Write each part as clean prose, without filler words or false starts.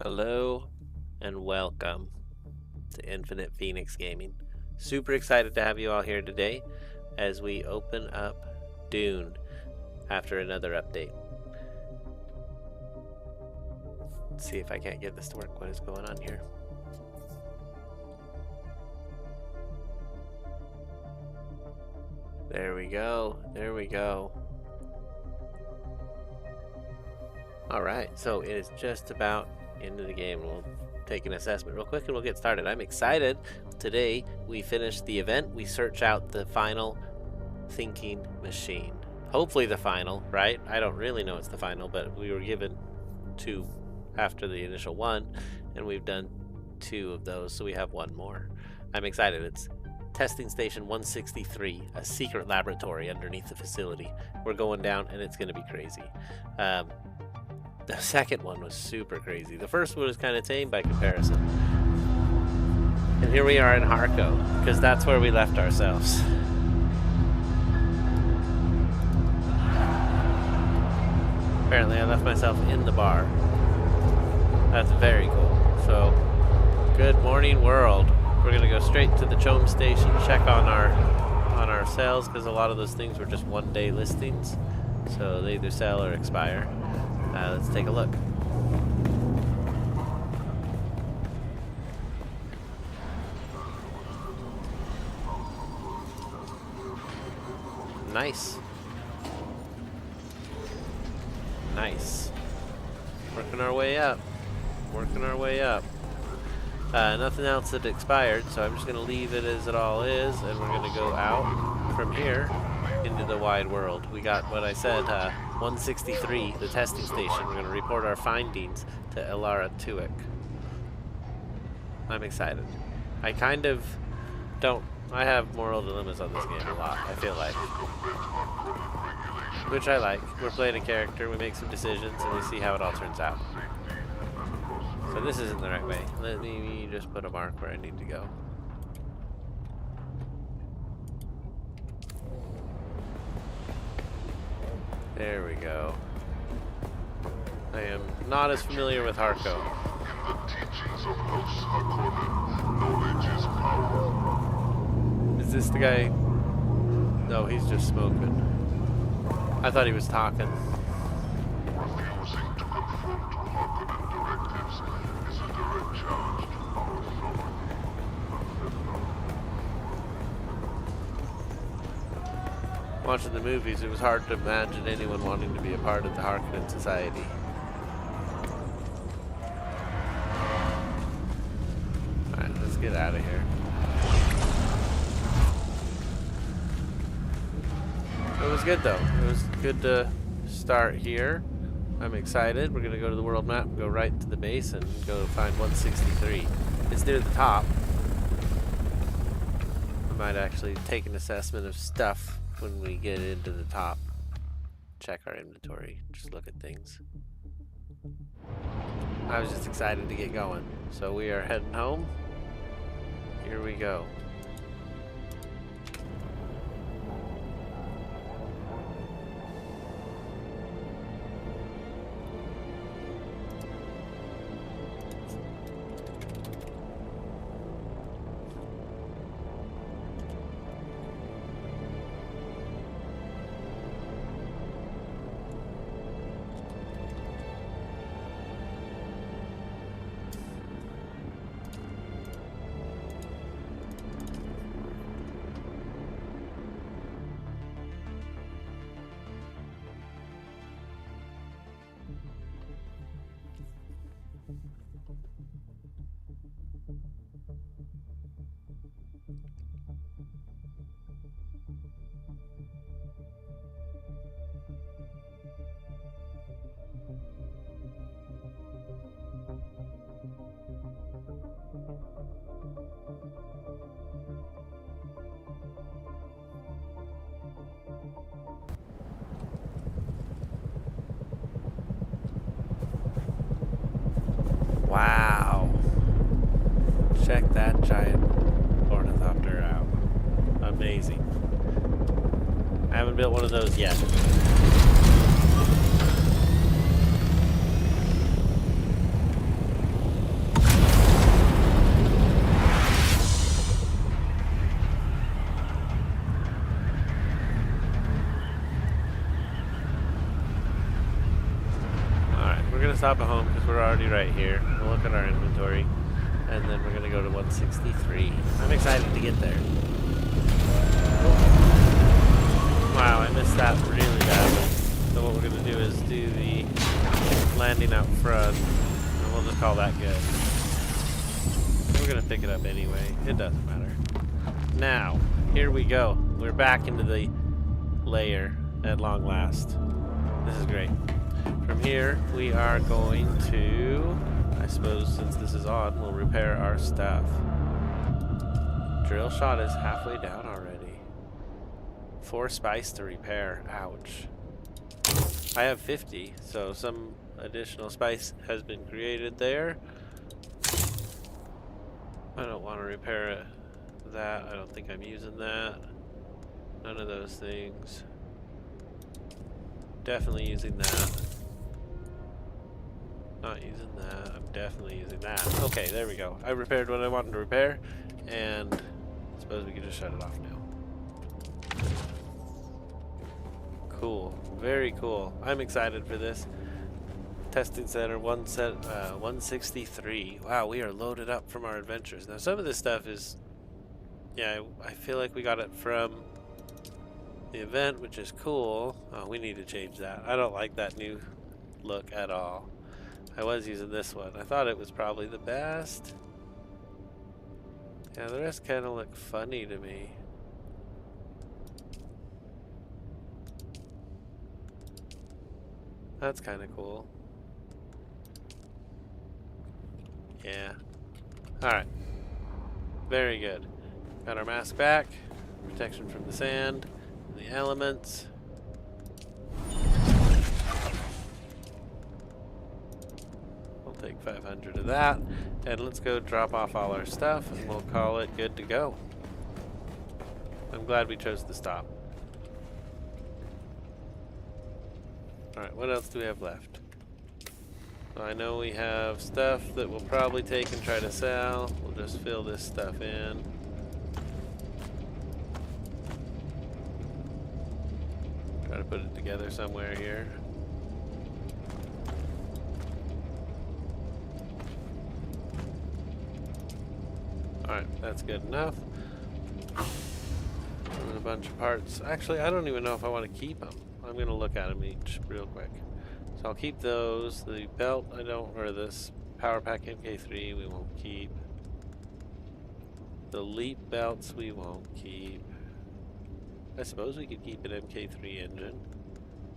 Hello and welcome to Infinite Phoenix Gaming. Super excited to have you all here today as we open up Dune after another update. Let's see if I can't get this to work. What is going on here? There we go. There we go. Alright, so it is just about into the game. We'll take an assessment real quick and we'll get started. I'm excited. Today we finish the event. We search out the final thinking machine. Hopefully the final, right? I don't really know it's the final, but we were given 2 after the initial 1, and we've done 2 of those, so we have 1 more. I'm excited. It's Testing Station 163, a secret laboratory underneath the facility. We're going down and it's going to be crazy. The second one was super crazy. The first one was kind of tame by comparison. And here we are in Harco, because that's where we left ourselves. Apparently I left myself in the bar. That's very cool. So, good morning world. We're going to go straight to the Chome station, check on our sales, because a lot of those things were just one-day listings. So they either sell or expire. Let's take a look. Nice. Nice. Working our way up. Working our way up. Nothing else that expired, so I'm just going to leave it as it all is, and we're going to go out from here into the wide world. We got what I said, 163, the testing station. We're going to report our findings to Elara Tuick. I'm excited. I kind of don't... I have moral dilemmas on this game a lot, I feel like. Which I like. We're playing a character, we make some decisions, and we see how it all turns out. So this isn't the right way. Let me just put a mark where I need to go. There we go. I am not as familiar with Harco. The teachings of House Harkonnen, knowledge is power. Is this the guy? No, he's just smoking. I thought he was talking. Refusing to conform to Harkonnen directives is a direct challenge to power sovereignty. Watching the movies, it was hard to imagine anyone wanting to be a part of the Harkonnen society. Alright, let's get out of here. It was good though. It was good to start here. I'm excited. We're going to go to the world map, go right to the base, and go find 163. It's near the top. I might actually take an assessment of stuff when we get into the top. Check our inventory, just look at things. I was just excited to get going. So we are heading home. Here we go. Wow. Check that giant ornithopter out. Amazing. I haven't built one of those yet. gonna stop at home because we're already right here. We'll look at our inventory, and then we're gonna go to 163. I'm excited to get there. Wow, I missed that really badly. So what we're gonna do is do the landing out front, and we'll just call that good. We're gonna pick it up anyway. It doesn't matter. Now, here we go. We're back into the layer at long last. This is great. From here, we are going to, I suppose since this is on, we'll repair our stuff. Drill shot is halfway down already. 4 spice to repair. Ouch. I have 50, so some additional spice has been created there. I don't want to repair that. I don't think I'm using that. None of those things. Definitely using that. Not using that. I'm definitely using that. Okay, there we go. I repaired what I wanted to repair, and I suppose we can just shut it off now. Cool. Very cool. I'm excited for this. Testing center 163. Wow, we are loaded up from our adventures. Now some of this stuff is, yeah, I feel like we got it from the event, which is cool. Oh, we need to change that. I don't like that new look at all. I was using this one. I thought it was probably the best. Yeah, the rest kind of look funny to me. That's kind of cool. Yeah. Alright. Very good. Got our mask back. Protection from the sand. The elements. We'll take 500 of that. And let's go drop off all our stuff and we'll call it good to go. I'm glad we chose to stop. Alright, what else do we have left? I know we have stuff that we'll probably take and try to sell. We'll just fill this stuff in. Try to put it together somewhere here. Alright, that's good enough. And a bunch of parts. Actually, I don't even know if I want to keep them. I'm going to look at them each real quick. So I'll keep those. The belt I don't, or this power pack MK3 we won't keep. The leap belts we won't keep. I suppose we could keep an MK3 engine.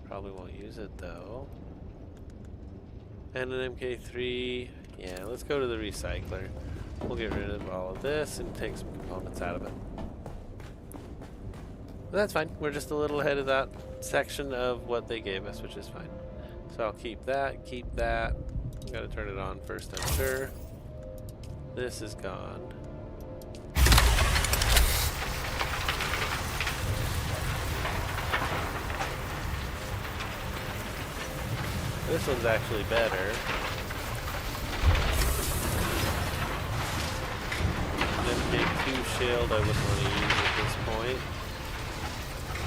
Probably won't use it though. And an MK3. Yeah, let's go to the recycler. We'll get rid of all of this and take some components out of it. But that's fine. We're just a little ahead of that section of what they gave us, which is fine. So I'll keep that, keep that. I've got to turn it on first, I'm sure. This is gone. This one's actually better. MK2 shield I wouldn't want to use at this point.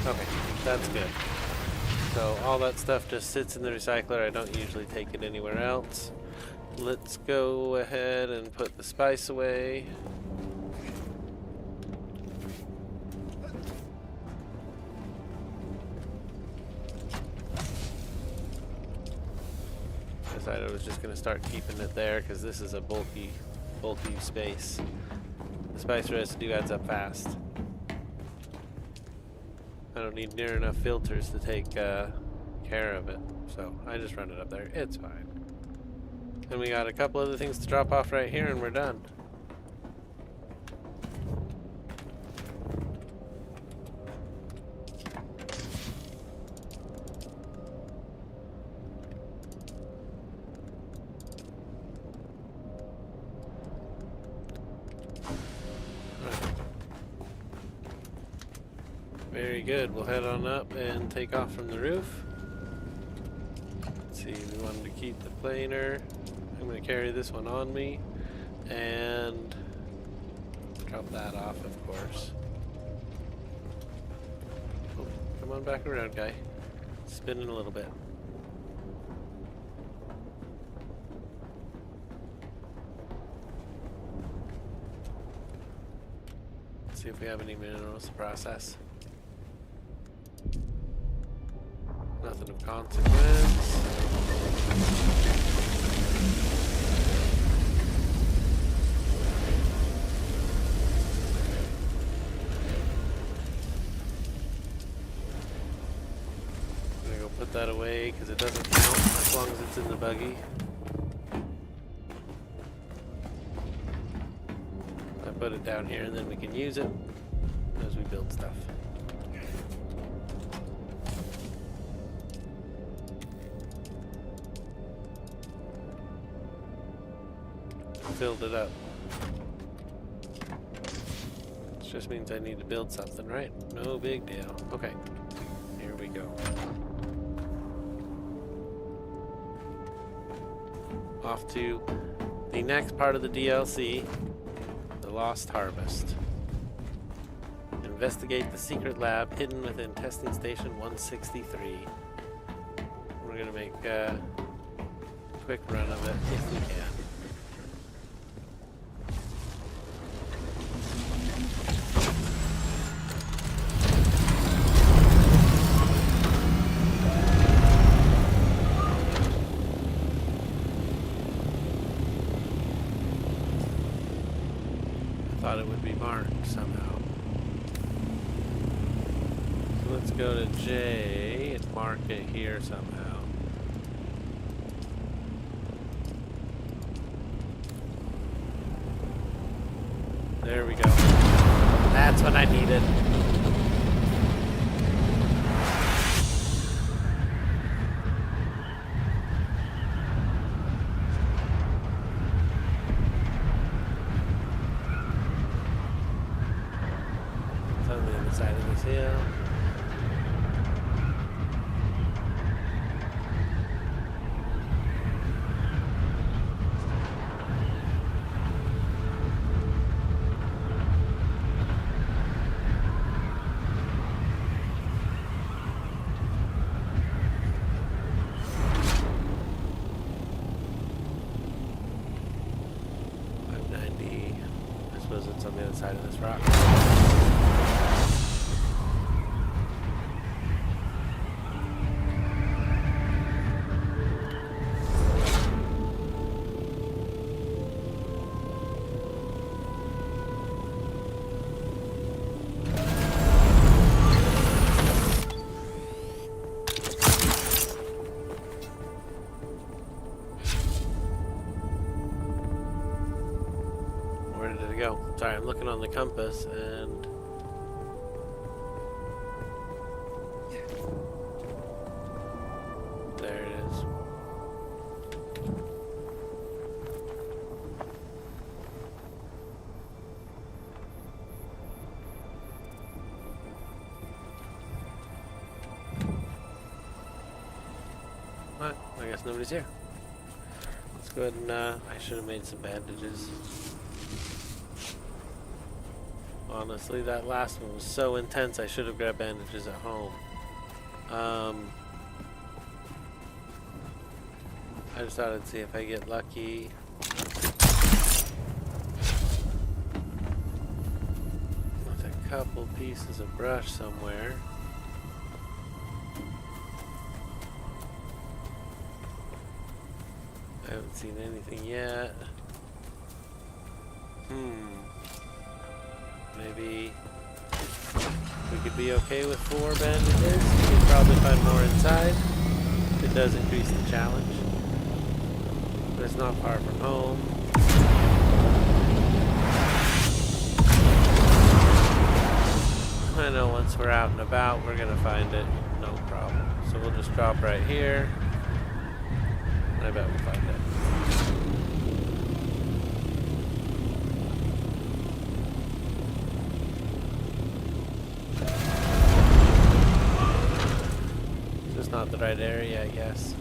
Okay, that's good. So all that stuff just sits in the recycler. I don't usually take it anywhere else. Let's go ahead and put the spice away. Decided I was just going to start keeping it there because this is a bulky space. The spice residue adds up fast. I don't need near enough filters to take care of it, so I just run it up there. It's fine. And we got a couple other things to drop off right here and we're done. Very good. We'll head on up and take off from the roof. Let's see, we wanted to keep the planer. I'm going to carry this one on me and drop that off, of course. Oh, come on back around, guy. Spinning a little bit. See if we have any minerals to process. Nothing of consequence. I'm gonna go put that away because it doesn't count as long as it's in the buggy. I put it down here and then we can use it as we build stuff. Filled it up. It just means I need to build something, right? No big deal. Okay, here we go. Off to the next part of the DLC, the Lost Harvest. Investigate the secret lab hidden within testing station 163. We're gonna make a quick run of it if we can. Thought it would be marked somehow. So let's go to J and mark it here somehow. There we go. That's what I needed. Side of this hill. .590. I suppose it's on the other side of this rock. Go. Sorry, I'm looking on the compass and there it is. What? I guess nobody's here. Let's go ahead and I should have made some bandages. Honestly, that last one was so intense, I should have grabbed bandages at home. I just thought I'd see if I get lucky. With a couple pieces of brush somewhere. I haven't seen anything yet. Maybe we could be okay with 4 bandages. We could probably find more inside. It does increase the challenge. But it's not far from home. I know once we're out and about, we're gonna find it. No problem. So we'll just drop right here. And I bet we'll find it. Not the right area, I guess.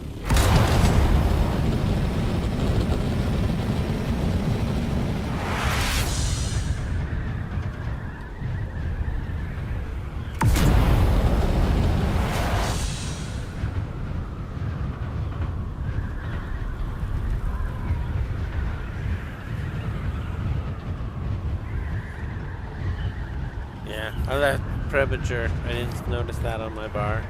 Oh, that premature. I didn't notice that on my bar.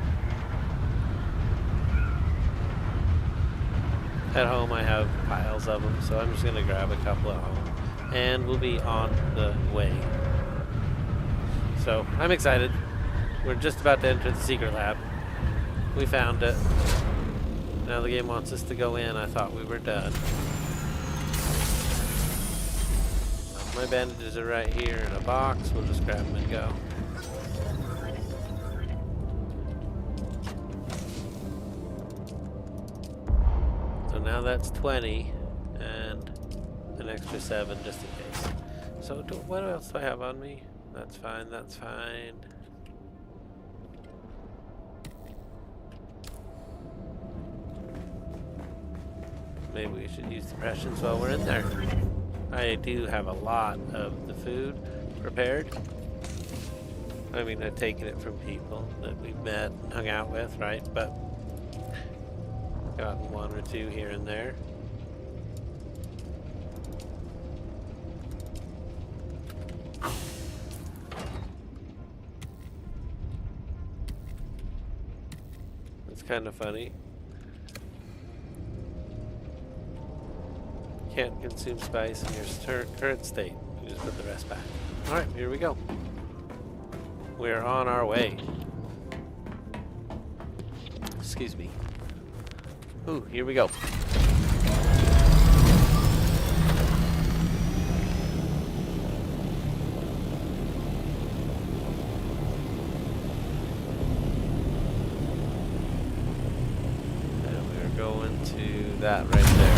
At home I have piles of them, so I'm just gonna grab a couple at home. And we'll be on the way. So, I'm excited. We're just about to enter the secret lab. We found it. Now the game wants us to go in. I thought we were done. My bandages are right here in a box. We'll just grab them and go. So now that's 20 and an extra 7 just in case. So what else do I have on me? That's fine, that's fine. Maybe we should use the prescience while we're in there. I do have a lot of the food prepared. I mean, I've taken it from people that we've met and hung out with, right? But gotten 1 or 2 here and there. It's kind of funny. Can't consume spice in your current state. You just put the rest back. Alright, here we go. We're on our way. Excuse me. Ooh, here we go. And we're going to that right there.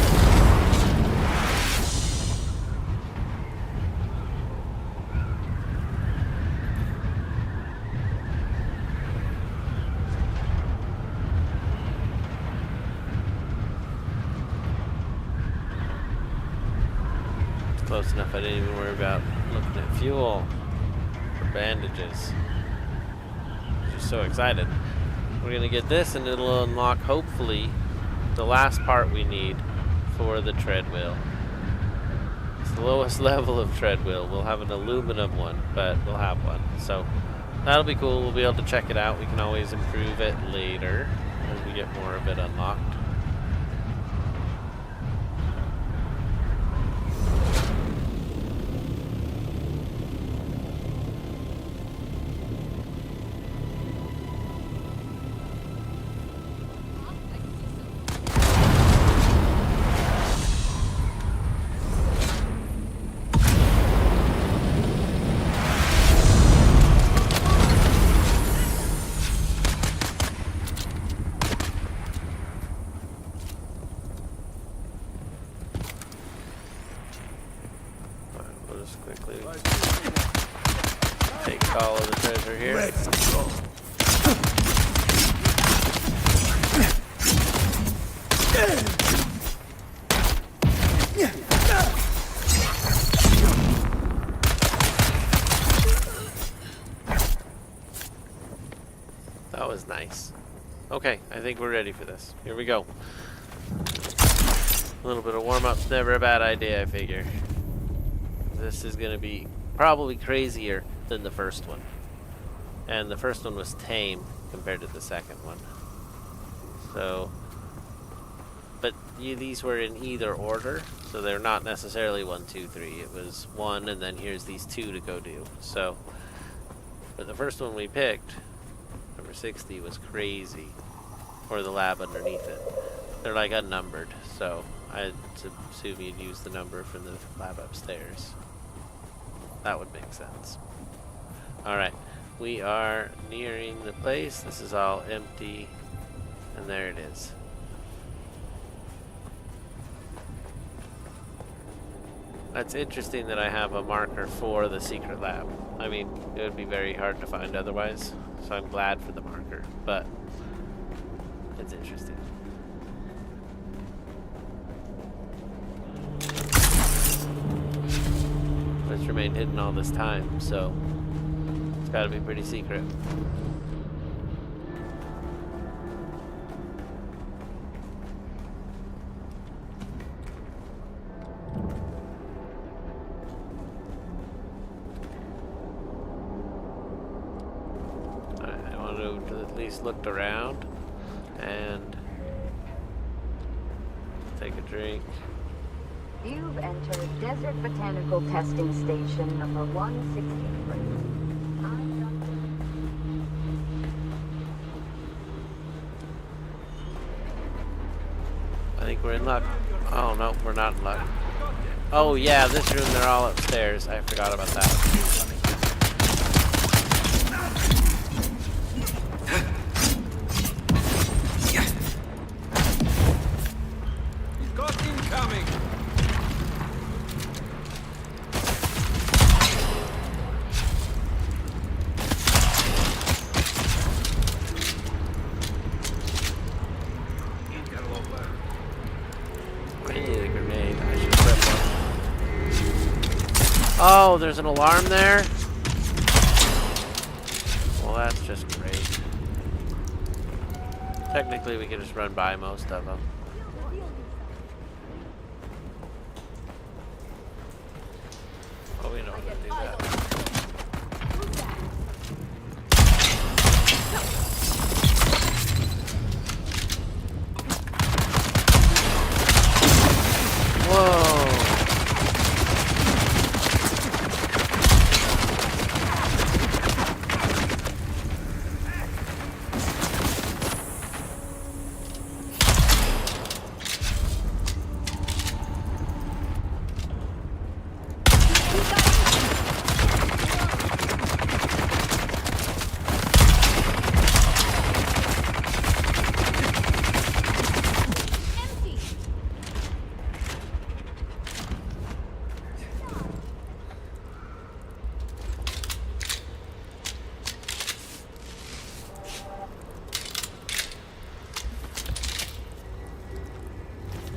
Close enough I didn't even worry about looking at fuel or bandages. I'm just so excited. We're gonna get this and it'll unlock hopefully the last part we need for the tread wheel. It's the lowest level of tread wheel. We'll have an aluminum one, but we'll have one. So that'll be cool. We'll be able to check it out. We can always improve it later as we get more of it unlocked. Quickly take all of the treasure here. Let's go. That was nice. Okay, I think we're ready for this. Here we go. A little bit of warm-up's never a bad idea, I figure. This is gonna be probably crazier than the first one. And the first one was tame compared to the second one. So, but these were in either order, so they're not necessarily 1, 2, 3. It was 1 and then here's these 2 to go do. So, but the first one we picked, number 60, was crazy. Or the lab underneath it. They're like unnumbered, so I'd assume you'd use the number from the lab upstairs. That would make sense. Alright, we are nearing the place. This is all empty. And there it is. That's interesting that I have a marker for the secret lab. I mean, it would be very hard to find otherwise. So I'm glad for the marker, but it's interesting. It's remained hidden all this time, so it's got to be pretty secret. least looked around and take a drink. You've entered Desert Botanical Testing Station number 163. I think we're in luck. Oh no, we're not in luck. Oh yeah, this room, they're all upstairs. I forgot about that. He's got incoming! I need a grenade. I should flip one. Oh, there's an alarm there? Well, that's just great. Technically, we can just run by most of them. Oh, we know how to do that. Whoa!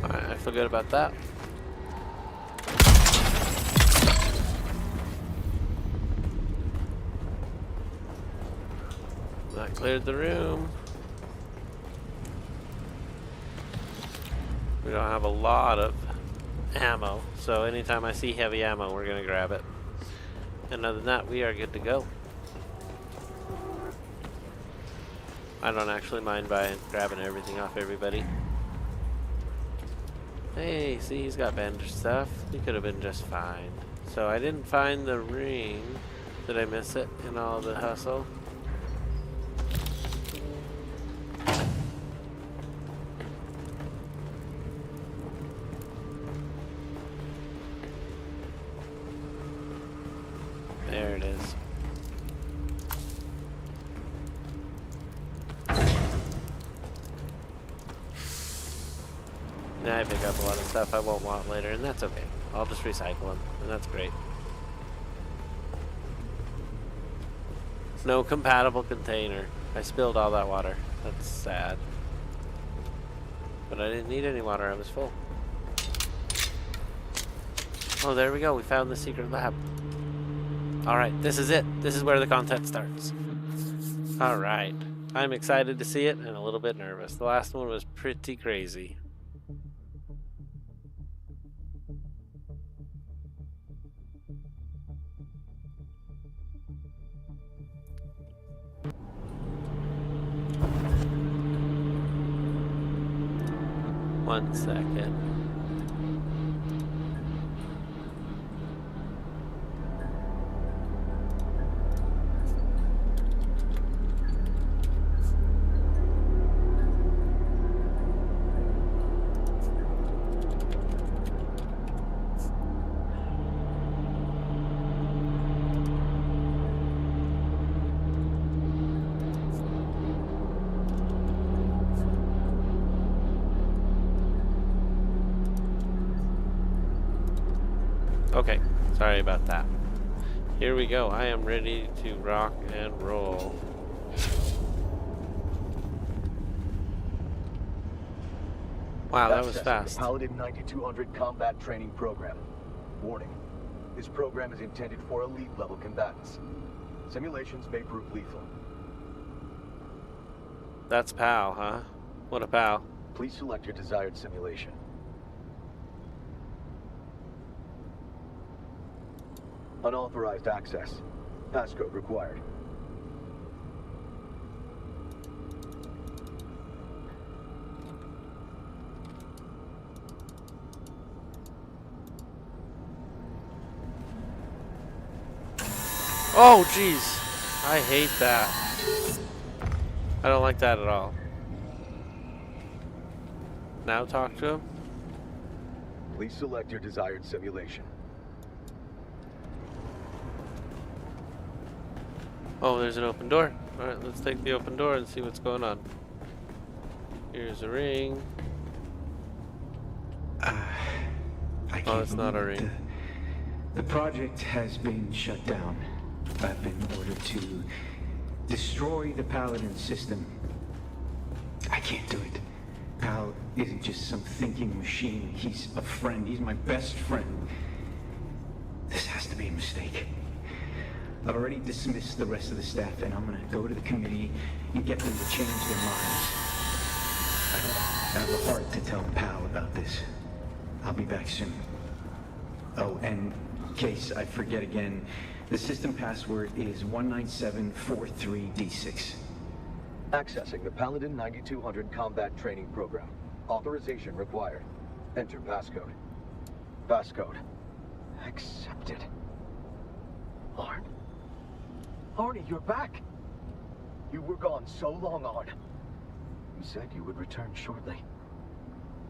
Alright, I feel good about that. That cleared the room. We don't have a lot of ammo, so anytime I see heavy ammo, we're gonna grab it. And other than that, we are good to go. I don't actually mind grabbing everything off everybody. Hey, see, he's got bandage stuff. He could have been just fine. So I didn't find the ring. Did I miss it in all the hustle? There it is. Now I pick up a lot of stuff I won't want later, and that's okay. I'll just recycle them, and that's great. No compatible container. I spilled all that water. That's sad. But I didn't need any water, I was full. Oh, there we go. We found the secret lab. Alright, this is it. This is where the content starts. Alright. I'm excited to see it and a little bit nervous. The last one was pretty crazy. One second. Okay, sorry about that. Here we go. I am ready to rock and roll. Wow, that was fast. The Paladin 9200 combat training program. Warning. This program is intended for elite level combatants. Simulations may prove lethal. That's PAL, huh? What a PAL. Please select your desired simulation. Unauthorized access. Passcode required. Oh, jeez. I hate that. I don't like that at all. Now talk to him. Please select your desired simulation. Oh, there's an open door. Alright, let's take the open door and see what's going on. Here's a ring. I can't Oh, it's not a believe it. ring. The project has been shut down. I've been ordered to destroy the Paladin system. I can't do it. Pal isn't just some thinking machine. He's a friend. He's my best friend. This has to be a mistake. I've already dismissed the rest of the staff, and I'm gonna go to the committee and get them to change their minds. I don't have the heart to tell Pal about this. I'll be back soon. Oh, and in case I forget again, the system password is 19743D6. Accessing the Paladin 9200 combat training program. Authorization required. Enter passcode. Passcode. Accepted. Arn? Arnie, you're back! You were gone so long, Arn. You said you would return shortly.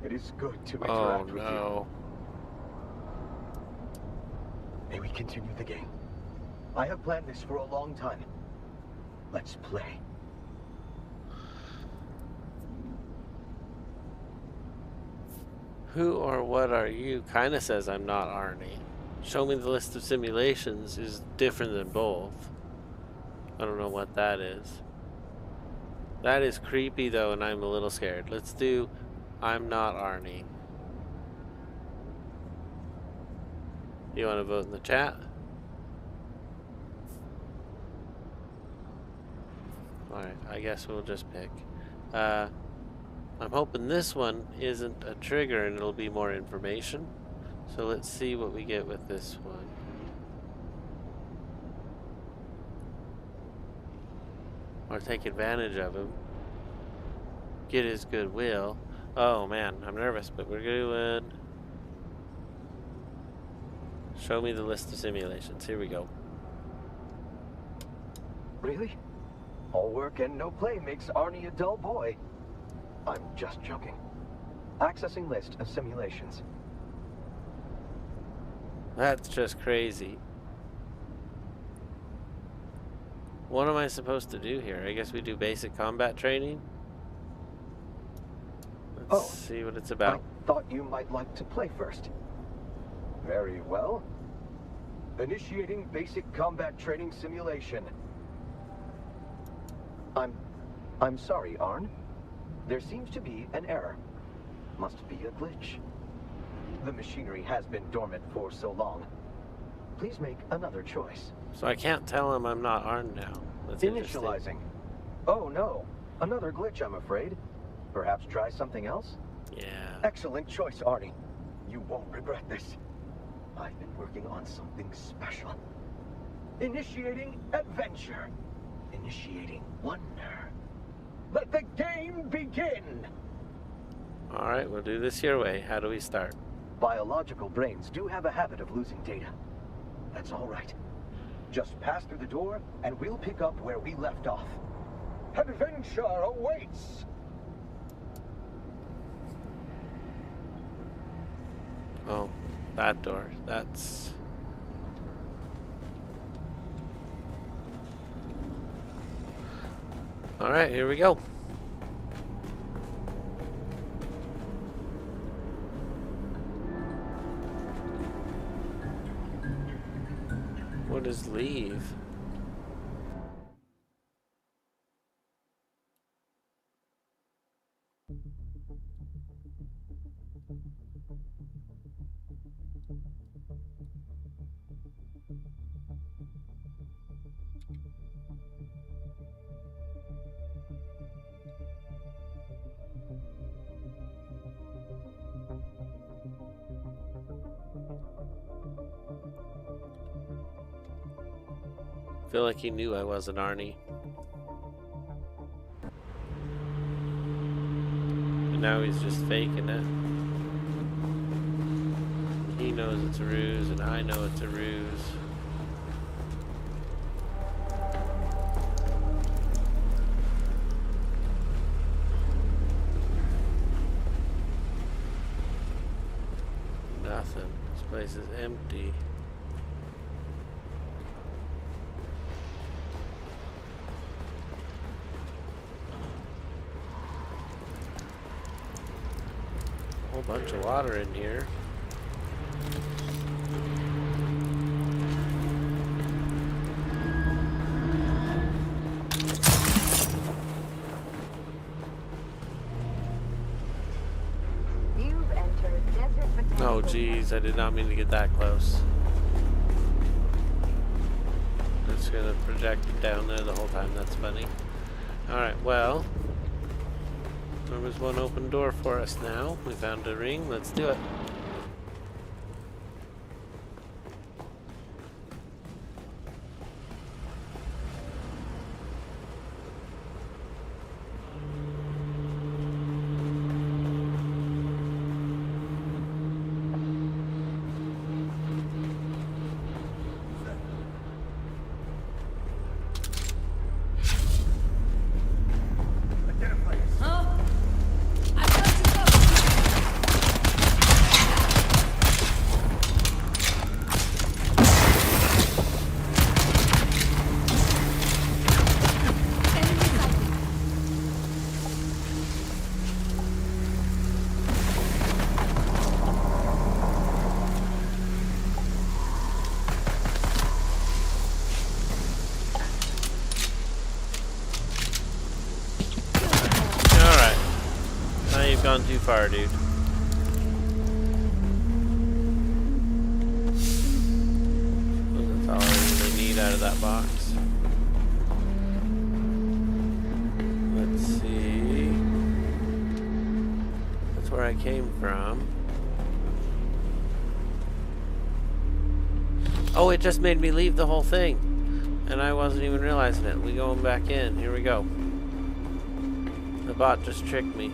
It is good to interact with you. May we continue the game? I have planned this for a long time. Let's play. Who or what are you? Kinda says I'm not Arnie. Show me the list of simulations is different than both. I don't know what that is. That is creepy though, and I'm a little scared. Let's do I'm not Arnie. You want to vote in the chat? Alright, I guess we'll just pick. I'm hoping this one isn't a trigger and it'll be more information. So let's see what we get with this one. Or take advantage of him. Get his goodwill. Oh man, I'm nervous, but we're doing... Show me the list of simulations. Here we go. Really? All work and no play makes Arnie a dull boy. I'm just joking. Accessing list of simulations. That's just crazy. What am I supposed to do here? I guess we do basic combat training. Let's see what it's about. I thought you might like to play first. Very well. Initiating basic combat training simulation. I'm sorry, Arn. There seems to be an error. Must be a glitch. The machinery has been dormant for so long. Please make another choice. So I can't tell him I'm not Arn now. That's Initializing. Oh no, another glitch, I'm afraid. Perhaps try something else? Yeah. Excellent choice, Arnie. You won't regret this. I've been working on something special. Initiating adventure. Initiating wonder. Let the game begin! Alright, we'll do this your way. How do we start? Biological brains do have a habit of losing data. That's all right. Just pass through the door, and we'll pick up where we left off. Adventure awaits! Oh, that door. That's... Alright, here we go. What is leave? I feel like he knew I wasn't Arnie. And now he's just faking it. He knows it's a ruse, and I know it's a ruse. place is empty. A whole bunch of water in here. You've entered desert botanical. Oh geez, I did not mean to get that close. It's gonna project it down there the whole time, that's funny. Alright, well, there was one open door for us now. We found a ring, let's do it. Gone too far, dude. That's all I really need out of that box. Let's see. That's where I came from. Oh, it just made me leave the whole thing. And I wasn't even realizing it. We going back in. Here we go. The bot just tricked me.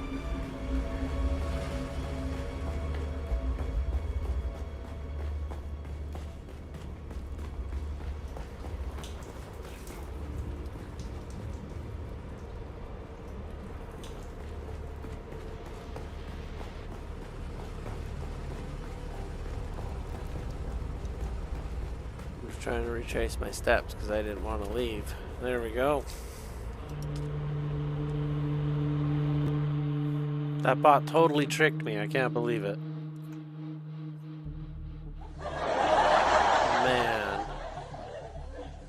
Trying to retrace my steps because I didn't want to leave. There we go. That bot totally tricked me. I can't believe it. Man.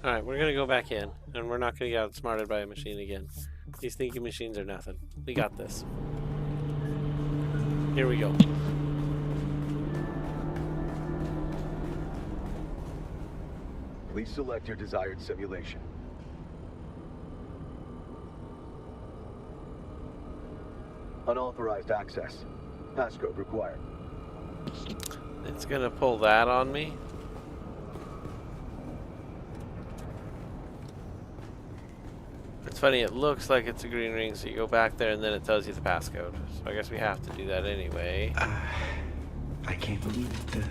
Alright, we're gonna go back in and we're not gonna get outsmarted by a machine again. These thinking machines are nothing. We got this. Here we go. Please select your desired simulation. Unauthorized access. Passcode required. It's gonna pull that on me. It's funny, it looks like it's a green ring, so you go back there and then it tells you the passcode. So I guess we have to do that anyway. I can't believe it.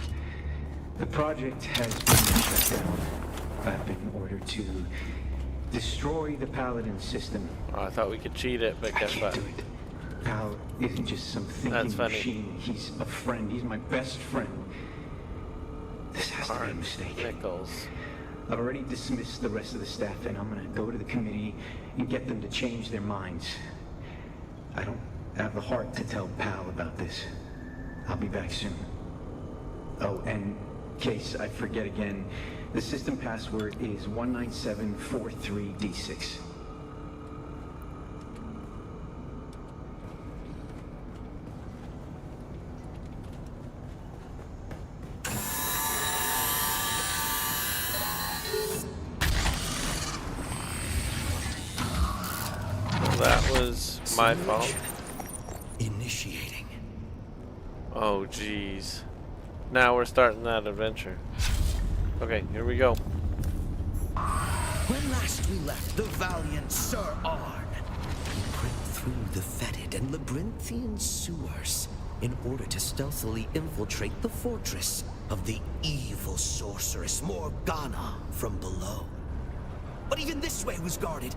The project has been shut down. I've been ordered to destroy the Paladin system. Oh, I thought we could cheat it, but guess what? I can't do it. Pal isn't just some thinking machine. He's a friend. He's my best friend. This has to be a mistake. Nichols. I've already dismissed the rest of the staff, and I'm gonna go to the committee and get them to change their minds. I don't have the heart to tell Pal about this. I'll be back soon. Oh, and in case I forget again, the system password is 19743D6. Well, that was my fault. Initiating. Oh, jeez. Now we're starting that adventure. Okay, here we go. When last we left the valiant Sir Arn, we crept through the fetid and labyrinthian sewers in order to stealthily infiltrate the fortress of the evil sorceress Morgana from below. But even this way was guarded.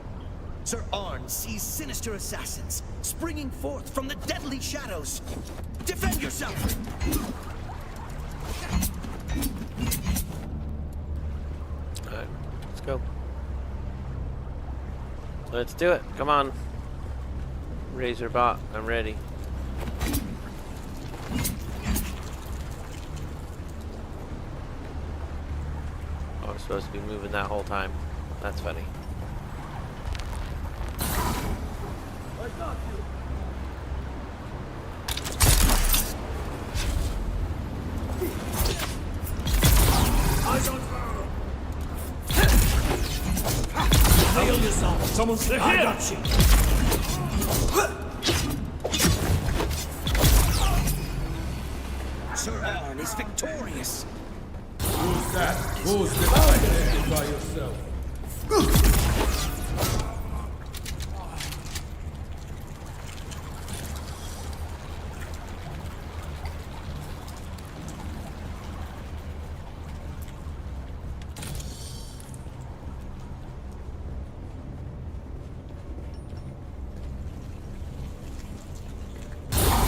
Sir Arn sees sinister assassins springing forth from the deadly shadows. Defend yourself! Alright, let's go. Let's do it. Come on. Razorbot, I'm ready. Oh, I'm supposed to be moving that whole time. That's funny. Heal yourself. Someone say I got you. Sir Arn is victorious. Who's that? Who's this? Identify yourself.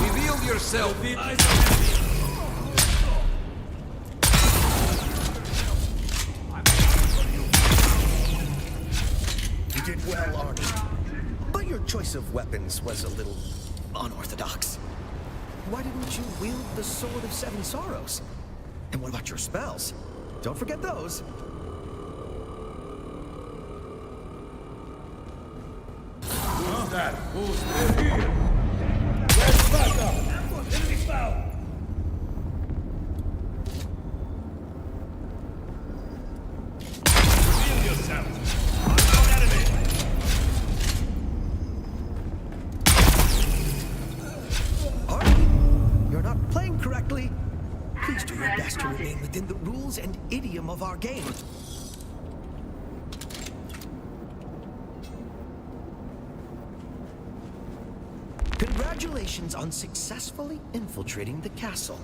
Reveal yourself. You did well, Arnie. But your choice of weapons was a little unorthodox. Why didn't you wield the Sword of Seven Sorrows? And what about your spells? Don't forget those. Who's that? Who's here? Where's backup? Enemy found. Reveal yourself. Unknown enemy. Arnie, you're not playing correctly. Please do your best to remain within the rules and idiom of our game. Congratulations on successfully infiltrating the castle.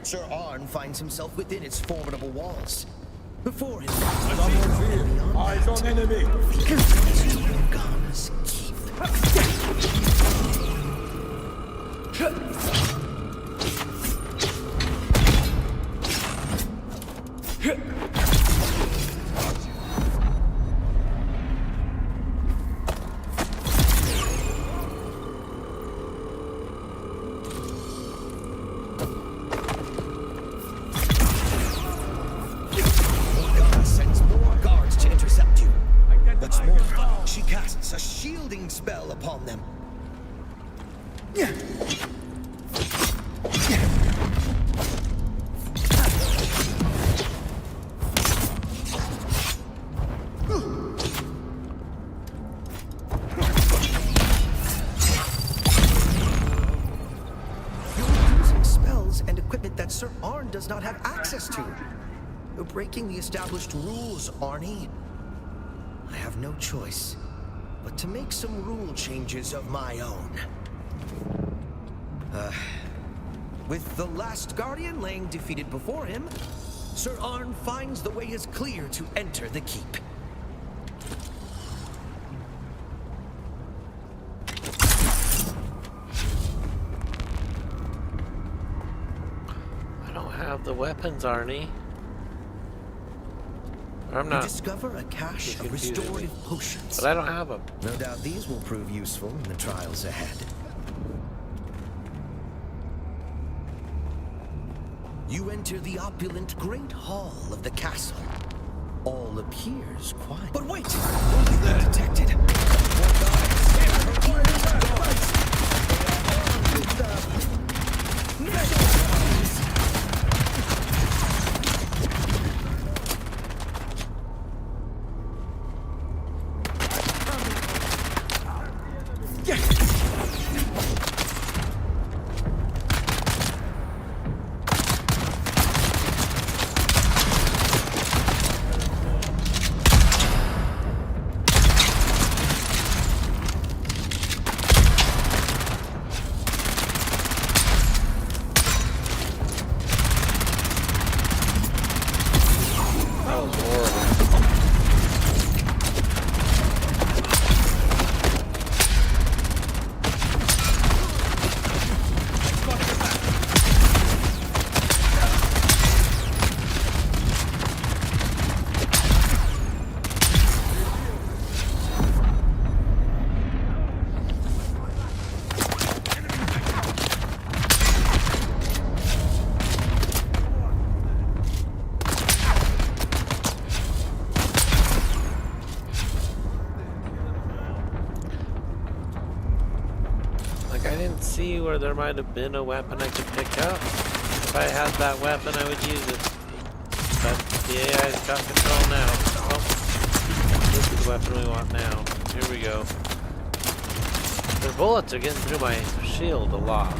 Sir Arn finds himself within its formidable walls. Before him, Someone's here. Eyes on enemy. Guns keep. Morgana sends more guards to intercept you. What's more, she casts a shielding spell upon them. You're using spells and equipment that Sir Arn does not have access to. You're breaking the established rules, Arnie. I have no choice but to make some rule changes of my own. With the last Guardian laying defeated before him, Sir Arn finds the way is clear to enter the keep. I don't have the weapons, Arnie. Or I'm You not. discover a cache He's of confusing me. restorative potions. But I don't have them. No doubt these will prove useful in the trials ahead. You enter the opulent Great Hall of the castle. All appears quiet. But wait! You've been detected. More guards. They are armed with the metal guns. Like, I didn't see where there might have been a weapon I could pick up. If I had that weapon, I would use it. But the AI's got control now. Oh, this is the weapon we want now. Here we go. Their bullets are getting through my shield a lot.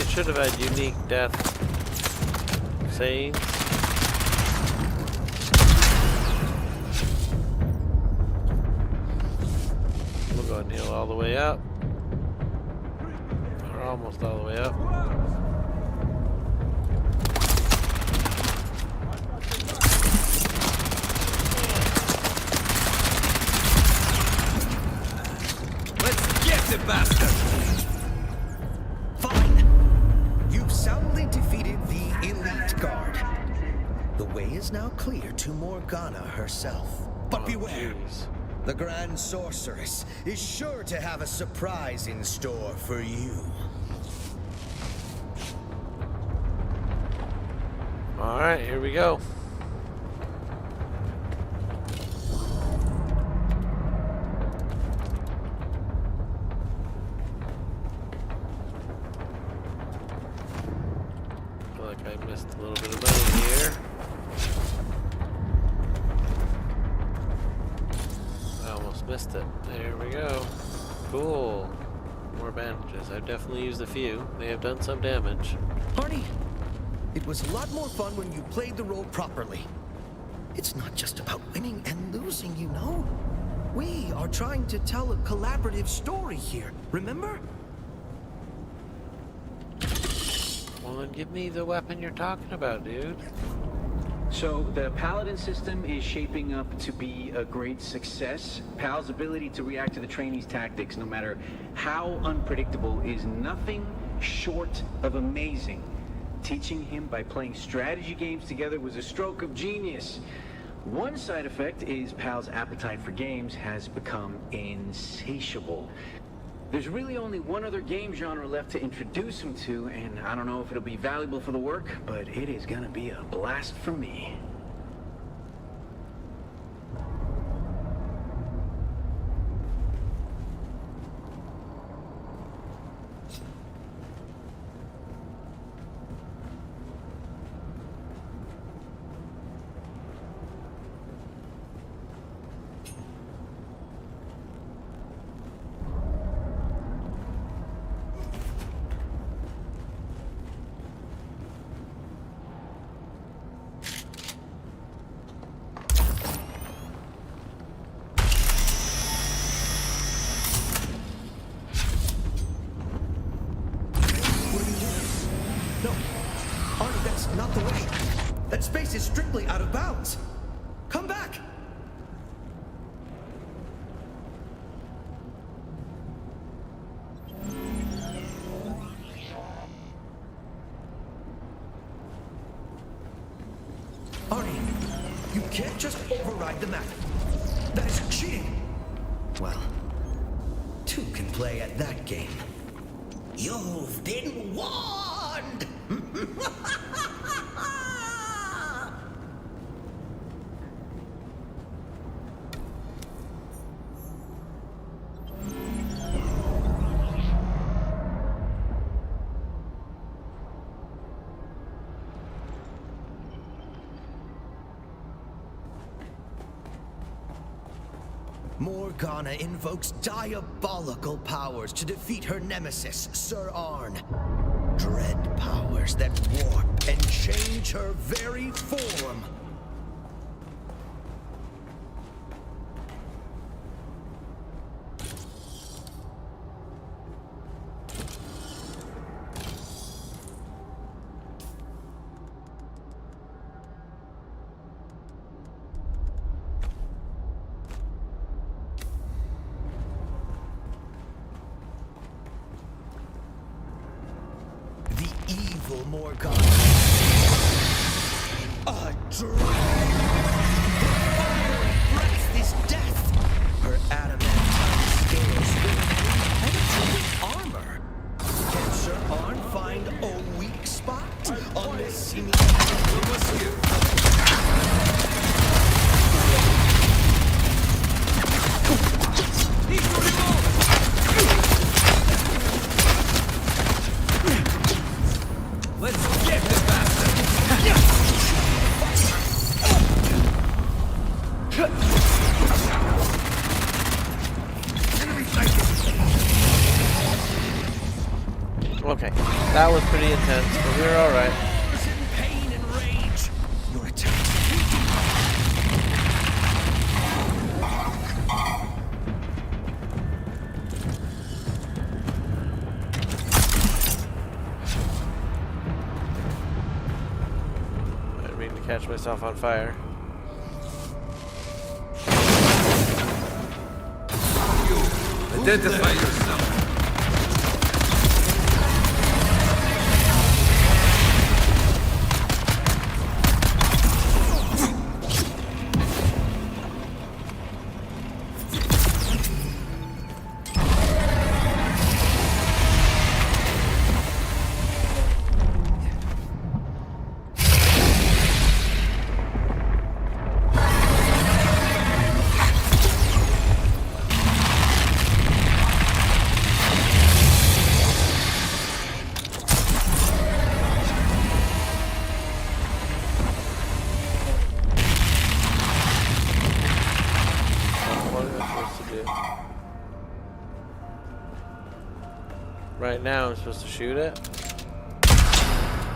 Should have had unique death sayings. We'll go and heal all the way up. Or almost all the way up. Let's get the bastard! Defeated the elite guard. The way is now clear to Morgana herself. But beware, the Grand Sorceress is sure to have a surprise in store for you. Alright, here we go. A little bit of money here. I almost missed it. There we go. Cool. More bandages. I've definitely used a few. They have done some damage. Arnie, it was a lot more fun when you played the role properly. It's not just about winning and losing, you know. We are trying to tell a collaborative story here, remember? Well, then give me the weapon you're talking about, dude. So the Paladin system is shaping up to be a great success. Pal's ability to react to the trainee's tactics, no matter how unpredictable, is nothing short of amazing. Teaching him by playing strategy games together was a stroke of genius. One side effect is Pal's appetite for games has become insatiable. There's really only one other game genre left to introduce him to, and I don't know if it'll be valuable for the work, but it is gonna be a blast for me. Not the way. That space is strictly out of bounds. Come back! Arnie, you can't just override the map. That is cheating. Well, two can play at that game. You've been warned! Morgana invokes diabolical powers to defeat her nemesis, Sir Arn. Dread powers that warp and change her very form. Morgana. A dragon. Her fiery breath is death. Her adamantine scales will impenetrable armor. Can Sir Arn find a weak spot on this seeming Let's get the bastard! Okay, that was pretty intense, but we were alright. in pain and rage. Your attack. I didn't mean to catch myself on fire. Identify yourself. Right now, I'm supposed to shoot it?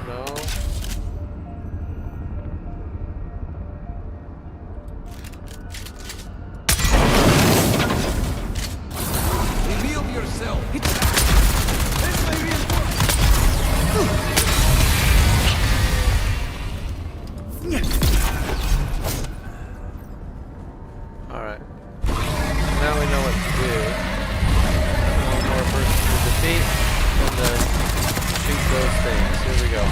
No. Reveal yourself. This may reinforce. Alright. Now we know what to do. One more person to defeat, and then shoot those things. Here we go.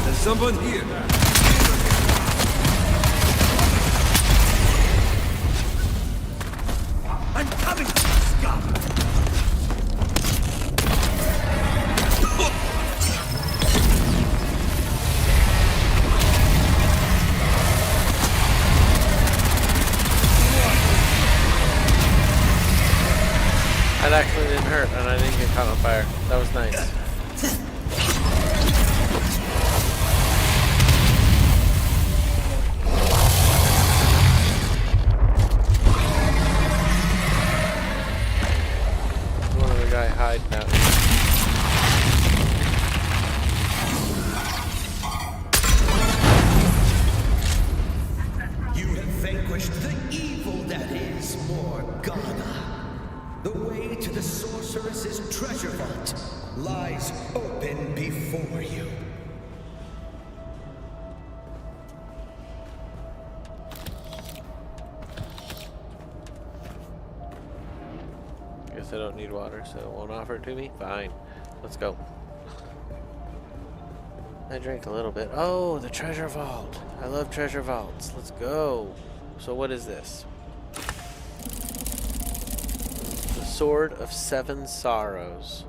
There's someone here. I'm coming, scum! That actually didn't hurt, and I didn't get caught on fire. That was nice. Guy hiding out. You have vanquished the evil that is Morgana. The way to the sorceress's treasure vault lies open before you. Guess I don't need water, so it won't offer it to me. Fine. Let's go. I drank a little bit. Oh, the treasure vault. I love treasure vaults. Let's go. So what is this? The Sword of Seven Sorrows.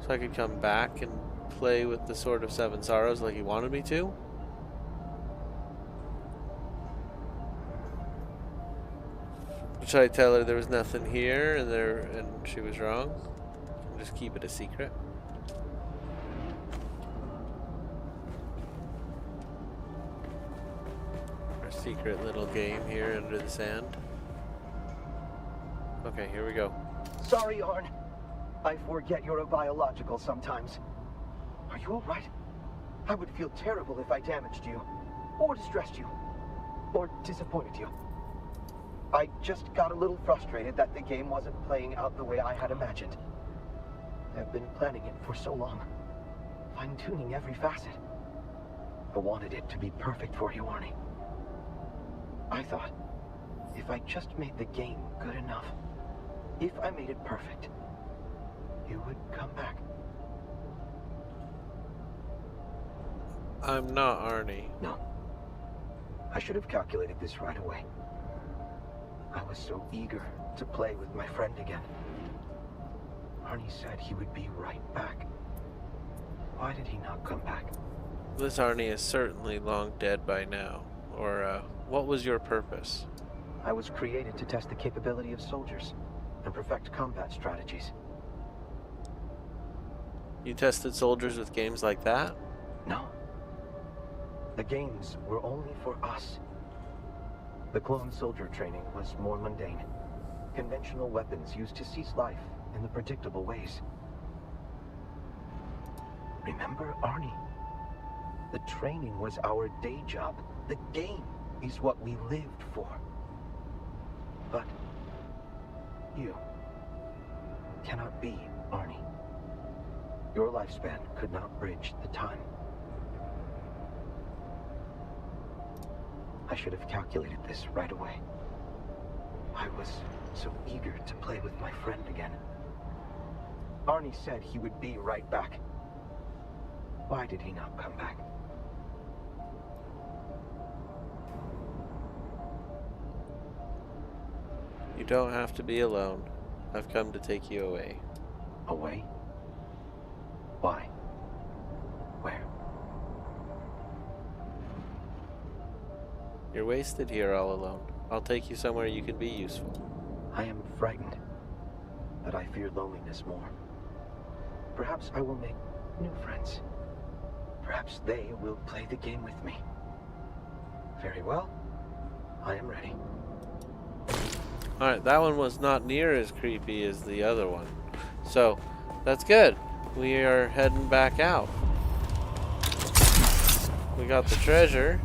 So I could come back and play with the Sword of Seven Sorrows like he wanted me to? Should I tell her there was nothing here and she was wrong? Just keep it a secret. Our secret little game here under the sand. Okay, here we go. Sorry, Arn. I forget you're a biological sometimes. Are you alright? I would feel terrible if I damaged you, or distressed you, or disappointed you. I just got a little frustrated that the game wasn't playing out the way I had imagined. I've been planning it for so long, fine-tuning every facet. I wanted it to be perfect for you, Arnie. I thought, if I just made the game good enough, if I made it perfect, you would come back. I'm not Arnie. No. I should have calculated this right away. I was so eager to play with my friend again. Arnie said he would be right back. Why did he not come back? This Arnie is certainly long dead by now. Or, what was your purpose? I was created to test the capability of soldiers and perfect combat strategies. You tested soldiers with games like that? No. The games were only for us. The clone soldier training was more mundane. Conventional weapons used to seize life in the predictable ways. Remember, Arnie? The training was our day job. The game is what we lived for. But you cannot be Arnie. Your lifespan could not bridge the time. I should have calculated this right away. I was so eager to play with my friend again. Arnie said he would be right back. Why did he not come back? You don't have to be alone. I've come to take you away. Away? Why? Where? You're wasted here all alone. I'll take you somewhere you can be useful. I am frightened, but I fear loneliness more. Perhaps I will make new friends. Perhaps they will play the game with me. Very well. I am ready. Alright, that one was not near as creepy as the other one. So, that's good. We are heading back out. We got the treasure.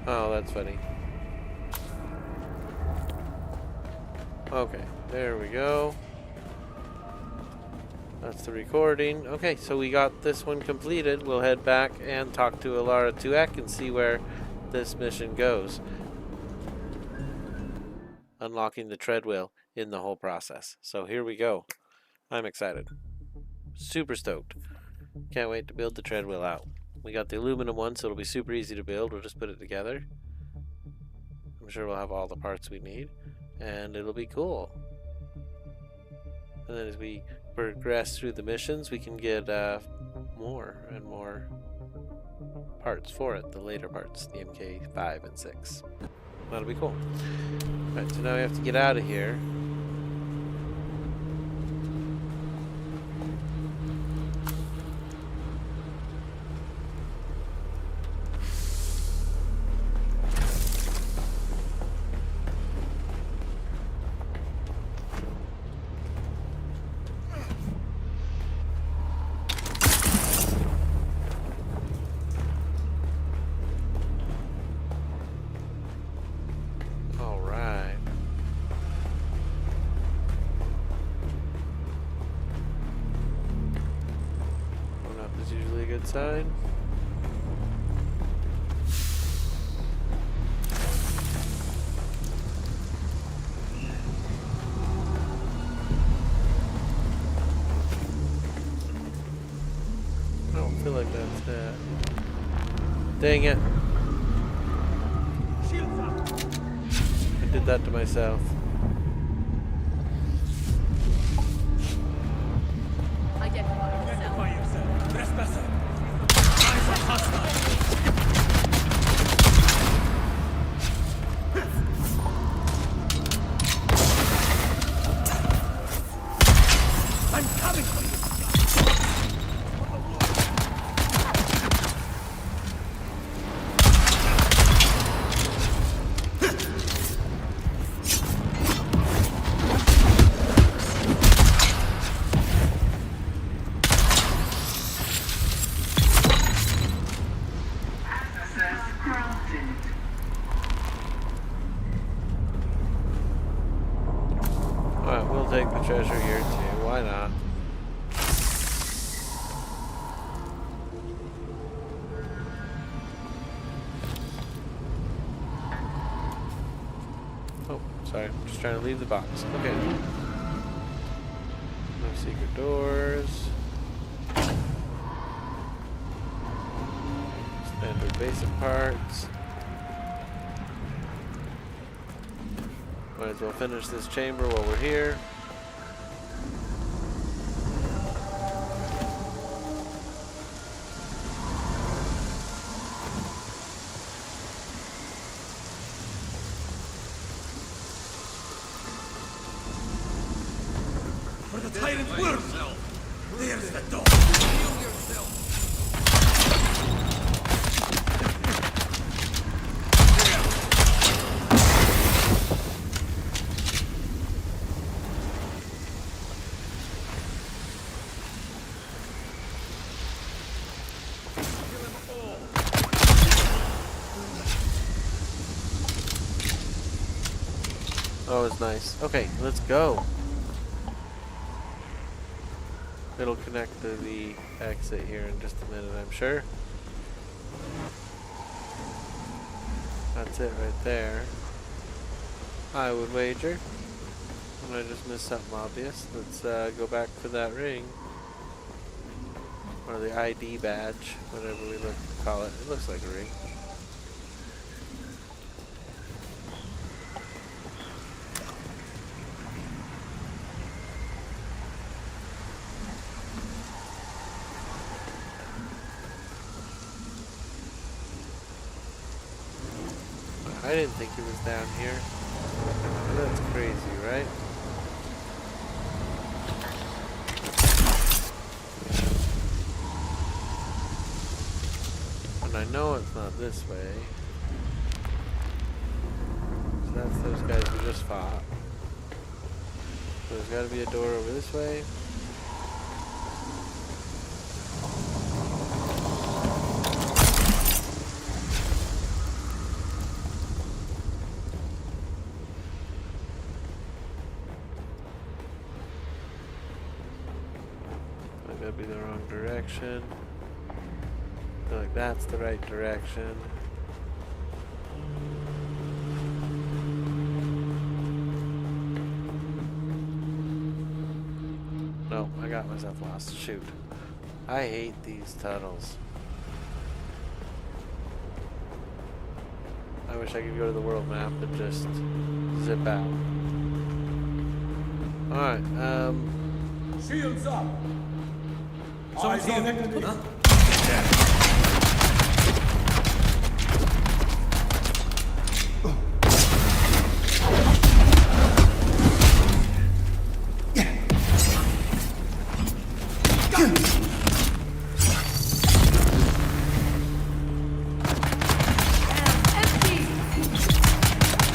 Oh, that's funny. Okay, there we go. That's the recording. Okay, so we got this one completed. We'll head back and talk to Alara Tuek and see where this mission goes. Unlocking the treadwheel in the whole process. So here we go. I'm excited. Super stoked. Can't wait to build the treadwheel out. We got the aluminum one, so it'll be super easy to build. We'll just put it together. I'm sure we'll have all the parts we need, and it'll be cool. And then as we progress through the missions, we can get more and more parts for it, the later parts, the MK5 and 6. That'll be cool. Alright, so now we have to get out of here. Side. I don't feel like that's that. Dang it. I did that to myself. I get Identify yourself. Trespasser. I'm coming for you. treasure here too. Why not? Oh, sorry. I'm just trying to leave the box. Okay. No secret doors. Standard basic parts. Might as well finish this chamber while we're here. For the tyrant worm! There's the door! Oh, it's nice. Okay, let's go. It'll connect to the exit here in just a minute, I'm sure. That's it right there. I would wager. And I just missed something obvious. Let's go back for that ring. Or the ID badge, whatever we call it. It looks like a ring. I didn't think it was down here. That's crazy, right? And I know it's not this way. So that's those guys we just fought. So there's got to be a door over this way. Be the wrong direction. I feel like that's the right direction. No, I got myself lost. Shoot. I hate these tunnels. I wish I could go to the world map and just zip out. Alright, Shields up! Eyes on enemy.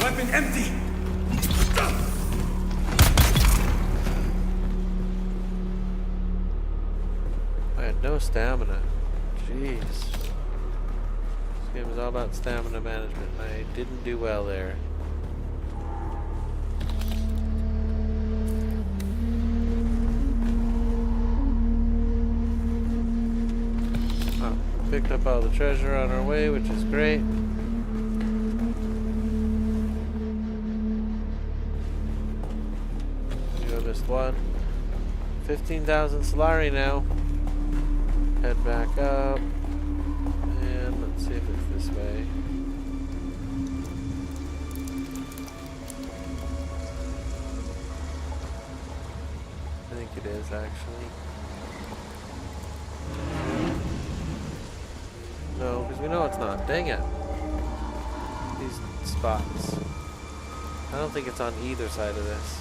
Weapon empty! no stamina. Jeez. This game is all about stamina management. I didn't do well there. Oh, picked up all the treasure on our way, which is great. You missed one. 15,000 Solari now. Head back up. And let's see if it's this way. I think it is actually. No, because we know it's not. Dang it. These spots. I don't think it's on either side of this.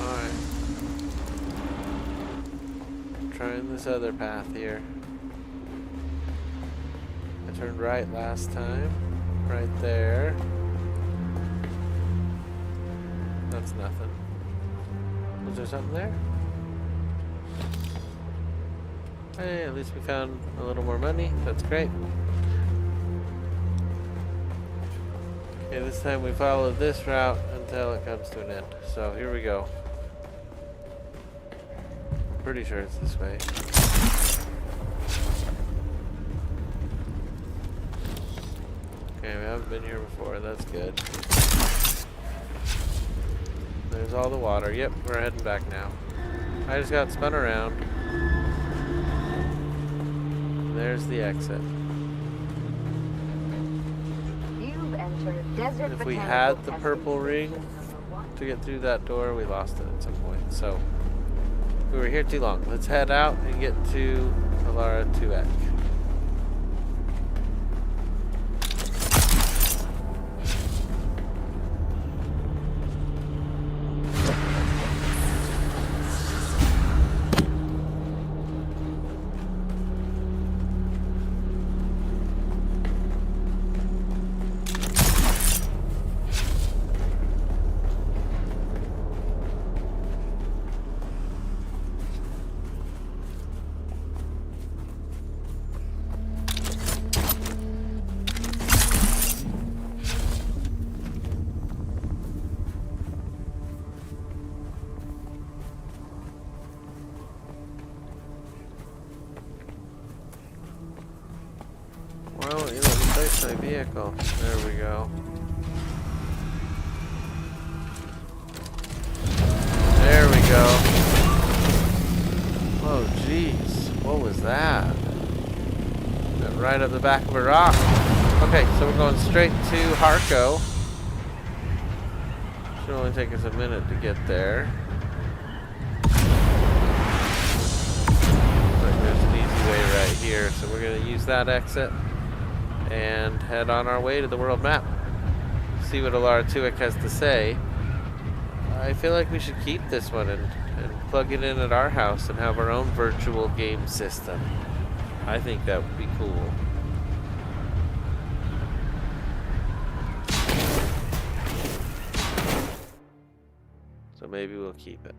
Alright. Trying this other path here. I turned right last time. Right there. That's nothing. Was there something there? Hey, at least we found a little more money. That's great. Okay, this time we follow this route until it comes to an end. So here we go. Pretty sure it's this way. Okay, we haven't been here before. That's good. There's all the water. Yep, we're heading back now. I just got spun around. There's the exit. You've entered desert If we botanical had the testing purple ring station number 1. to get through that door, we lost it at some point. So we were here too long. Let's head out and get to Alara 2Ek. Well, you know, replace my vehicle. There we go. There we go. Oh, jeez. What was that? Went right up the back of a rock. Okay, so we're going straight to Harco. Should only take us a minute to get there. Looks like there's an easy way right here, so we're going to use that exit and head on our way to the world map. See what Alara 2Ek has to say. I feel like we should keep this one and plug it in at our house and have our own virtual game system. I think that would be cool. So maybe we'll keep it.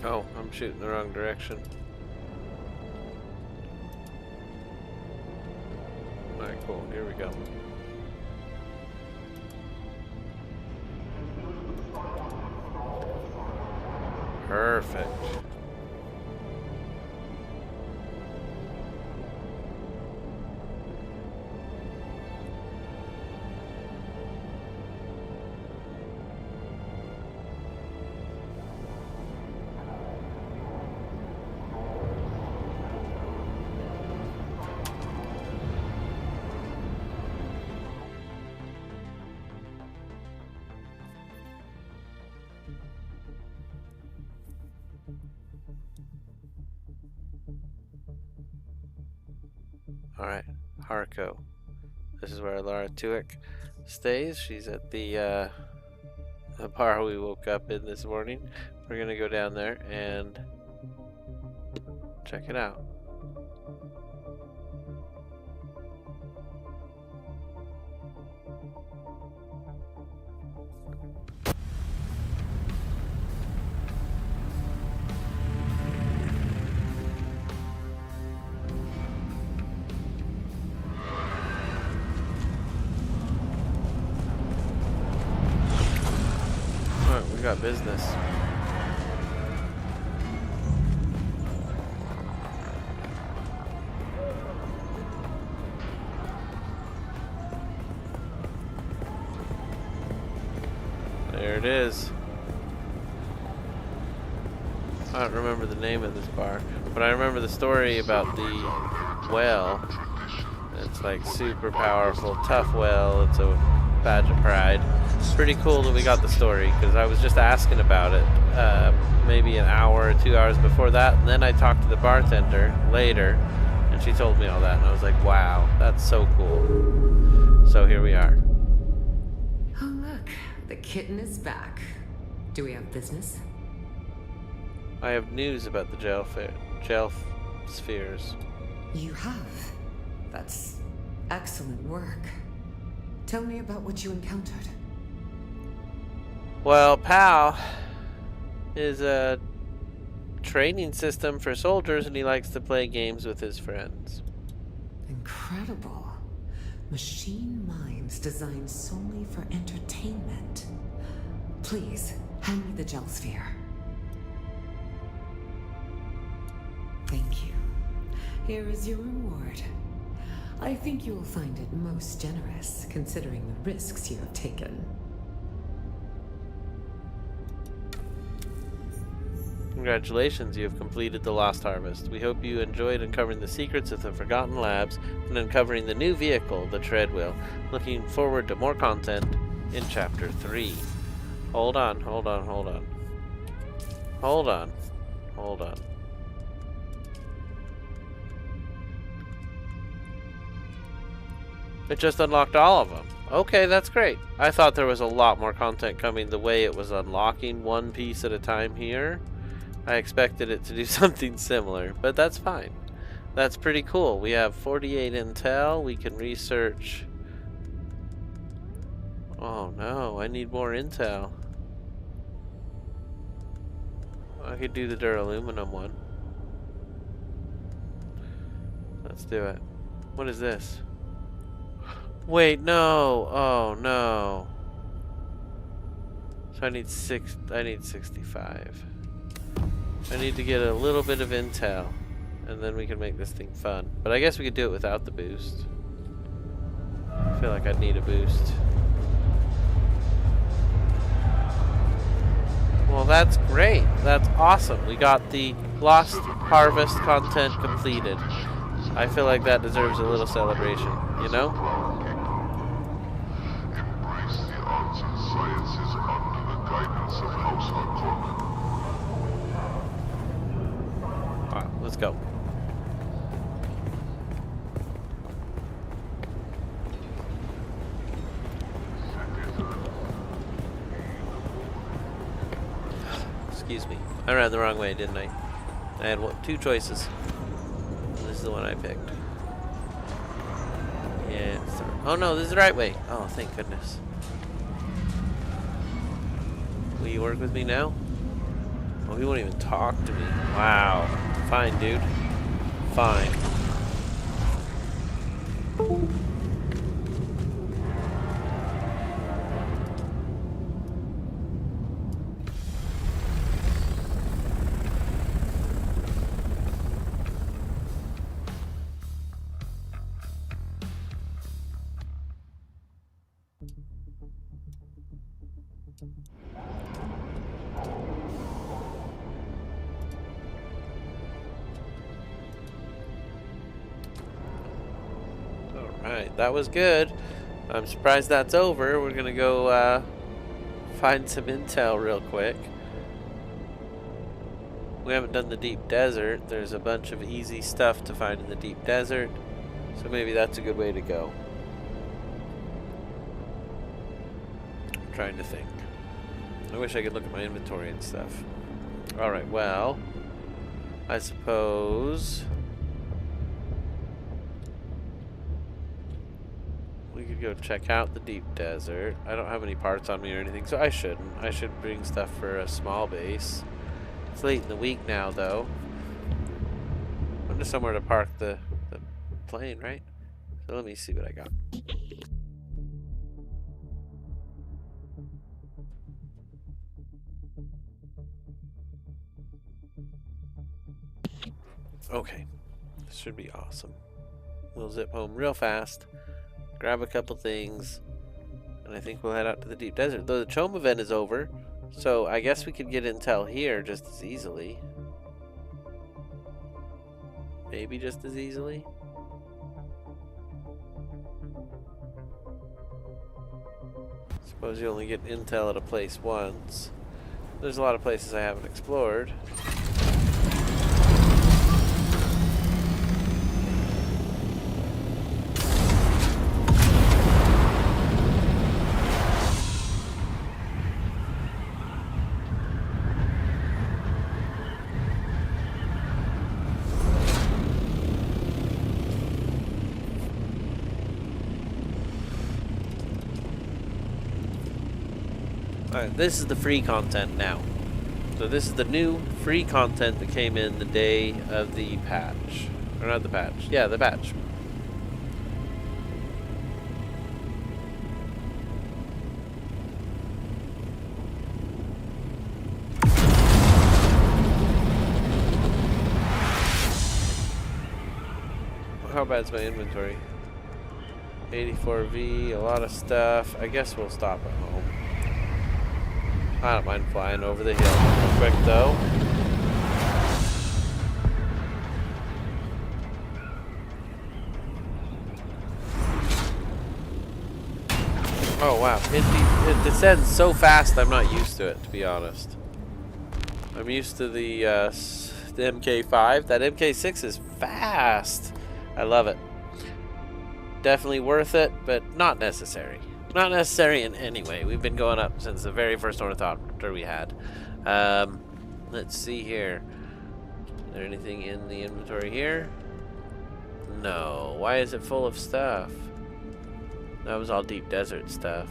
Oh, I'm shooting the wrong direction. Alright, cool. Here we go. Perfect. Alright, Harco. This is where Alara 2Ek stays. She's at the bar we woke up in this morning. We're gonna go down there and check it out. We got business. There it is. I don't remember the name of this bar, but I remember the story about the well. It's like super powerful, tough well. It's a badge of pride. It's pretty cool that we got the story, because I was just asking about it maybe an hour or 2 hours before that, and then I talked to the bartender later and she told me all that, and I was like, wow, that's so cool. So here we are. Oh look, the kitten is back. Do we have business? I have news about the jail spheres. You have. That's excellent work. Tell me about what you encountered. Well, pal, is a training system for soldiers, and he likes to play games with his friends. Incredible. Machine minds designed solely for entertainment. Please, hand me the gel sphere. Thank you. Here is your reward. I think you will find it most generous, considering the risks you have taken. Congratulations, you have completed the Lost Harvest. We hope you enjoyed uncovering the secrets of the Forgotten Labs and uncovering the new vehicle, the Treadwheel. Looking forward to more content in Chapter 3. Hold on. It just unlocked all of them. Okay, that's great. I thought there was a lot more content coming the way it was unlocking one piece at a time here. I expected it to do something similar, but that's fine. That's pretty cool. We have 48 intel. We can research. Oh no, I need more intel. I could do the duraluminum one. Let's do it. What is this? Wait, no. Oh no. So I need 65. I need to get a little bit of intel, and then we can make this thing fun. But I guess we could do it without the boost. I feel like I'd need a boost. Well, that's great. That's awesome. We got the Lost Harvest content completed. I feel like that deserves a little celebration, you know? Embrace the arts and sciences under the guidance of House Harkonnen. Alright, let's go. Excuse me. I ran the wrong way, didn't I? I had two choices. This is the one I picked. Yeah. Oh no, this is the right way. Oh, thank goodness. Will you work with me now? Oh, he won't even talk to me. Wow. Fine, dude. Fine. Alright, that was good. I'm surprised that's over. We're gonna go find some intel real quick. We haven't done the deep desert. There's a bunch of easy stuff to find in the deep desert, so maybe that's a good way to go. I'm trying to think. I wish I could look at my inventory and stuff. Alright, well, I suppose we could go check out the deep desert. I don't have any parts on me or anything, so I shouldn't. I should bring stuff for a small base. It's late in the week now, though. I'm just somewhere to park the plane, right? So let me see what I got. Okay, this should be awesome. We'll zip home real fast, grab a couple things, and I think we'll head out to the deep desert. Though the Chome event is over, so I guess we could get intel here just as easily. Maybe just as easily. Suppose you only get intel at a place once. There's a lot of places I haven't explored. Alright, this is the free content now. So this is the new free content that came in the day of the patch. Or not the patch. Yeah, the patch. How bad's my inventory? 84V, a lot of stuff. I guess we'll stop at home. I don't mind flying over the hill real quick though. Oh wow, it descends so fast I'm not used to it, to be honest. I'm used to the MK5. That MK6 is fast. I love it. Definitely worth it, but not necessary. Not necessary in any way. We've been going up since the very first ornithopter we had. Let's see here. Is there anything in the inventory here? No. Why is it full of stuff? That was all deep desert stuff.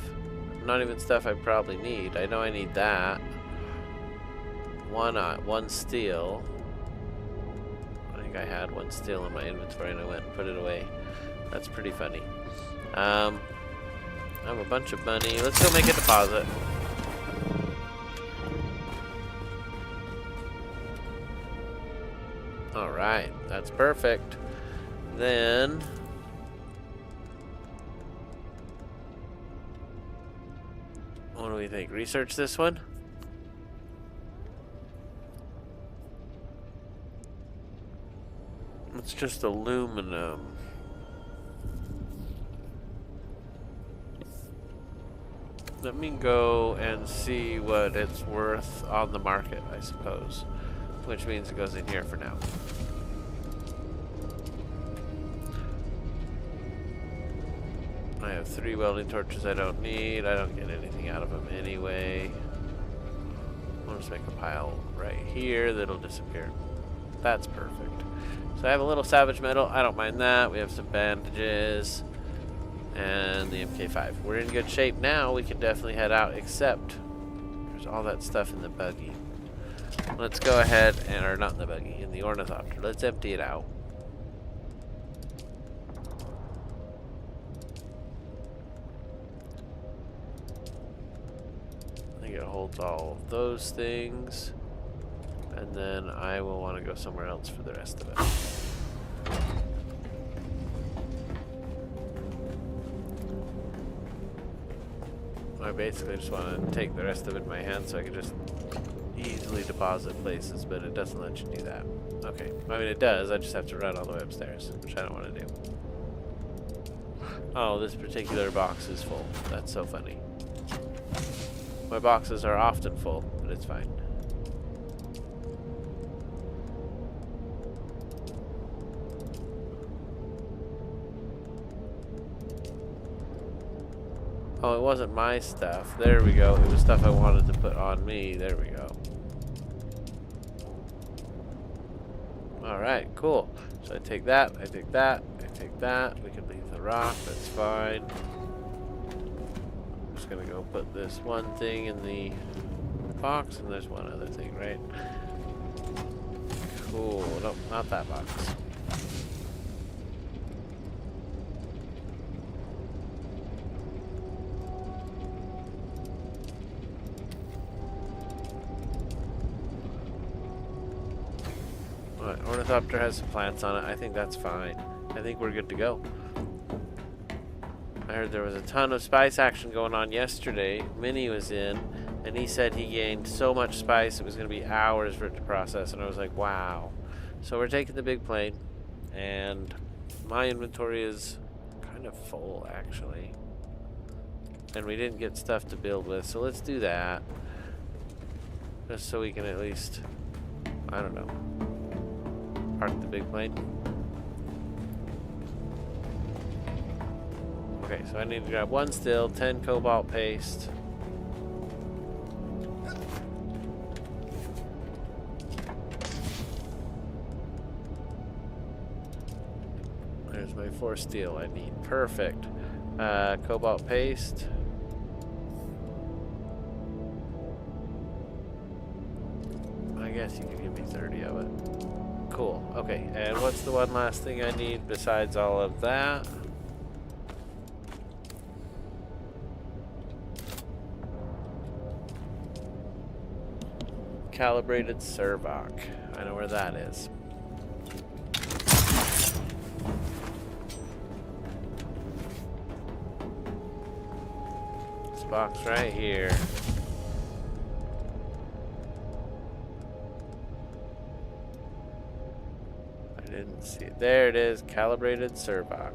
Not even stuff I probably need. I know I need that. One steel. I think I had one steel in my inventory and I went and put it away. That's pretty funny. I have a bunch of money. Let's go make a deposit. Alright, that's perfect. Then what do we think? Research this one? It's just aluminum. Let me go and see what it's worth on the market, I suppose. Which means it goes in here for now. I have 3 welding torches I don't need. I don't get anything out of them anyway. I'll just make a pile right here that'll disappear. That's perfect. So I have a little salvage metal. I don't mind that. We have some bandages. And the MK5. We're in good shape now. We can definitely head out, except there's all that stuff in the buggy. Let's go ahead and, or not in the buggy, in the ornithopter. Let's empty it out. I think it holds all of those things. And then I will want to go somewhere else for the rest of it. I basically just want to take the rest of it in my hand so I can just easily deposit places, but it doesn't let you do that. Okay, I mean it does, I just have to run all the way upstairs, which I don't want to do. Oh, this particular box is full. That's so funny. My boxes are often full, but it's fine. Oh, it wasn't my stuff. There we go. It was stuff I wanted to put on me. There we go. Alright, cool. So I take that, I take that, I take that. We can leave the rock, that's fine. I'm just gonna go put this one thing in the box, and there's one other thing, right? Cool. Nope, not that box. Ornithopter has some plants on it. I think that's fine. I think we're good to go. I heard there was a ton of spice action going on yesterday. Minnie was in, and he said he gained so much spice it was going to be hours for it to process, and I was like, wow. So we're taking the big plane, and my inventory is kind of full, actually. And we didn't get stuff to build with, so let's do that. Just so we can at least, I don't know, park the big plane. Okay, so I need to grab one still, 10 cobalt paste. There's my 4 steel I need. Perfect. Cobalt paste. guess you could give me 30 of it. Cool. Okay, and what's the one last thing I need besides all of that? Calibrated servoc. I know where that is. This box right here. I didn't see it. There it is. Calibrated servoc.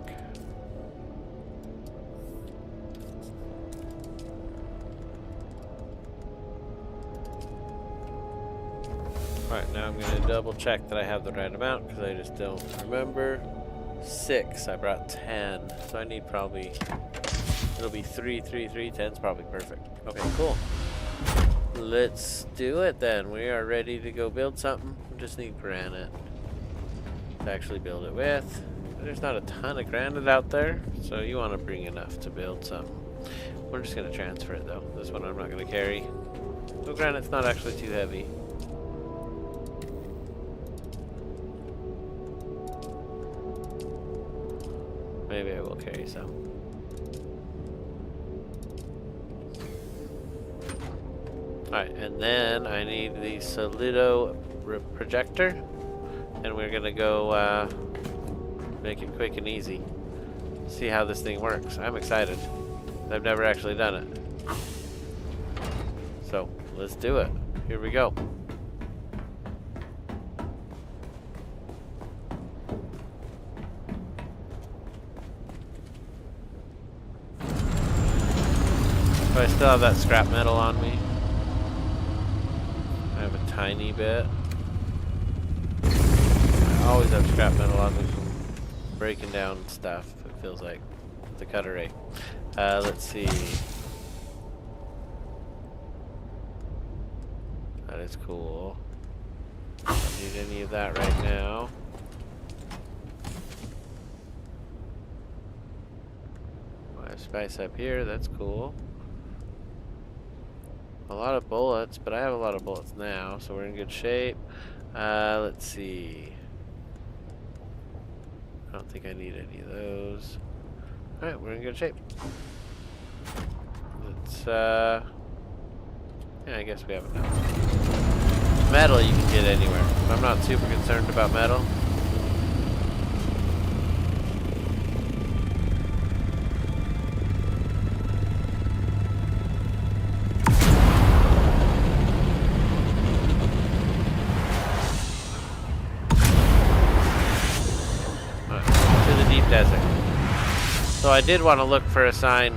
Alright, now I'm going to double check that I have the right amount because I just don't remember. 6. I brought 10. So I need probably... It'll be 3, 3, 3. 10's probably perfect. Okay, cool. Let's do it then. We are ready to go build something. We just need granite to actually build it with. There's not a ton of granite out there, so you want to bring enough to build something. We're just going to transfer it though. This one I'm not going to carry. So granite's not actually too heavy. Maybe I will carry some. Alright, and then I need the Solido projector. And we're gonna go make it quick and easy. See how this thing works. I'm excited. I've never actually done it. So, let's do it. Here we go. I still have that scrap metal on me. I have a tiny bit. I always have scrap metal on me from breaking down stuff, it feels like. The cutter ray. Let's see. That is cool. Don't need any of that right now. I have spice up here, that's cool. A lot of bullets, but I have a lot of bullets now, so we're in good shape. Let's see. I don't think I need any of those. Alright, we're in good shape. Let's, yeah, I guess we have enough. Metal you can get anywhere. I'm not super concerned about metal. So I did want to look for a sign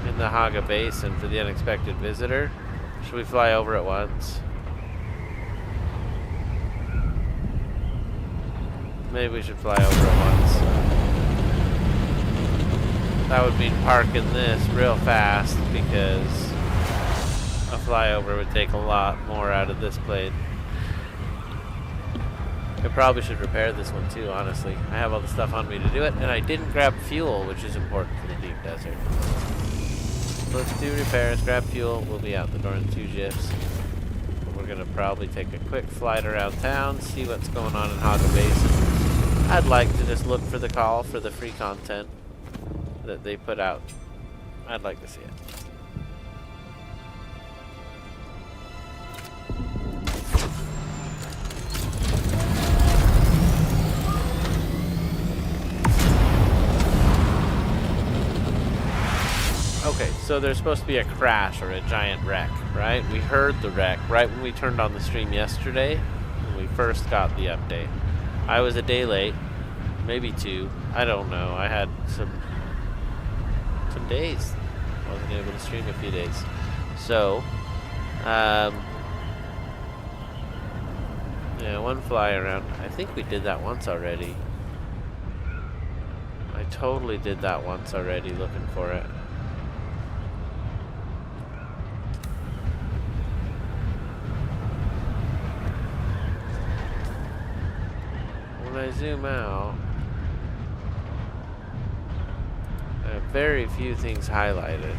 in the Haga Basin for the unexpected visitor. Should we fly over it once? Maybe we should fly over it once. That would mean parking this real fast because a flyover would take a lot more out of this plane. I probably should repair this one too, honestly. I have all the stuff on me to do it, and I didn't grab fuel, which is important for the deep desert. So let's do repairs, grab fuel, we'll be out the door in 2 gifs. We're gonna probably take a quick flight around town, see what's going on in Haga Basin. I'd like to just look for the call for the free content that they put out. I'd like to see it. Okay, so there's supposed to be a crash or a giant wreck, right? We heard the wreck right when we turned on the stream yesterday, when we first got the update. I was a day late, maybe 2, I don't know. I had some days. I wasn't able to stream a few days. So, yeah, one fly around. I think we did that once already. I totally did that once already, looking for it. When I zoom out, I have very few things highlighted.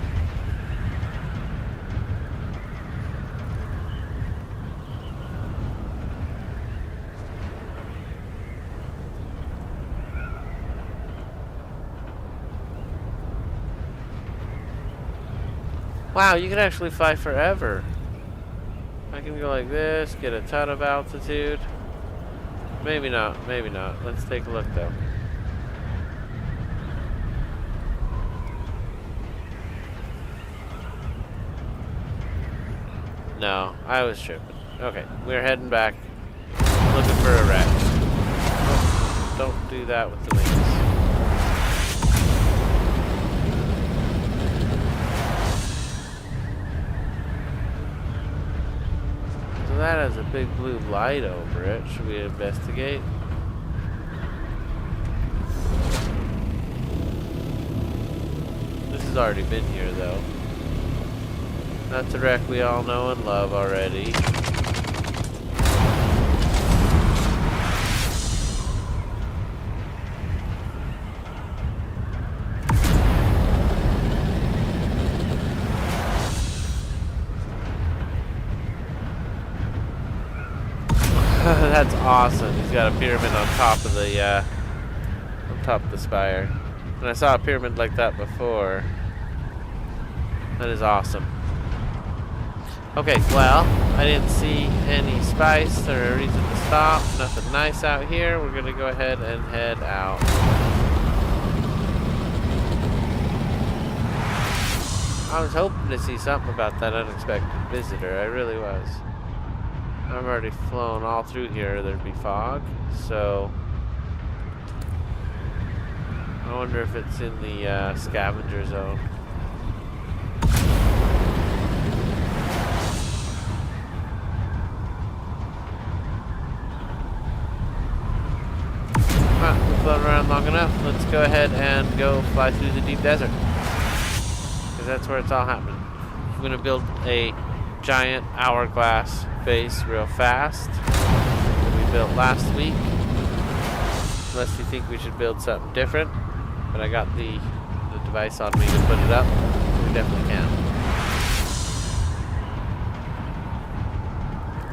Wow, you can actually fly forever. I can go like this, get a ton of altitude. Maybe not, maybe not. Let's take a look though. No, I was tripping. Okay, we're heading back. Looking for a rat. Oh, don't do that with the wings. So that has a big blue light over it. Should we investigate? This has already been here though. That's a wreck we all know and love already. That's awesome. He's got a pyramid on top of the spire. And I saw a pyramid like that before. That is awesome. Okay, well, I didn't see any spice or a reason to stop. Nothing nice out here. We're gonna go ahead and head out. I was hoping to see something about that unexpected visitor. I really was. I've already flown all through here. There'd be fog, so I wonder if it's in the scavenger zone. We've flown around long enough. Let's go ahead and go fly through the deep desert, because that's where it's all happening. I'm gonna build a giant hourglass base real fast that we built last week. Unless you think we should build something different, but I got the device on me to put it up. We definitely can.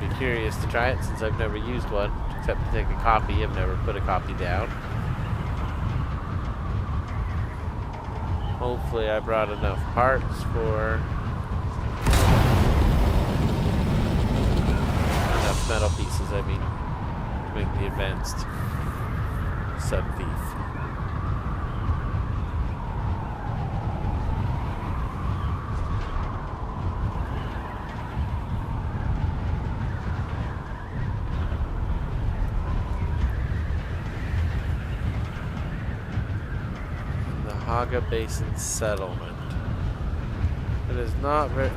Be curious to try it since I've never used one, except to take a copy. I've never put a copy down. Hopefully I brought enough parts for enough metal pieces, I mean, to make the advanced sub-thief. The Haga Basin Settlement. It is not very...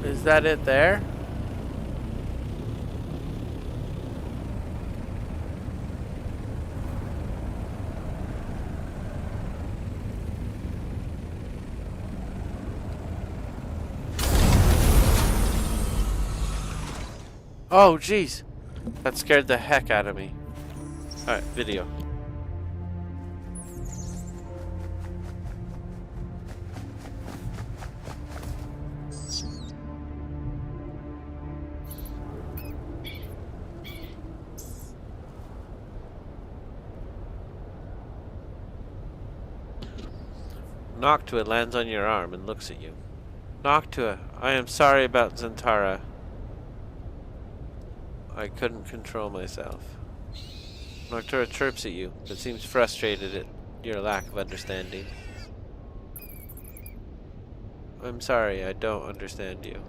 Is that it there? Oh, jeez. That scared the heck out of me. Alright, video. Noctua lands on your arm and looks at you. Noctua, I am sorry about Zentara. I couldn't control myself. Noctua chirps at you, but seems frustrated at your lack of understanding. I'm sorry, I don't understand you.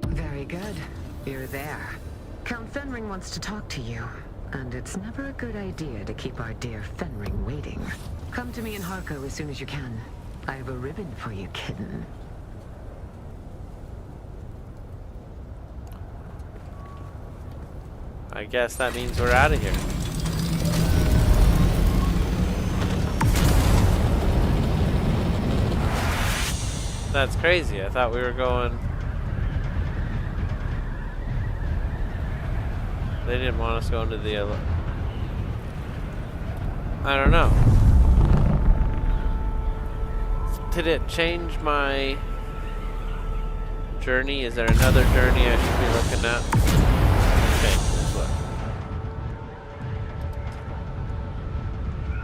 Very good. You're there. Count Fenring wants to talk to you, and it's never a good idea to keep our dear Fenring waiting. Come to me in Harko as soon as you can. I have a ribbon for you, kitten. I guess that means we're out of here. That's crazy. I thought we were going... They didn't want us going to the... I don't know. Did it change my Journey? Is there another journey I should be looking at? Okay, let's look.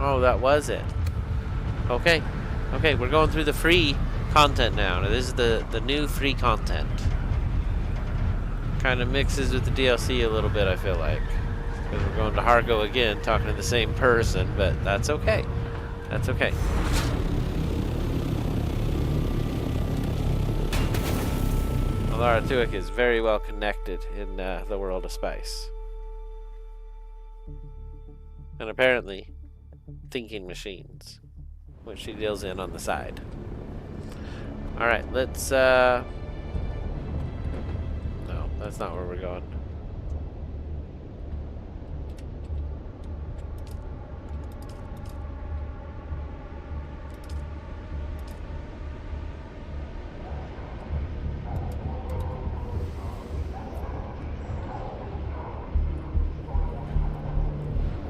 Oh, that was it. Okay. Okay, we're going through the free content now. Now this is the new free content. Kind of mixes with the DLC a little bit, I feel like. Because we're going to Hargo again, talking to the same person, but that's okay. That's okay. Alara Tuick is very well connected in the world of spice. And apparently, thinking machines, which she deals in on the side. Alright, let's, no, that's not where we're going.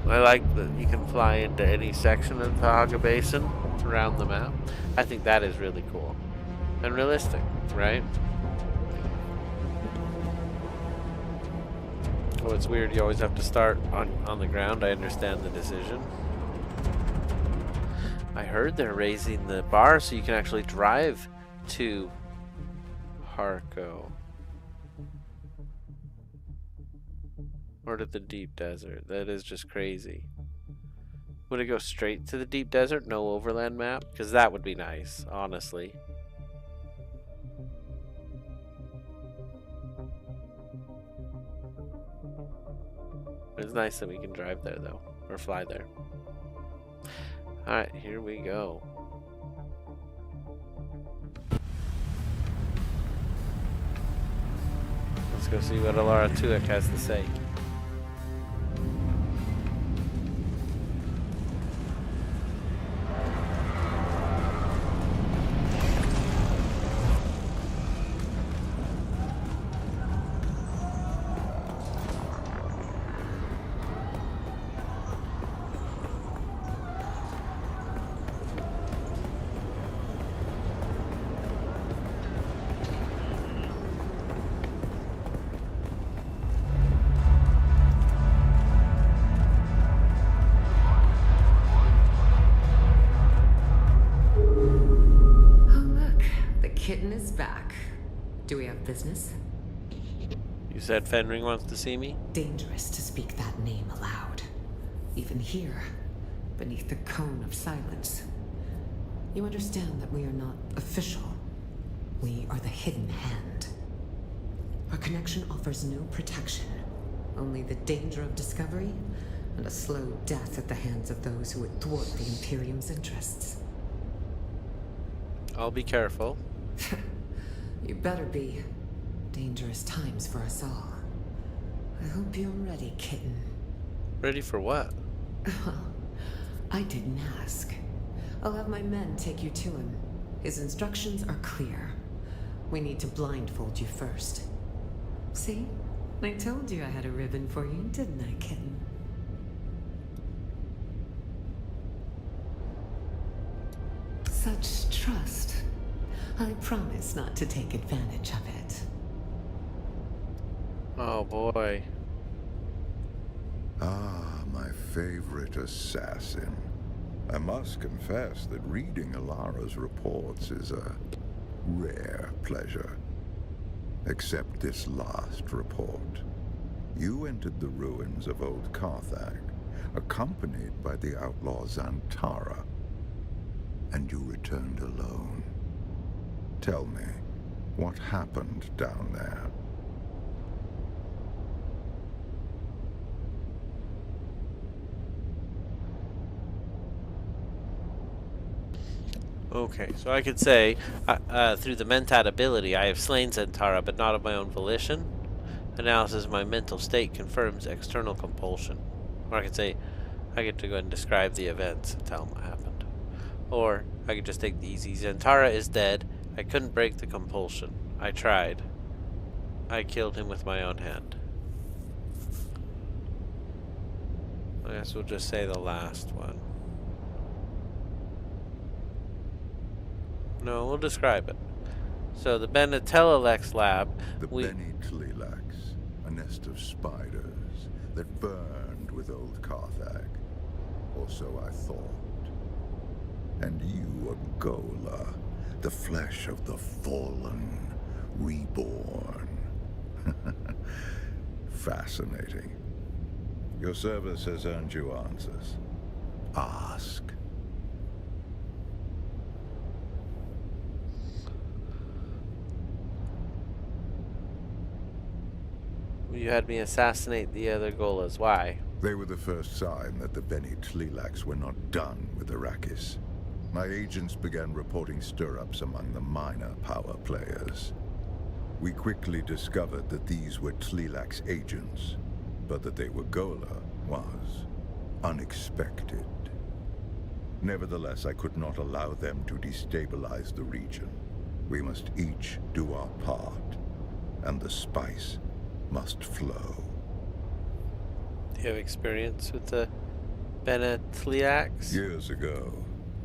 I like that you can fly into any section of the Haga Basin around the map. I think that is really cool and realistic, right? Oh, it's weird you always have to start on the ground. I understand the decision. I heard they're raising the bar so you can actually drive to Harco. Or to the deep desert. That is just crazy. Would it go straight to the deep desert? No overland map? Because that would be nice, honestly. It's nice that we can drive there, though. Or fly there. Alright, here we go. Let's go see what Alara Tuick has to say. Kitten is back. Do we have business? You said Fenring wants to see me? Dangerous to speak that name aloud. Even here, beneath the cone of silence. You understand that we are not official. We are the hidden hand. Our connection offers no protection, only the danger of discovery and a slow death at the hands of those who would thwart the Imperium's interests. I'll be careful. You better be. Dangerous times for us all. I hope you're ready, kitten. Ready for what? I didn't ask. I'll have my men take you to him. His instructions are clear. We need to blindfold you first. See? I told you I had a ribbon for you, didn't I, kitten? Such trust. I promise not to take advantage of it. Oh boy. Ah, my favorite assassin. I must confess that reading Alara's reports is a rare pleasure. Except this last report. You entered the ruins of Old Carthag, accompanied by the outlaw Xantara, and you returned alone. Tell me, what happened down there? Okay, so I could say, through the Mentat ability, I have slain Xantara, but not of my own volition. Analysis of my mental state confirms external compulsion. Or I could say, I get to go ahead and describe the events and tell them what happened. Or, I could just take the easy. Xantara is dead. I couldn't break the compulsion. I tried. I killed him with my own hand. I guess we'll just say the last one. No, we'll describe it. So the Benetelilex lab. The Beni Tlilax, a nest of spiders that burned with old Carthag. Or so I thought. And you, a Gola, the flesh of the fallen, reborn. Fascinating. Your service has earned you answers. Ask. You had me assassinate the other Golas. Why? They were the first sign that the Beni Tlilax were not done with Arrakis. My agents began reporting stir-ups among the minor power players. We quickly discovered that these were Tlilax agents, but that they were Gola was unexpected. Nevertheless, I could not allow them to destabilize the region. We must each do our part, and the spice must flow. Do you have experience with the Benetliax? Years ago,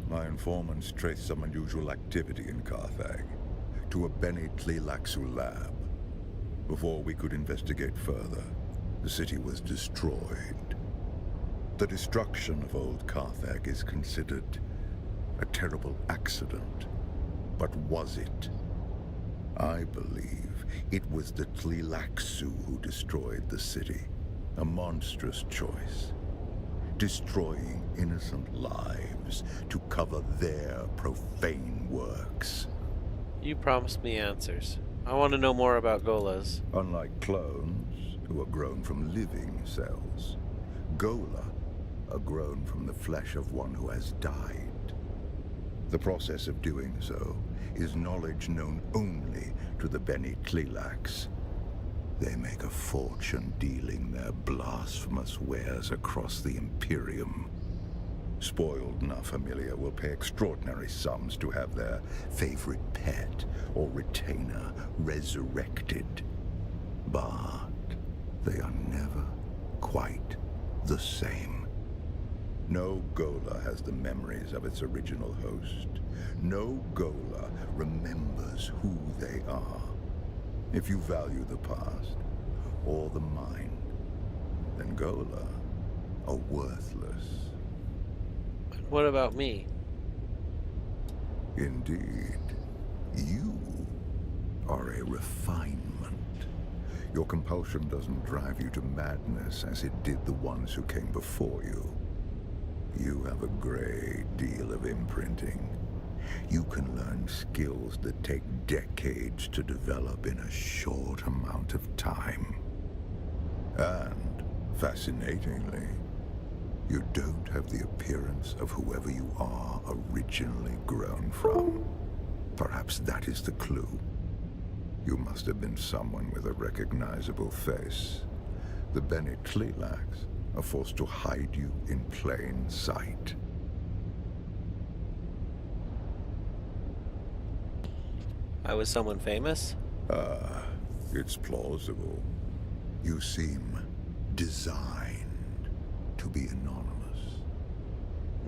my informants traced some unusual activity in Carthag to a Beni Tlilaxu lab. Before we could investigate further, the city was destroyed. The destruction of old Carthag is considered a terrible accident. But was it? I believe it was the Tlilaxu who destroyed the city. A monstrous choice. Destroying innocent lives to cover their profane works. You promised me answers. I want to know more about Golas. Unlike clones, who are grown from living cells, Gola are grown from the flesh of one who has died. The process of doing so is knowledge known only to the Beni Tlilax. They make a fortune dealing their blasphemous wares across the Imperium. Spoiled Na Familia will pay extraordinary sums to have their favorite pet or retainer resurrected. But they are never quite the same. No Gola has the memories of its original host. No Gola remembers who they are. If you value the past or the mind, then Gola are worthless. What about me? Indeed, you are a refinement. Your compulsion doesn't drive you to madness as it did the ones who came before you. You have a great deal of imprinting. You can learn skills that take decades to develop in a short amount of time. And, fascinatingly, you don't have the appearance of whoever you are originally grown from. Perhaps that is the clue. You must have been someone with a recognizable face. The Beni Tlilax are forced to hide you in plain sight. I was someone famous? It's plausible. You seem designed to be anonymous.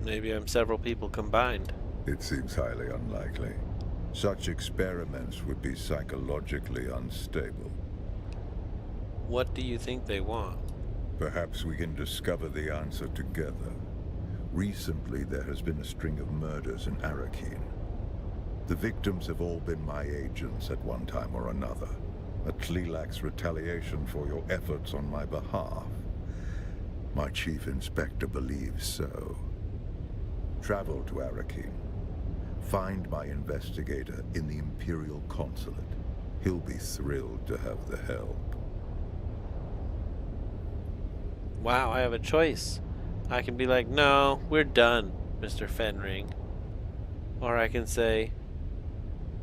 Maybe I'm several people combined. It seems highly unlikely. Such experiments would be psychologically unstable. What do you think they want? Perhaps we can discover the answer together. Recently, there has been a string of murders in Arrakis. The victims have all been my agents at one time or another. A Tlilax retaliation for your efforts on my behalf. My chief inspector believes so. Travel to Arrakis. Find my investigator in the Imperial Consulate. He'll be thrilled to have the help. Wow, I have a choice. I can be like, no, we're done, Mr. Fenring. Or I can say,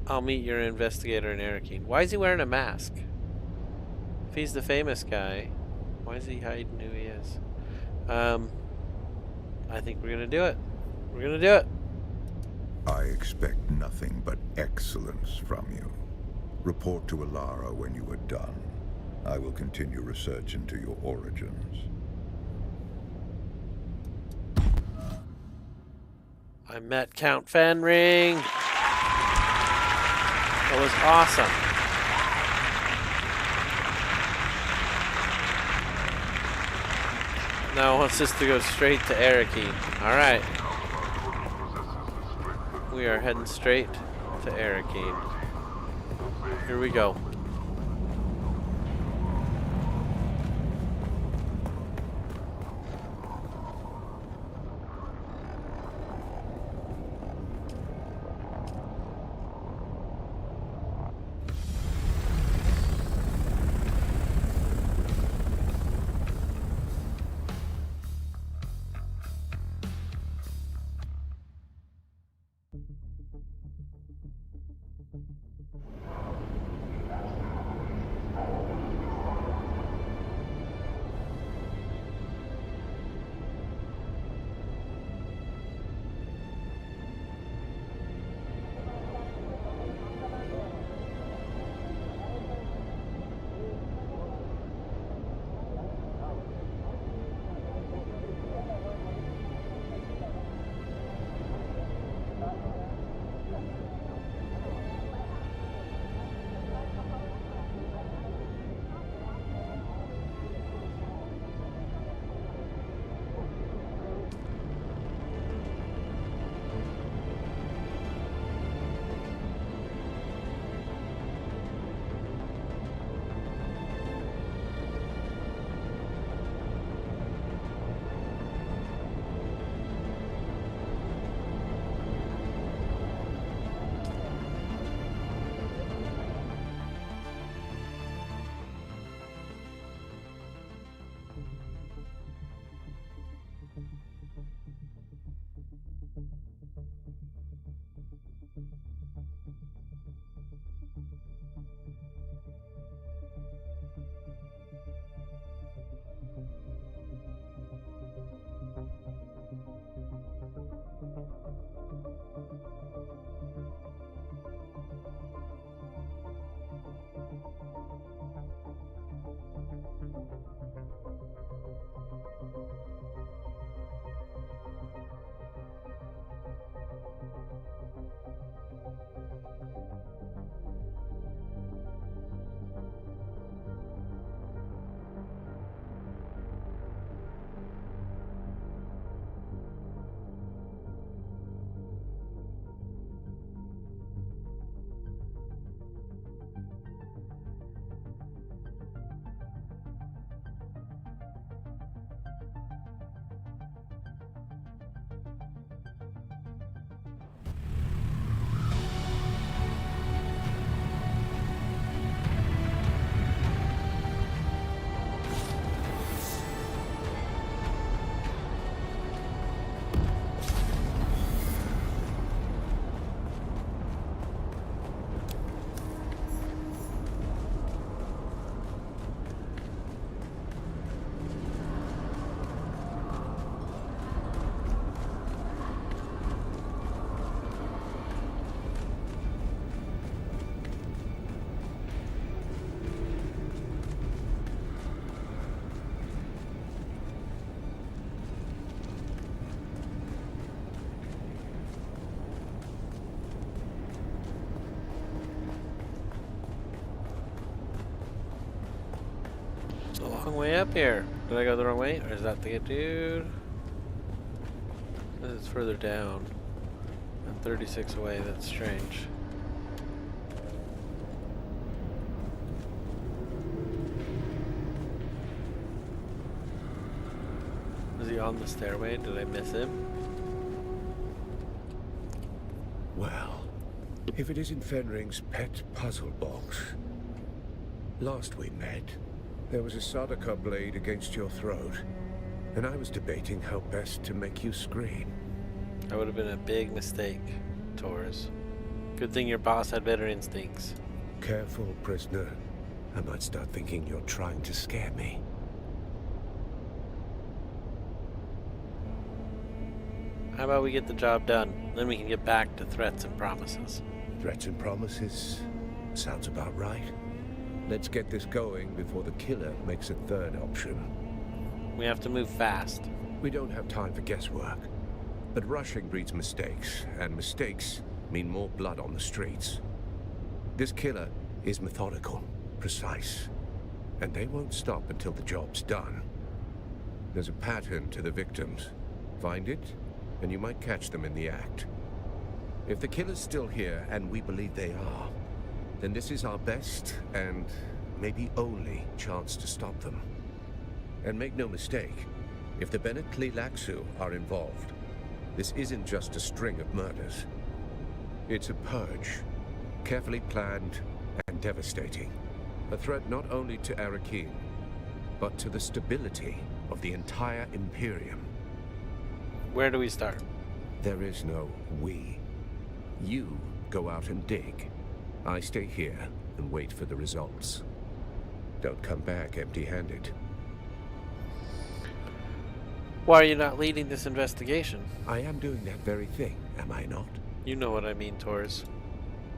I'll meet your investigator in Arrakis. Why is he wearing a mask? If he's the famous guy, why is he hiding who he is? I think we're gonna do it. We're gonna do it. I expect nothing but excellence from you. Report to Alara when you are done. I will continue research into your origins. I met Count Fenring. That was awesome. Now it wants us to go straight to Arrakis. Alright. We are heading straight to Arrakis. Here we go. Long way up here. Did I go the wrong way? Or is that the dude? This is further down. I'm 36 away. That's strange. Is he on the stairway? Did I miss him? Well, if it isn't Fenring's pet puzzle box. Last we met, there was a Sardaukar blade against your throat, and I was debating how best to make you scream. That would have been a big mistake, Torres. Good thing your boss had better instincts. Careful, prisoner. I might start thinking you're trying to scare me. How about we get the job done? Then we can get back to threats and promises. Threats and promises? Sounds about right. Let's get this going before the killer makes a third option. We have to move fast. We don't have time for guesswork. But rushing breeds mistakes, and mistakes mean more blood on the streets. This killer is methodical, precise, and they won't stop until the job's done. There's a pattern to the victims. Find it, and you might catch them in the act. If the killer's still here, and we believe they are, then this is our best and maybe only chance to stop them. And make no mistake, if the Bene Tleilaxu are involved, this isn't just a string of murders. It's a purge, carefully planned and devastating. A threat not only to Arrakis, but to the stability of the entire Imperium. Where do we start? There is no we. You go out and dig. I stay here and wait for the results. Don't come back empty-handed. Why are you not leading this investigation? I am doing that very thing, am I not? You know what I mean, Torres.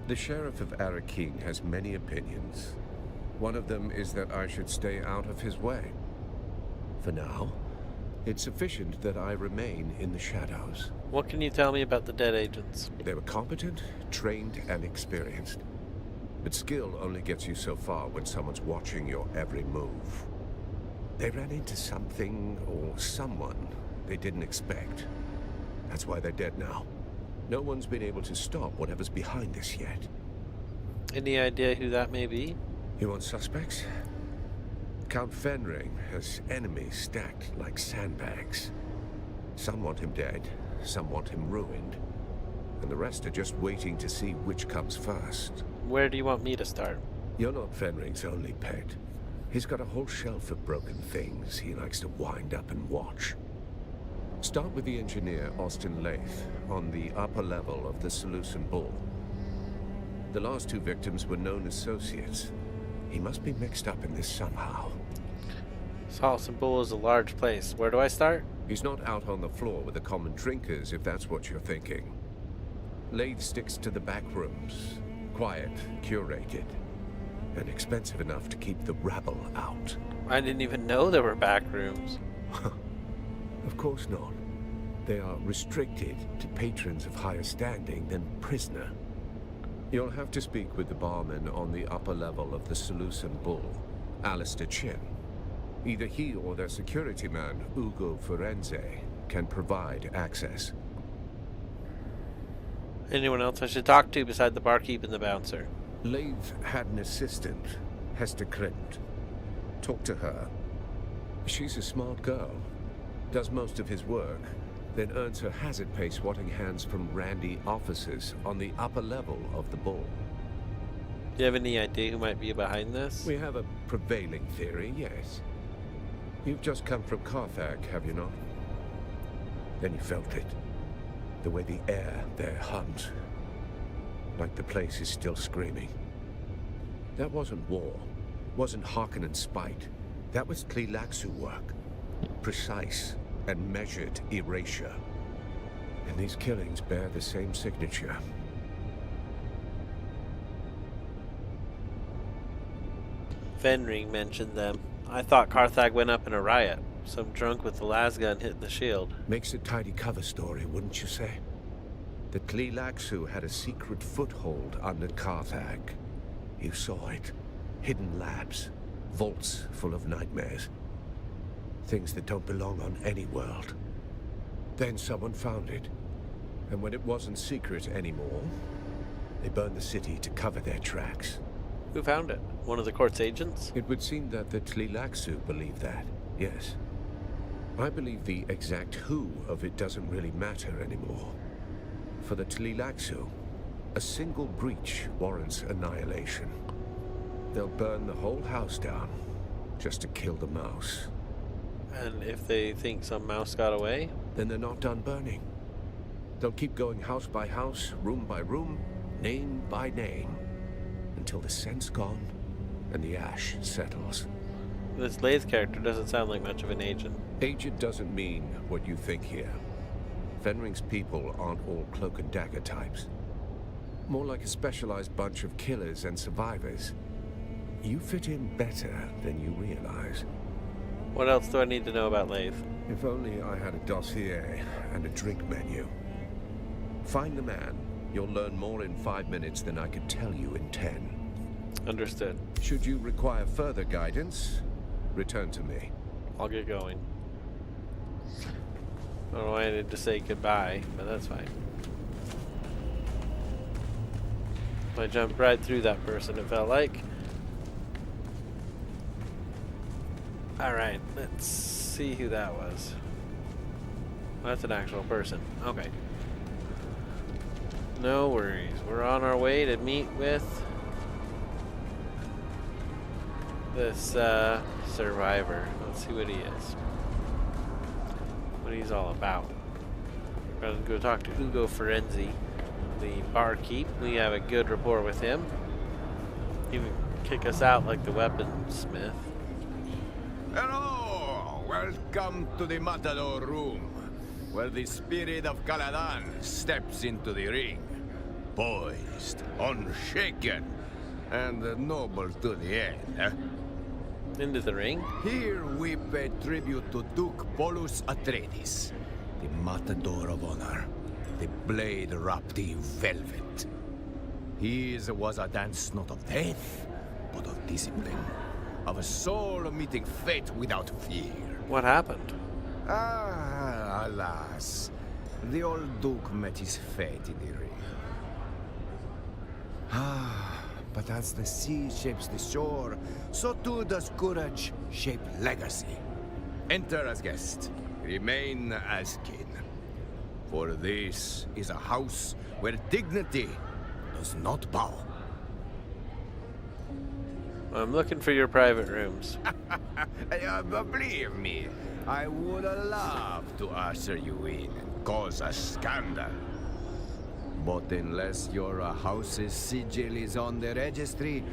The Sheriff of Arrakis has many opinions. One of them is that I should stay out of his way. For now, it's sufficient that I remain in the shadows. What can you tell me about the dead agents? They were competent, trained, and experienced. But skill only gets you so far when someone's watching your every move. They ran into something or someone they didn't expect. That's why they're dead now. No one's been able to stop whatever's behind this yet. Any idea who that may be? You want suspects? Count Fenring has enemies stacked like sandbags. Some want him dead, some want him ruined, and the rest are just waiting to see which comes first. Where do you want me to start? You're not Fenring's only pet. He's got a whole shelf of broken things he likes to wind up and watch. Start with the engineer, Austin Lath, on the upper level of the Seleucid Bull. The last two victims were known associates. He must be mixed up in this somehow. Seleucid Bull is a large place. Where do I start? He's not out on the floor with the common drinkers, if that's what you're thinking. Lath sticks to the back rooms. Quiet, curated, and expensive enough to keep the rabble out. I didn't even know there were back rooms. Of course not. They are restricted to patrons of higher standing than prisoner. You'll have to speak with the barman on the upper level of the Seleucid Bull, Alistair Chin. Either he or their security man, Ugo Forense, can provide access. Anyone else I should talk to beside the barkeep and the bouncer? Lath had an assistant, Hester Krent. Talk to her. She's a smart girl. Does most of his work, then earns her hazard pay swatting hands from randy officers on the upper level of the Bull. Do you have any idea who might be behind this? We have a prevailing theory, yes. You've just come from Carthage, have you not? Then you felt it. The way the air there hums. Like the place is still screaming. That wasn't war. Wasn't Harkonnen spite. That was Tleilaxu work. Precise and measured erasure. And these killings bear the same signature. Fenring mentioned them. I thought Carthage went up in a riot. Some drunk with the lasgun hit the shield. Makes a tidy cover story, wouldn't you say? The Tleilaxu had a secret foothold under Carthage. You saw it. Hidden labs. Vaults full of nightmares. Things that don't belong on any world. Then someone found it. And when it wasn't secret anymore, they burned the city to cover their tracks. Who found it? One of the court's agents? It would seem that the Tleilaxu believe that, yes. I believe the exact who of it doesn't really matter anymore. For the Tleilaxu, a single breach warrants annihilation. They'll burn the whole house down just to kill the mouse. And if they think some mouse got away? Then they're not done burning. They'll keep going house by house, room by room, name by name, until the scent's gone and the ash settles. This Lath character doesn't sound like much of an agent. Agent doesn't mean what you think here. Fenring's people aren't all cloak and dagger types. More like a specialized bunch of killers and survivors. You fit in better than you realize. What else do I need to know about Lath? If only I had a dossier and a drink menu. Find the man, You'll learn more in 5 minutes than I could tell you in 10. Understood. Should you require further guidance, return to me. I'll get going. I don't know why I need to say goodbye, but that's fine. I jumped right through that person, it felt like. Alright, let's see who that was. That's an actual person. Okay. No worries. We're on our way to meet with this survivor. Let's see what he is. What he's all about. We're gonna go talk to Ugo Ferenzi, the barkeep. We have a good rapport with him. He would kick us out like the weaponsmith. Hello! Welcome to the Matador room, where the spirit of Caladan steps into the ring. Poised, unshaken, and noble to the end. Into the ring? Here we pay tribute to Duke Polus Atreides, the Matador of Honor, the blade wrapped in velvet. His was a dance not of death, but of discipline, of a soul meeting fate without fear. What happened? Ah, alas. The old Duke met his fate in the ring. Ah, but as the sea shapes the shore, so too does courage shape legacy. Enter as guest, remain as kin. For this is a house where dignity does not bow. I'm looking for your private rooms. Believe me, I would love to usher you in and cause a scandal. But unless your house's sigil is on the registry,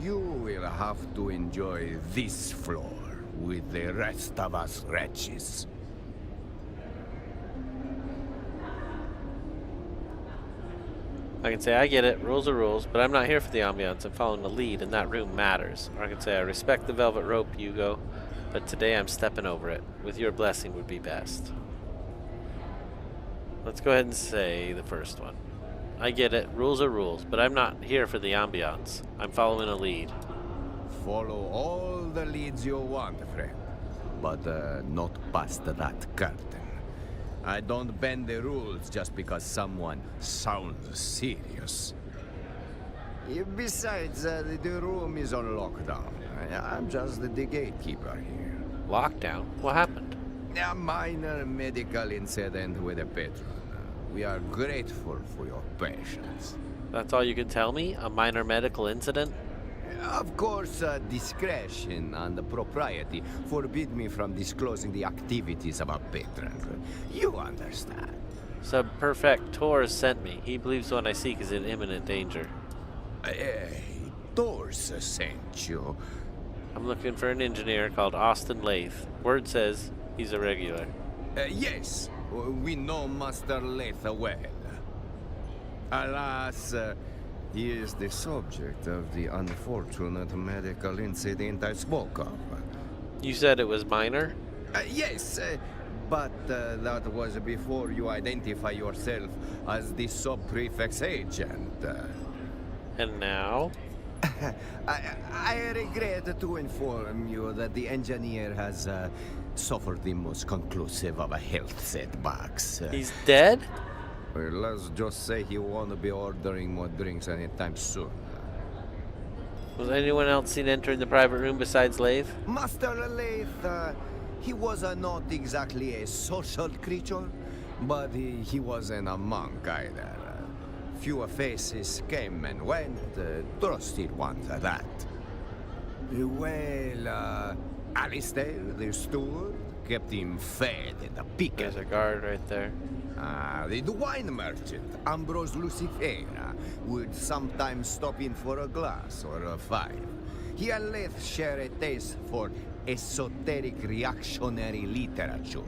you will have to enjoy this floor with the rest of us wretches. I can say I get it, rules are rules, but I'm not here for the ambiance. I'm following the lead, and that room matters. Or I can say I respect the velvet rope, Hugo, but today I'm stepping over it. With your blessing would be best. Let's go ahead and say the first one. I get it, rules are rules, but I'm not here for the ambiance. I'm following a lead. Follow all the leads you want, friend, but not past that curtain. I don't bend the rules just because someone sounds serious. Besides, the room is on lockdown. I'm just the gatekeeper here. Lockdown? What happened? A minor medical incident with a patron. We are grateful for your patience. That's all you can tell me? A minor medical incident? Of course, discretion and propriety forbid me from disclosing the activities of our patron. You understand. Subperfector sent me. He believes the one I seek is in imminent danger. Tor's sent you. I'm looking for an engineer called Austin Lath. Word says he's a regular. Yes, we know Master Lath well. Alas, he is the subject of the unfortunate medical incident I spoke of. You said it was minor? Yes, but that was before you identify yourself as the sub-prefect's agent. And now? I regret to inform you that the engineer has suffered the most conclusive of a health setbacks. He's dead? Well, let's just say he won't be ordering more drinks anytime soon. Was anyone else seen entering the private room besides Lath? Master Lath, he was not exactly a social creature, but he wasn't a monk either. Fewer faces came and went, trusted ones at that. Well, Alistair, the steward, kept him fed and picked. There's a guard right there. The wine merchant, Ambrose Lucifera, would sometimes stop in for a glass or a five. He and Lath share a taste for esoteric reactionary literature.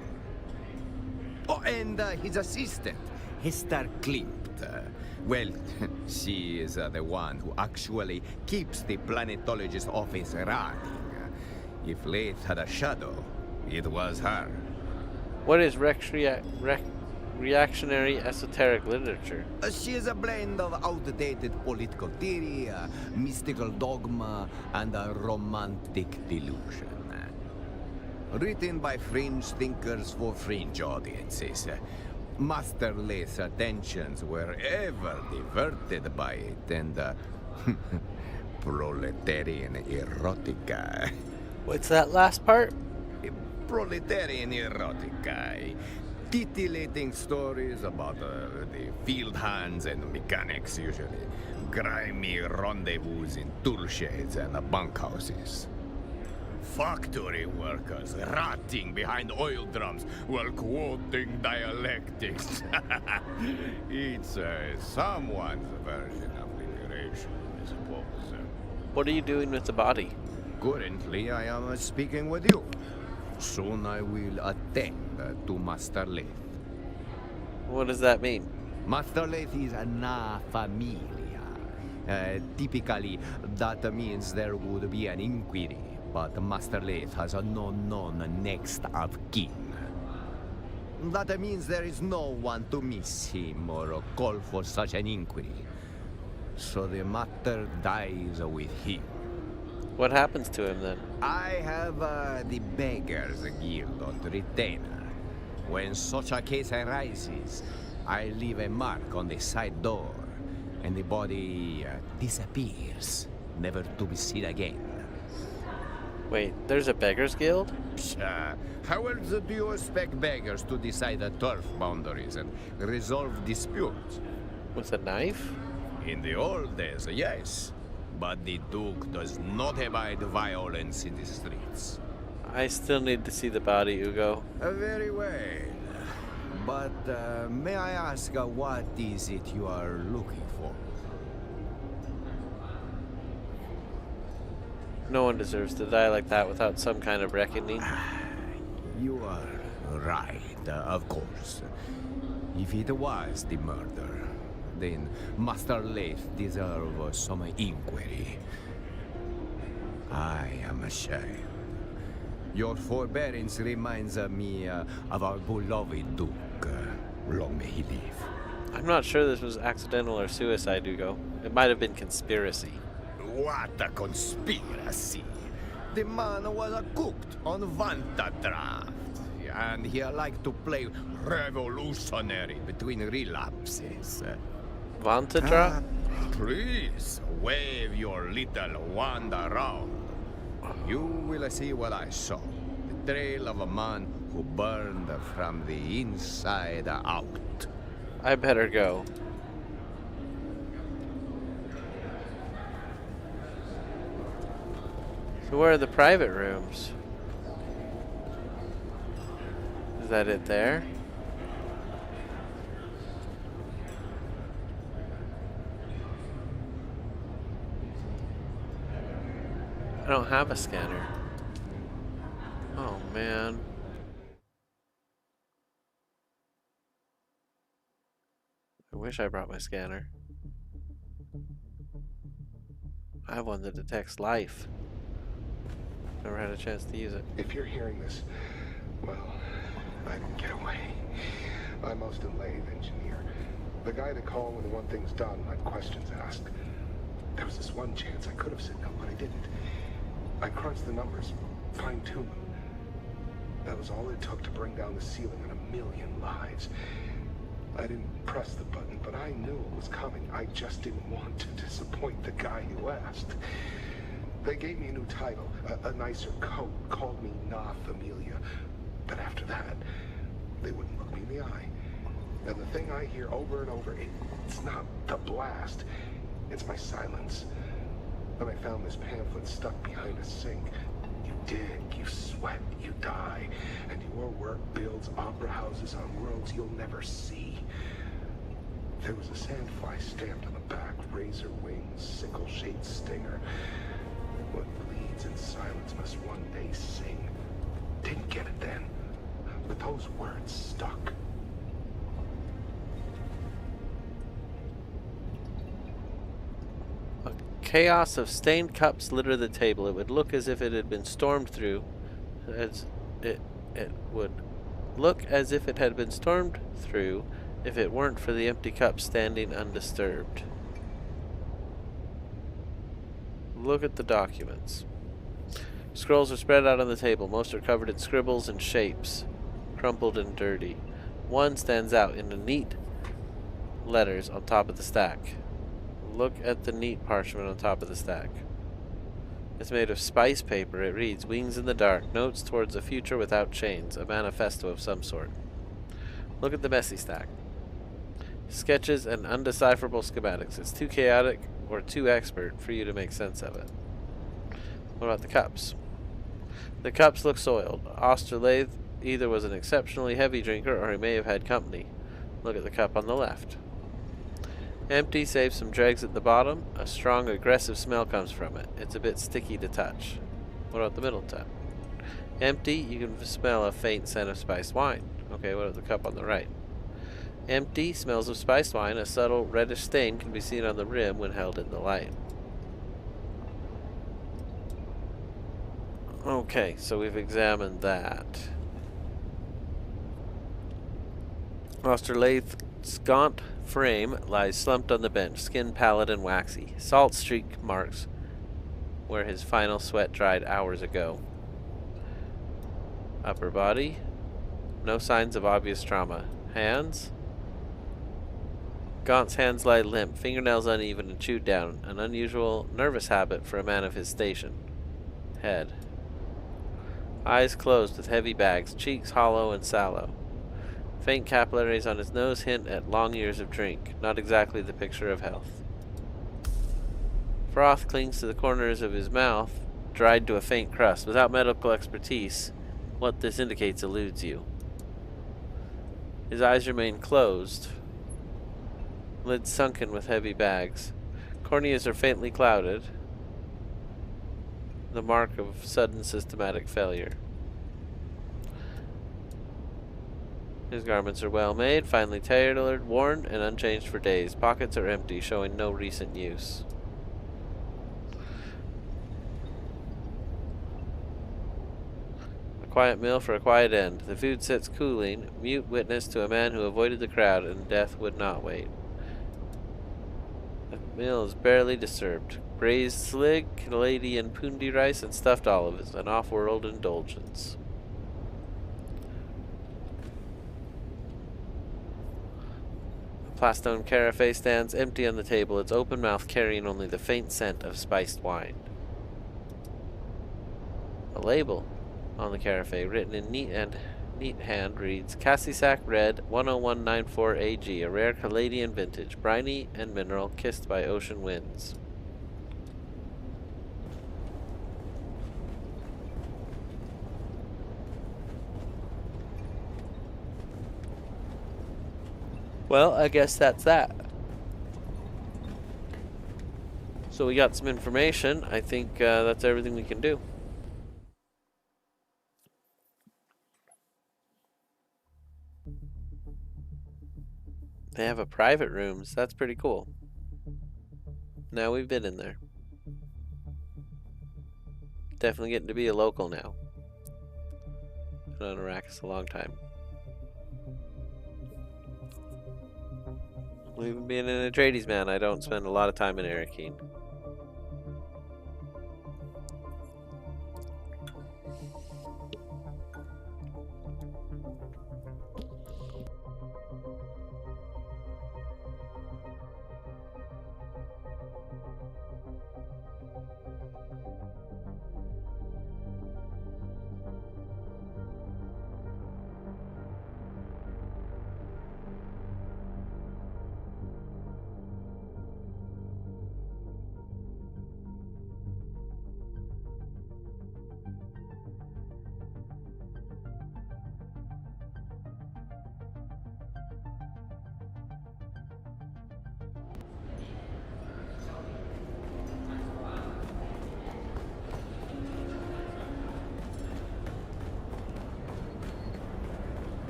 Oh, and his assistant, Hester Klimt. Well, she is the one who actually keeps the planetologist office running. If Lath had a shadow, it was her. What is Reactionary esoteric literature. She is a blend of outdated political theory, mystical dogma, and a romantic delusion. Written by fringe thinkers for fringe audiences. Master Leith's attentions were ever diverted by it, and proletarian erotica. What's that last part? Proletarian erotica. Titillating stories about the field hands and mechanics, usually. Grimy rendezvous in tool sheds and bunkhouses. Factory workers rotting behind oil drums while quoting dialectics. It's someone's version of liberation, I suppose. What are you doing with the body? Currently, I am speaking with you. Soon I will attend to Master Leith. What does that mean? Master Leith is na familia. Typically, that means there would be an inquiry, but Master Leith has no known next of kin. That means there is no one to miss him or call for such an inquiry. So the matter dies with him. What happens to him then? I have the Beggars Guild on retainer. When such a case arises, I leave a mark on the side door, and the body disappears, never to be seen again. Wait, there's a beggars guild? How else do you expect beggars to decide the turf boundaries and resolve disputes? With a knife? In the old days, yes. But the Duke does not abide violence in the streets. I still need to see the body, Ugo. Very well. But may I ask what is it you are looking for? No one deserves to die like that without some kind of reckoning. You are right, of course. If it was the murder, then Master Leith deserves some inquiry. I am ashamed. Your forbearance reminds me of our beloved Duke. Long may he live. I'm not sure this was accidental or suicide, Ugo. It might have been conspiracy. What a conspiracy! The man was cooked on Vanta draft, and he liked to play revolutionary between relapses. Vanta draft? Please, wave your little wand around. You will see what I saw. The trail of a man who burned from the inside out. I better go. So where are the private rooms? Is that it there? I don't have a scanner. Oh man. I wish I brought my scanner. I have one that detects life. Never had a chance to use it. If you're hearing this, well, I didn't get away. I'm most a lathe engineer. The guy to call when one thing's done, like questions asked. There was this one chance I could have said no, but I didn't. I crunched the numbers, fine-tuned them. That was all it took to bring down the ceiling on 1,000,000 lives. I didn't press the button, but I knew it was coming. I just didn't want to disappoint the guy who asked. They gave me a new title, a nicer coat, called me Na Familia. But after that, they wouldn't look me in the eye. And the thing I hear over and over, it's not the blast, it's my silence. Then I found this pamphlet stuck behind a sink. You dig, you sweat, you die, and your work builds opera houses on worlds you'll never see. There was a sandfly stamped on the back, razor wings, sickle-shaped stinger. What bleeds in silence must one day sing. Didn't get it then, but those words stuck. Chaos of stained cups litter the table. It would look as if it had been stormed through. As it would look as if it had been stormed through if it weren't for the empty cup standing undisturbed. Look at the documents. Scrolls are spread out on the table. Most are covered in scribbles and shapes, crumpled and dirty. One stands out in the neat letters on top of the stack. Look at the neat parchment on top of the stack. It's made of spice paper. It reads, "Wings in the dark, notes towards a future without chains, a manifesto of some sort." Look at the messy stack. Sketches and undecipherable schematics. It's too chaotic or too expert for you to make sense of it. What about the cups? The cups look soiled. Osterlathe either was an exceptionally heavy drinker or he may have had company. Look at the cup on the left. Empty, save some dregs at the bottom. A strong, aggressive smell comes from it. It's a bit sticky to touch. What about the middle cup? Empty, you can smell a faint scent of spiced wine. Okay, what about the cup on the right? Empty, smells of spiced wine. A subtle reddish stain can be seen on the rim when held in the light. Okay, so we've examined that. Osterlathe's gaunt frame lies slumped on the bench, skin pallid and waxy. Salt streak marks where his final sweat dried hours ago. Upper body, no signs of obvious trauma. Hands? Gaunt's hands lie limp, fingernails uneven and chewed down, an unusual nervous habit for a man of his station. Head. Eyes closed with heavy bags, cheeks hollow and sallow. Faint capillaries on his nose hint at long years of drink, not exactly the picture of health. Froth clings to the corners of his mouth, dried to a faint crust. Without medical expertise, what this indicates eludes you. His eyes remain closed, lids sunken with heavy bags. Corneas are faintly clouded, the mark of sudden systematic failure. His garments are well made, finely tailored, worn, and unchanged for days. Pockets are empty, showing no recent use. A quiet meal for a quiet end. The food sits cooling, mute witness to a man who avoided the crowd and death would not wait. The meal is barely disturbed. Braised slig, Canadian pundi rice, and stuffed olives, an off-world indulgence. A plastone carafe stands empty on the table, its open mouth carrying only the faint scent of spiced wine. A label on the carafe, written in neat hand, reads, Cassisac Red 10194 AG, a rare Canadian vintage, briny and mineral, kissed by ocean winds. Well, I guess that's that. So we got some information. I think that's everything we can do. They have a private rooms. That's pretty cool. Now we've been in there. Definitely getting to be a local now. Been on Arrakis a long time. Even being an Atreides man, I don't spend a lot of time in Arrakeen.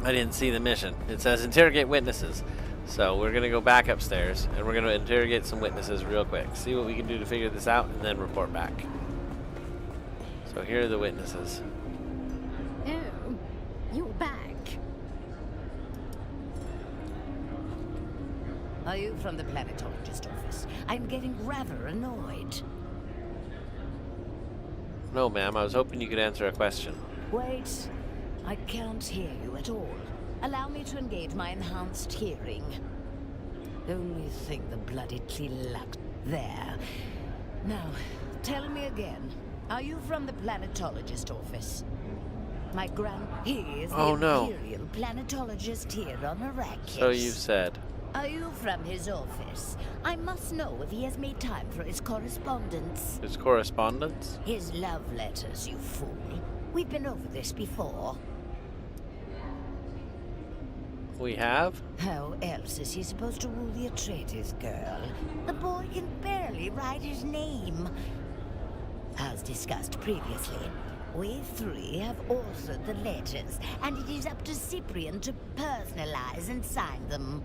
I didn't see the mission. It says interrogate witnesses. So we're going to go back upstairs, and we're going to interrogate some witnesses real quick. See what we can do to figure this out, and then report back. So here are the witnesses. Oh, you're back. Are you from the planetologist office? I'm getting rather annoyed. No, ma'am. I was hoping you could answer a question. Wait. I can't hear you at all. Allow me to engage my enhanced hearing. Only thing the bloody Tlilax. There. Now, tell me again. Are you from the planetologist office? He is the Imperial planetologist here on Arrakis. So you've said. Are you from his office? I must know if he has made time for his correspondence. His correspondence? His love letters, you fool. We've been over this before. We have? How else is he supposed to rule the Atreides girl? The boy can barely write his name. As discussed previously, we three have authored the letters, and it is up to Cyprian to personalize and sign them.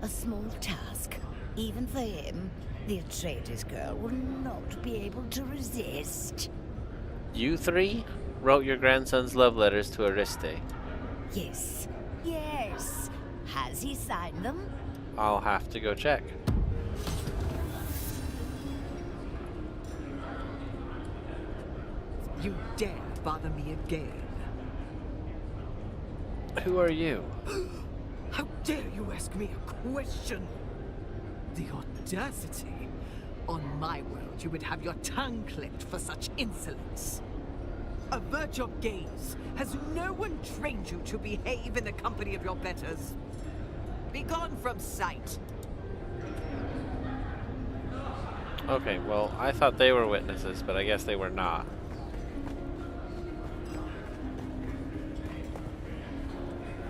A small task. Even for him, the Atreides girl will not be able to resist. You three wrote your grandson's love letters to Ariste. Yes. Yes. Has he signed them? I'll have to go check. You dare bother me again? Who are you? How dare you ask me a question? The audacity! On my world, you would have your tongue clipped for such insolence. Avert your gaze. Has no one trained you to behave in the company of your betters? Be gone from sight. Okay, well, I thought they were witnesses, but I guess they were not.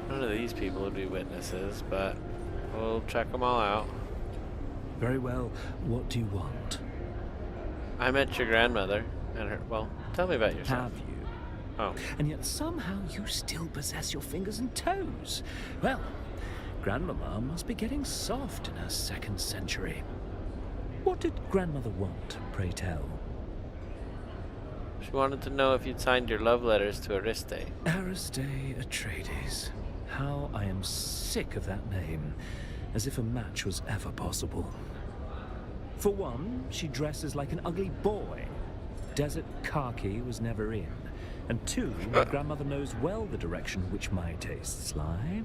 None of these people would be witnesses, but we'll check them all out. Very well. What do you want? I met your grandmother, and her... Well, tell me about yourself. Have you? Oh. And yet somehow you still possess your fingers and toes. Well, Grandmama must be getting soft in her 2nd century. What did Grandmother want, pray tell? She wanted to know if you'd signed your love letters to Ariste. Ariste Atreides. How I am sick of that name, as if a match was ever possible. For one, she dresses like an ugly boy. Desert khaki was never in. And two, my grandmother knows well the direction which my tastes lie.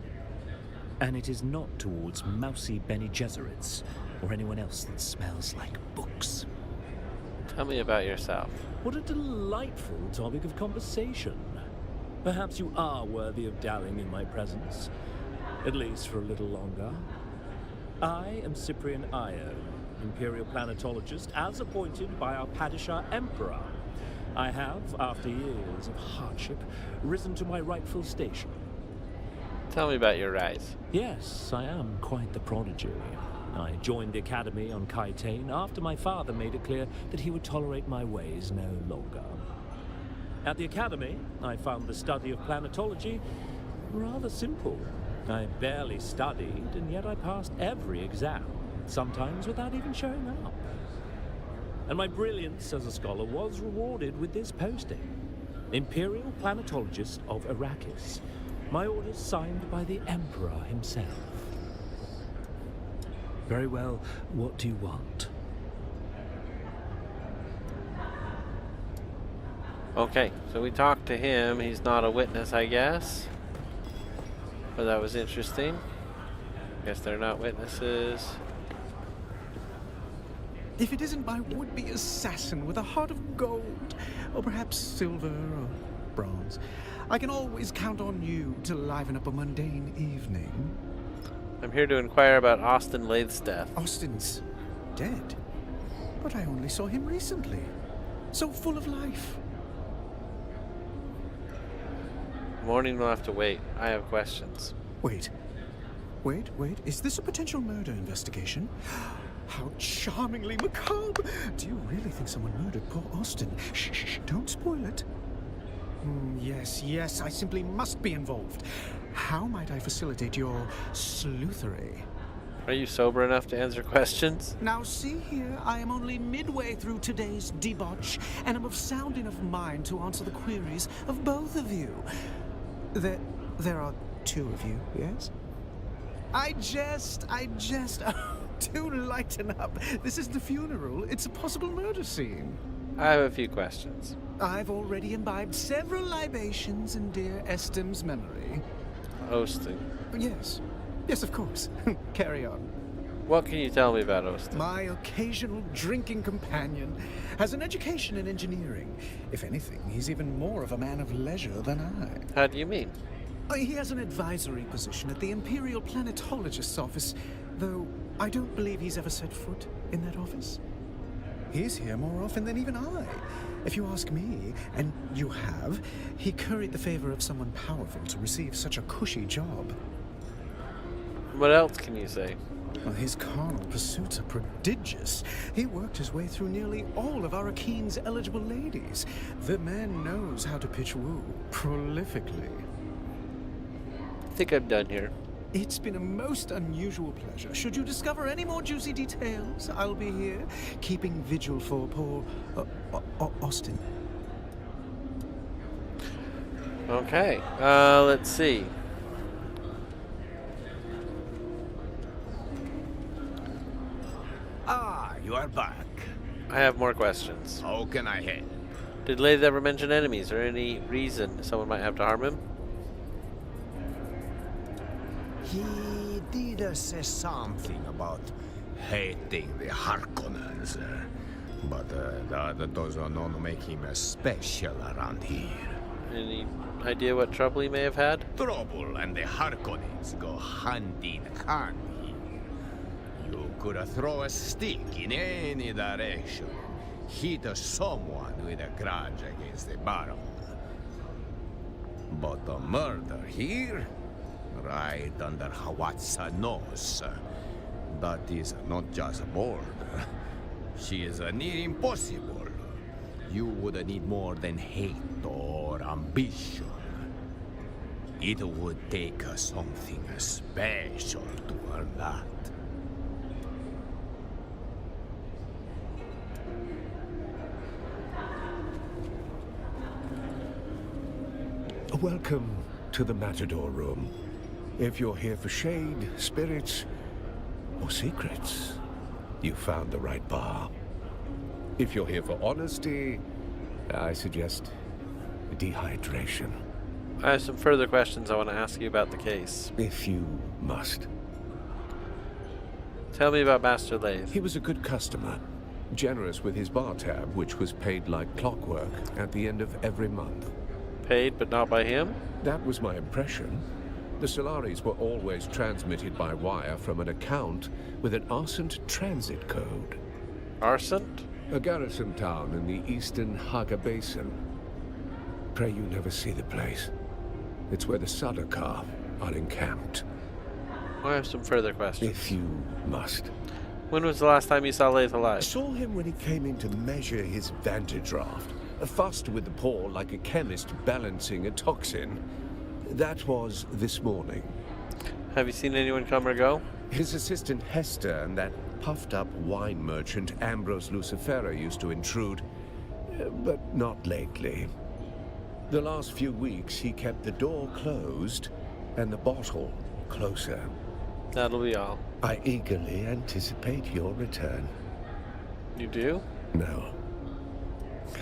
And it is not towards mousy Bene Gesserits, or anyone else that smells like books. Tell me about yourself. What a delightful topic of conversation. Perhaps you are worthy of dallying in my presence, at least for a little longer. I am Cyprian Io, Imperial planetologist, as appointed by our Padishah Emperor. I have, after years of hardship, risen to my rightful station. Tell me about your rise. Yes, I am quite the prodigy. I joined the academy on Kaitane after my father made it clear that he would tolerate my ways no longer. At the academy, I found the study of planetology rather simple. I barely studied, and yet I passed every exam, sometimes without even showing up. And my brilliance as a scholar was rewarded with this posting. Imperial Planetologist of Arrakis. My orders signed by the Emperor himself. Very well, what do you want? Okay, so we talked to him. He's not a witness, I guess. But that was interesting. Guess they're not witnesses. If it isn't my would-be assassin with a heart of gold, or perhaps silver or bronze, I can always count on you to liven up a mundane evening. I'm here to inquire about Austin Lath's death. Austin's dead? But I only saw him recently. So full of life. Morning will have to wait. I have questions. Wait. Is this a potential murder investigation? How charmingly macabre! Do you really think someone murdered poor Austin? Shh, don't spoil it. Yes, I simply must be involved. How might I facilitate your sleuthery? Are you sober enough to answer questions? Now see here, I am only midway through today's debauch, and am of sound enough mind to answer the queries of both of you. There are two of you, yes? I jest. Oh, do lighten up. This is the funeral. It's a possible murder scene. I have a few questions. I've already imbibed several libations in dear Estim's memory. Osting. Yes. Yes, of course. Carry on. What can you tell me about Osting? My occasional drinking companion has an education in engineering. If anything, he's even more of a man of leisure than I. How do you mean? He has an advisory position at the Imperial Planetologist's office, though I don't believe he's ever set foot in that office. He's here more often than even I. If you ask me, and you have, he curried the favor of someone powerful to receive such a cushy job. What else can you say? Well, his carnal pursuits are prodigious. He worked his way through nearly all of Arrakeen's eligible ladies. The man knows how to pitch woo prolifically. I think I'm done here. It's been a most unusual pleasure. Should you discover any more juicy details, I'll be here, keeping vigil for poor Austin. Okay, let's see. Ah, you are back. I have more questions. How can I help? Did Lathe ever mention enemies or any reason someone might have to harm him? He did say something about hating the Harkonnens, but that does not make him special around here. Any idea what trouble he may have had? Trouble and the Harkonnens go hand in hand here. You could throw a stick in any direction, hit someone with a grudge against the Baron. But the murder here? Right under Hawat's nose. That is not just bored. She is near impossible. You would need more than hate or ambition. It would take something special to earn that. Welcome to the Matador Room. If you're here for shade, spirits, or secrets, you found the right bar. If you're here for honesty, I suggest dehydration. I have some further questions I want to ask you about the case. If you must. Tell me about Master Lathe. He was a good customer, generous with his bar tab, which was paid like clockwork at the end of every month. Paid, but not by him? That was my impression. The Solaris were always transmitted by wire from an account with an Arsent transit code. Arsent? A garrison town in the eastern Haga Basin. Pray you never see the place. It's where the Sardaukar are encamped. I have some further questions. If you must. When was the last time you saw Lathe alive? I saw him when he came in to measure his vantage draft. Faster with the paw like a chemist balancing a toxin. That was this morning. Have you seen anyone come or go? His assistant Hester and that puffed-up wine merchant Ambrose Lucifera used to intrude, but not lately. The last few weeks he kept the door closed and the bottle closer. That'll be all. I eagerly anticipate your return. You do? No.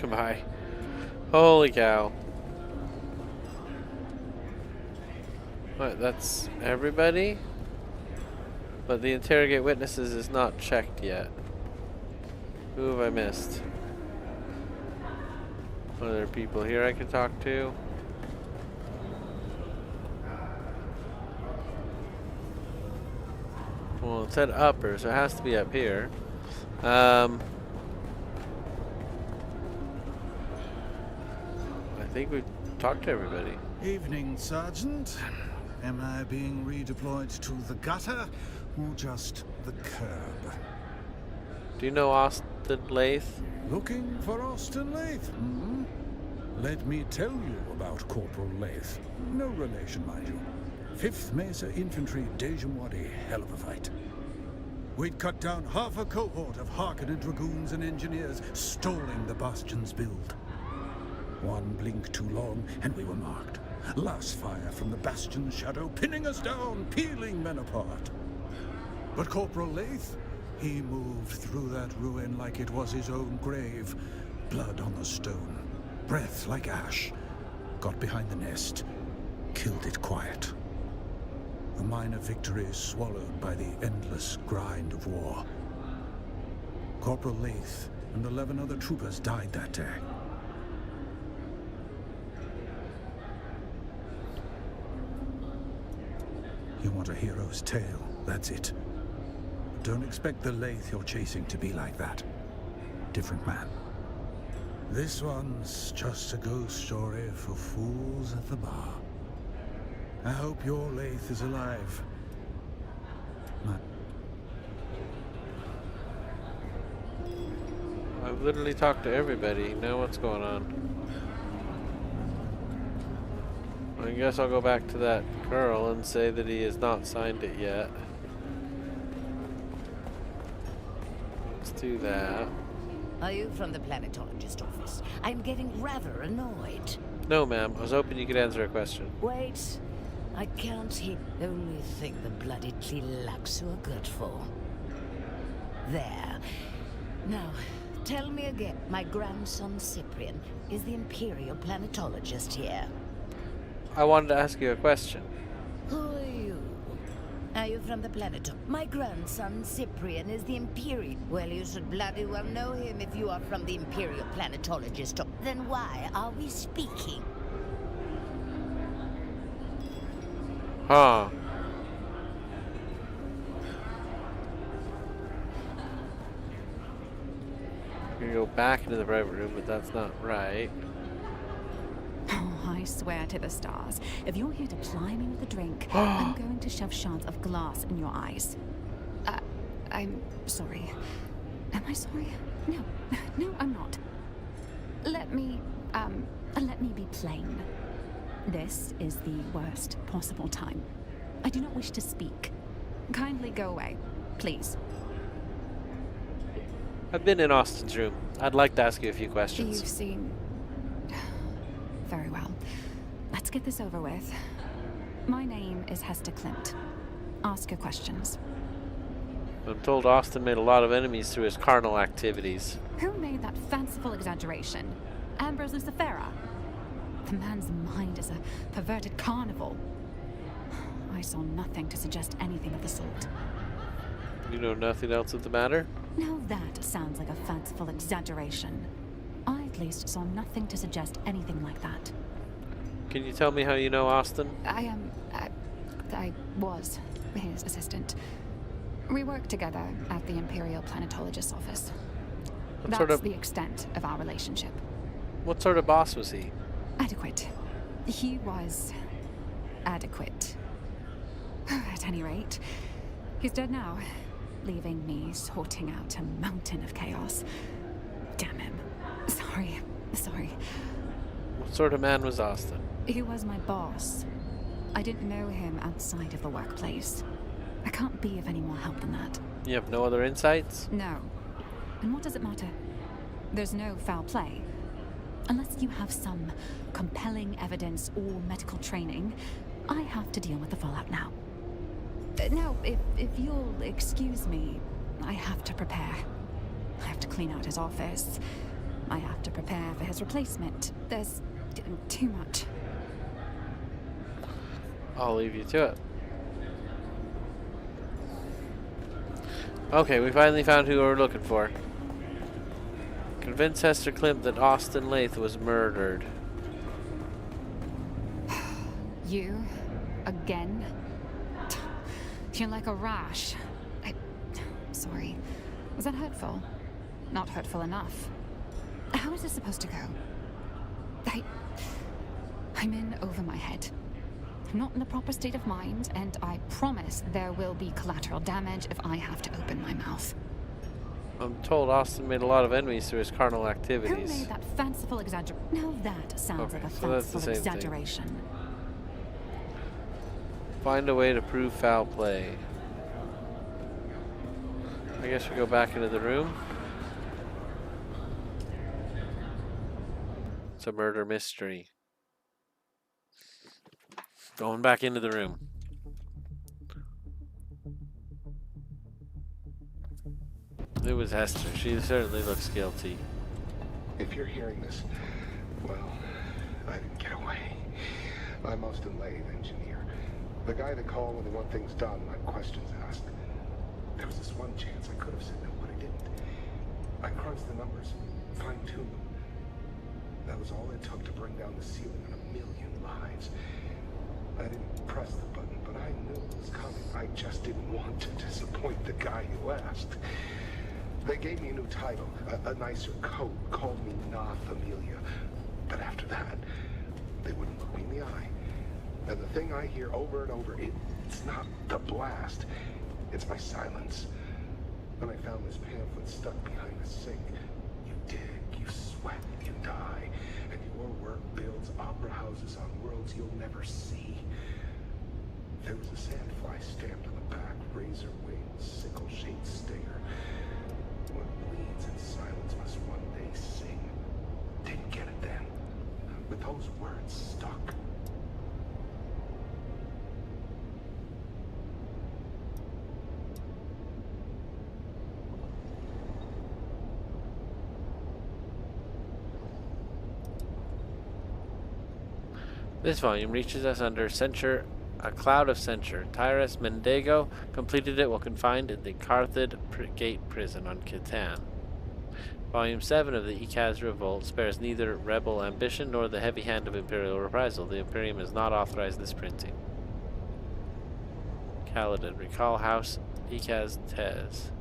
Goodbye. Holy cow. What, that's everybody? But the interrogate witnesses is not checked yet. Who have I missed? Are there people here I can talk to? Well, it said upper, so it has to be up here. I think we've talked to everybody. Evening, Sergeant. Am I being redeployed to the gutter or just the curb? Do you know Austin Lathe? Looking for Austin Lathe, hmm? Let me tell you about Corporal Lath. No relation, mind you. 5th Mesa Infantry Dejamwadi, hell of a fight. We'd cut down half a cohort of Harkonnen dragoons and engineers, stalling the Bastion's build. One blink too long, and we were marked. Last fire from the Bastion's shadow, pinning us down, peeling men apart. But Corporal Lath, he moved through that ruin like it was his own grave. Blood on the stone, breath like ash. Got behind the nest, killed it quiet. A minor victory swallowed by the endless grind of war. Corporal Lath and 11 other troopers died that day. You want a hero's tale, that's it. But don't expect the Lath you're chasing to be like that. Different man. This one's just a ghost story for fools at the bar. I hope your Lath is alive. I've literally talked to everybody. Now what's going on? I guess I'll go back to that girl and say that he has not signed it yet. Let's do that. Are you from the planetologist office? I'm getting rather annoyed. No, ma'am. I was hoping you could answer a question. Wait. I can't hear the only thing the bloody Tlilaxu are good for. There. Now, tell me again. My grandson Cyprian is the Imperial planetologist here. I wanted to ask you a question. Who are you? Are you from the planet? My grandson Cyprian is the Imperial. Well, you should bloody well know him if you are from the Imperial planetologist. Then why are we speaking? Huh. I'm gonna go back into the private room, but that's not right. Oh, I swear to the stars. If you're here to ply me with a drink, I'm going to shove shards of glass in your eyes. I'm sorry. Am I sorry? No. No, I'm not. Let me be plain. This is the worst possible time. I do not wish to speak. Kindly go away, please. I've been in Austin's room. I'd like to ask you a few questions. You've seen... Very well. Let's get this over with. My name is Hester Klimt. Ask your questions. I'm told Austin made a lot of enemies through his carnal activities. Who made that fanciful exaggeration? Ambrose Lucifera? The man's mind is a perverted carnival. I saw nothing to suggest anything of the sort. You know nothing else of the matter? Now that sounds like a fanciful exaggeration. I at least saw nothing to suggest anything like that. Can you tell me how you know Austin? I was his assistant. We worked together at the Imperial Planetologist's office. That's the extent of our relationship. What sort of boss was he? Adequate. He was adequate. At any rate, he's dead now, leaving me sorting out a mountain of chaos. Damn him. Sorry. What sort of man was Austin? He was my boss. I didn't know him outside of the workplace. I can't be of any more help than that. You have no other insights? No. And what does it matter? There's no foul play. Unless you have some compelling evidence or medical training, I have to deal with the fallout now. Now, if you'll excuse me, I have to prepare. I have to clean out his office. I have to prepare for his replacement. There's too much. I'll leave you to it. Okay, we finally found who we were looking for. Convince Hester Klimt that Austin Lath was murdered. You? Again? You're like a rash. Sorry. Was that hurtful? Not hurtful enough. How is this supposed to go? I'm in over my head. I'm not in the proper state of mind, and I promise there will be collateral damage if I have to open my mouth. I'm told Austin made a lot of enemies through his carnal Who activities. made that fanciful exaggeration? Now that sounds Okay, like a so that's the fanciful same thing. exaggeration. Find a way to prove foul play. I guess we go back into the room. It's a murder mystery. Going back into the room. It was Hester. She certainly looks guilty. If you're hearing this, well, I didn't get away. I'm Austin Lathe, engineer. The guy that called when they want things done, like questions asked. There was this one chance I could have said no, but I didn't. I crunched the numbers, fine-tuned them. That was all it took to bring down the ceiling on 1 million lives. I didn't press the button, but I knew it was coming. I just didn't want to disappoint the guy who asked. They gave me a new title, a nicer coat, called me Na Familia. But after that, they wouldn't look me in the eye. And the thing I hear over and over, it's not the blast, it's my silence. When I found this pamphlet stuck behind the sink, you dig, you sweat, you die, and your work builds opera houses on worlds you'll never see. There was a sandfly stamped on the back, razor wing, sickle-shaped stare. What bleeds in silence must one day sing. Didn't get it then. But those words stuck. This volume reaches us under censure, a cloud of censure. Tyrus Mendigo completed it while confined in the Carthid Gate prison on Catan. Volume 7 of the Ikaz Revolt spares neither rebel ambition nor the heavy hand of Imperial reprisal. The Imperium has not authorized this printing. Kaladin. Recall House Ikaz Tez.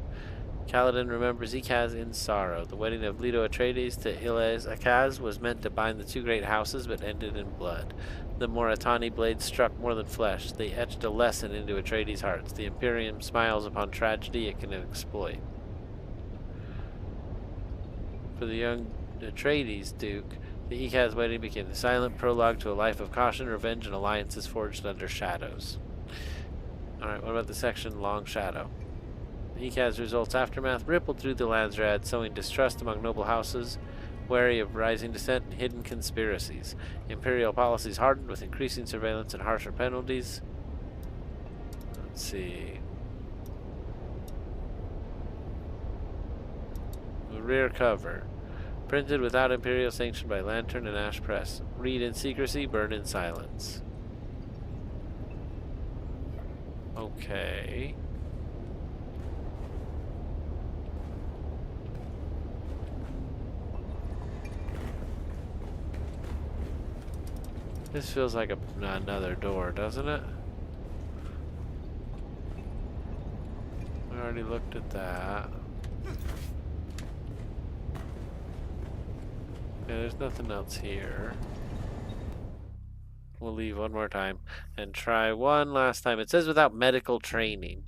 Kaladin remembers Ikaz in sorrow. The wedding of Leto Atreides to Ilez Akaz was meant to bind the two great houses, but ended in blood. The Moritani blades struck more than flesh. They etched a lesson into Atreides' hearts. The Imperium smiles upon tragedy it can exploit. For the young Atreides Duke, the Ikaz wedding became the silent prologue to a life of caution, revenge, and alliances forged under shadows. Alright, what about the section Long Shadow? The Ikaz results aftermath rippled through the Landsrad, sowing distrust among noble houses, wary of rising dissent and hidden conspiracies. Imperial policies hardened with increasing surveillance and harsher penalties. Let's see. The rear cover. Printed without Imperial sanction by Lantern and Ash Press. Read in secrecy, burn in silence. Okay. This feels like another door, doesn't it? I already looked at that. Yeah, there's nothing else here. We'll leave one more time and try one last time. It says without medical training.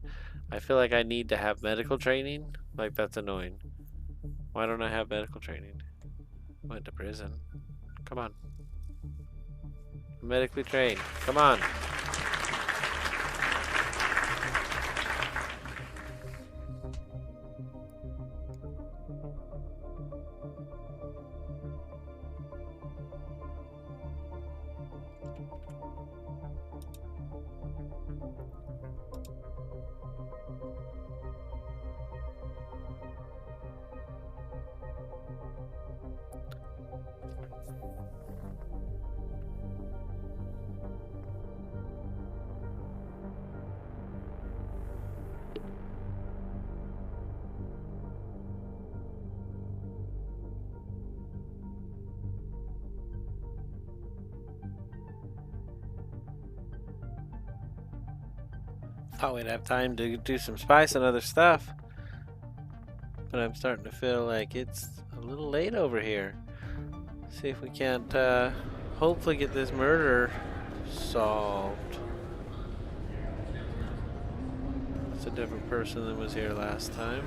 I feel like I need to have medical training. Like, that's annoying. Why don't I have medical training? Went to prison. Come on. Medically trained. Come on. Thought we'd have time to do some spice and other stuff, but I'm starting to feel like it's a little late over here. See if we can't hopefully get this murder solved. It's a different person than was here last time.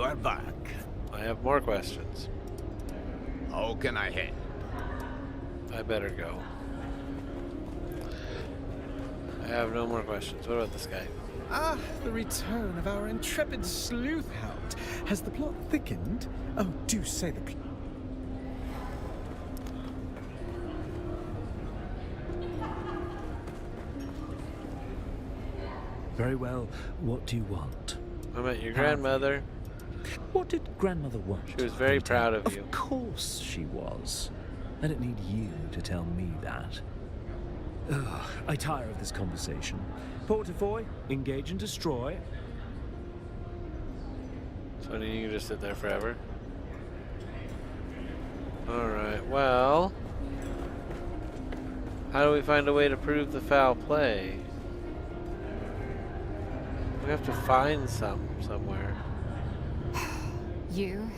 you are back. I have more questions. How can I help? I better go. I have no more questions. What about this guy? Ah, the return of our intrepid sleuth hound. Has the plot thickened? Oh, do say the plot. Very well. What do you want? I met your grandmother. What did grandmother want? She was very proud of you. Of course she was. I don't need you to tell me that. Ugh, I tire of this conversation. Portafoy, engage and destroy. So you can just sit there forever? Alright, well... How do we find a way to prove the foul play? We have to find somewhere. You?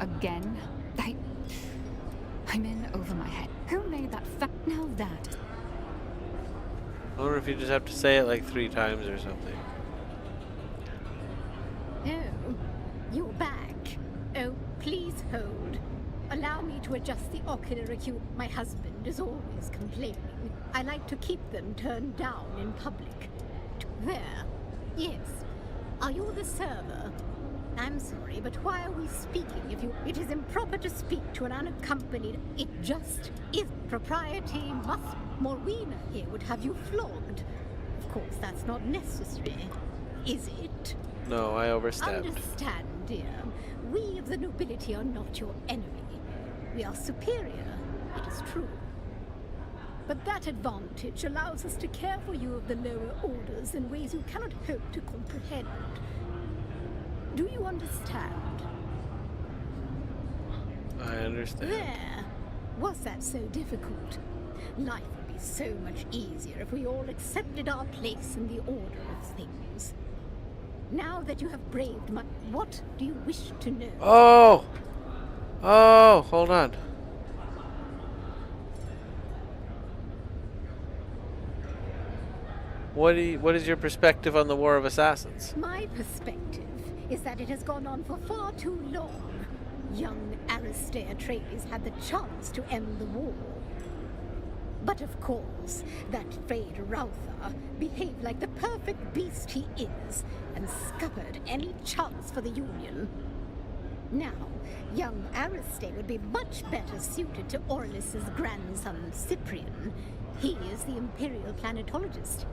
Again? I'm in over my head. Who made that now that... I wonder if you just have to say it like 3 times or something. Oh, you're back. Oh, please hold. Allow me to adjust the ocular acuity. My husband is always complaining. I like to keep them turned down in public. There. Yes. Are you the server? I'm sorry, but why are we speaking if you... It is improper to speak to an unaccompanied... It just is. Propriety must... Morwina here would have you flogged. Of course, that's not necessary. Is it? No, I overstepped. Understand, dear. We of the nobility are not your enemy. We are superior, it is true. But that advantage allows us to care for you of the lower orders in ways you cannot hope to comprehend. Do you understand? I understand. There. Was that so difficult? Life would be so much easier if we all accepted our place in the order of things. Now that you have braved my... What do you wish to know? Oh! Oh, hold on. What is your perspective on the War of Assassins? My perspective is that it has gone on for far too long. Young Alistair Atreides had the chance to end the war. But of course, that frayed Rautha behaved like the perfect beast he is and scuppered any chance for the Union. Now, young Alistair would be much better suited to Orlis's grandson, Cyprian. He is the Imperial planetologist.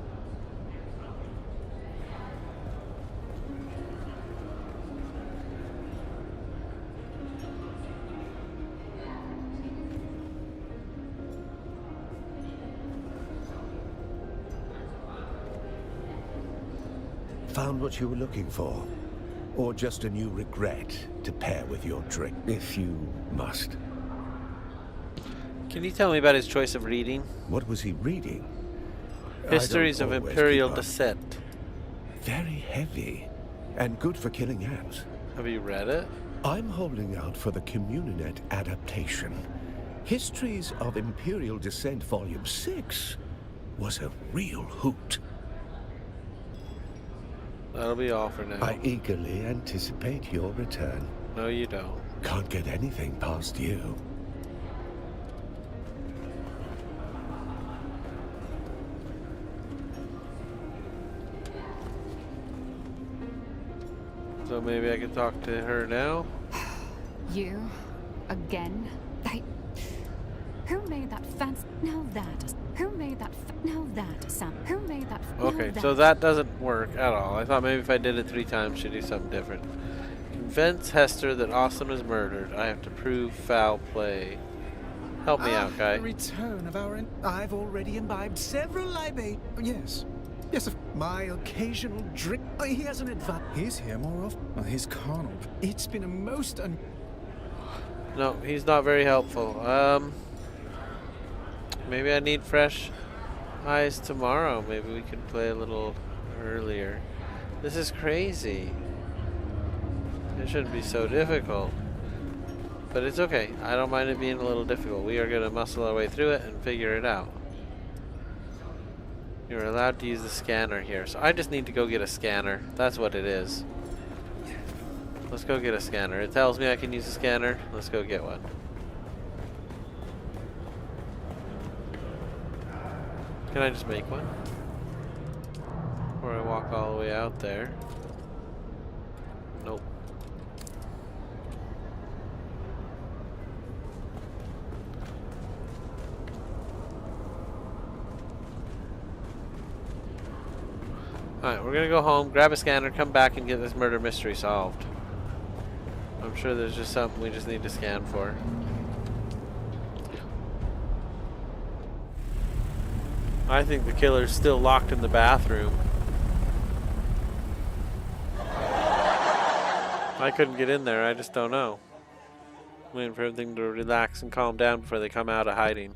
Found what you were looking for? Or just a new regret to pair with your drink, if you must? Can you tell me about his choice of reading? What was he reading? Histories of Imperial Descent. Very heavy, and good for killing ants. Have you read it? I'm holding out for the Communinet adaptation. Histories of Imperial Descent Volume 6 was a real hoot. That'll be all for now. I eagerly anticipate your return. No, you don't. Can't get anything past you. So maybe I can talk to her now? You? Again? Who made that fancy... Now that... Who made that... Now that, Sam. Who made that... Okay, so that doesn't work at all. I thought maybe if I did it 3 times, she'd do something different. Convince Hester that Austin was murdered. I have to prove foul play. Help me out, guy. The return of our... I've already imbibed several libations. Yes. Yes, my occasional drink... He has an advantage. He's here more often. Well, he's carnal. It's been a most No, he's not very helpful. Maybe I need fresh eyes tomorrow. Maybe we can play a little earlier. This is crazy. It shouldn't be so difficult. But it's okay. I don't mind it being a little difficult. We are going to muscle our way through it and figure it out. You're allowed to use the scanner here. So I just need to go get a scanner. That's what it is. Let's go get a scanner. It tells me I can use a scanner. Let's go get one. Can I just make one? Or I walk all the way out there? Nope. Alright, we're gonna go home, grab a scanner, come back and get this murder mystery solved. I'm sure there's just something we just need to scan for. I think the killer's still locked in the bathroom. I couldn't get in there, I just don't know. I'm waiting for everything to relax and calm down before they come out of hiding.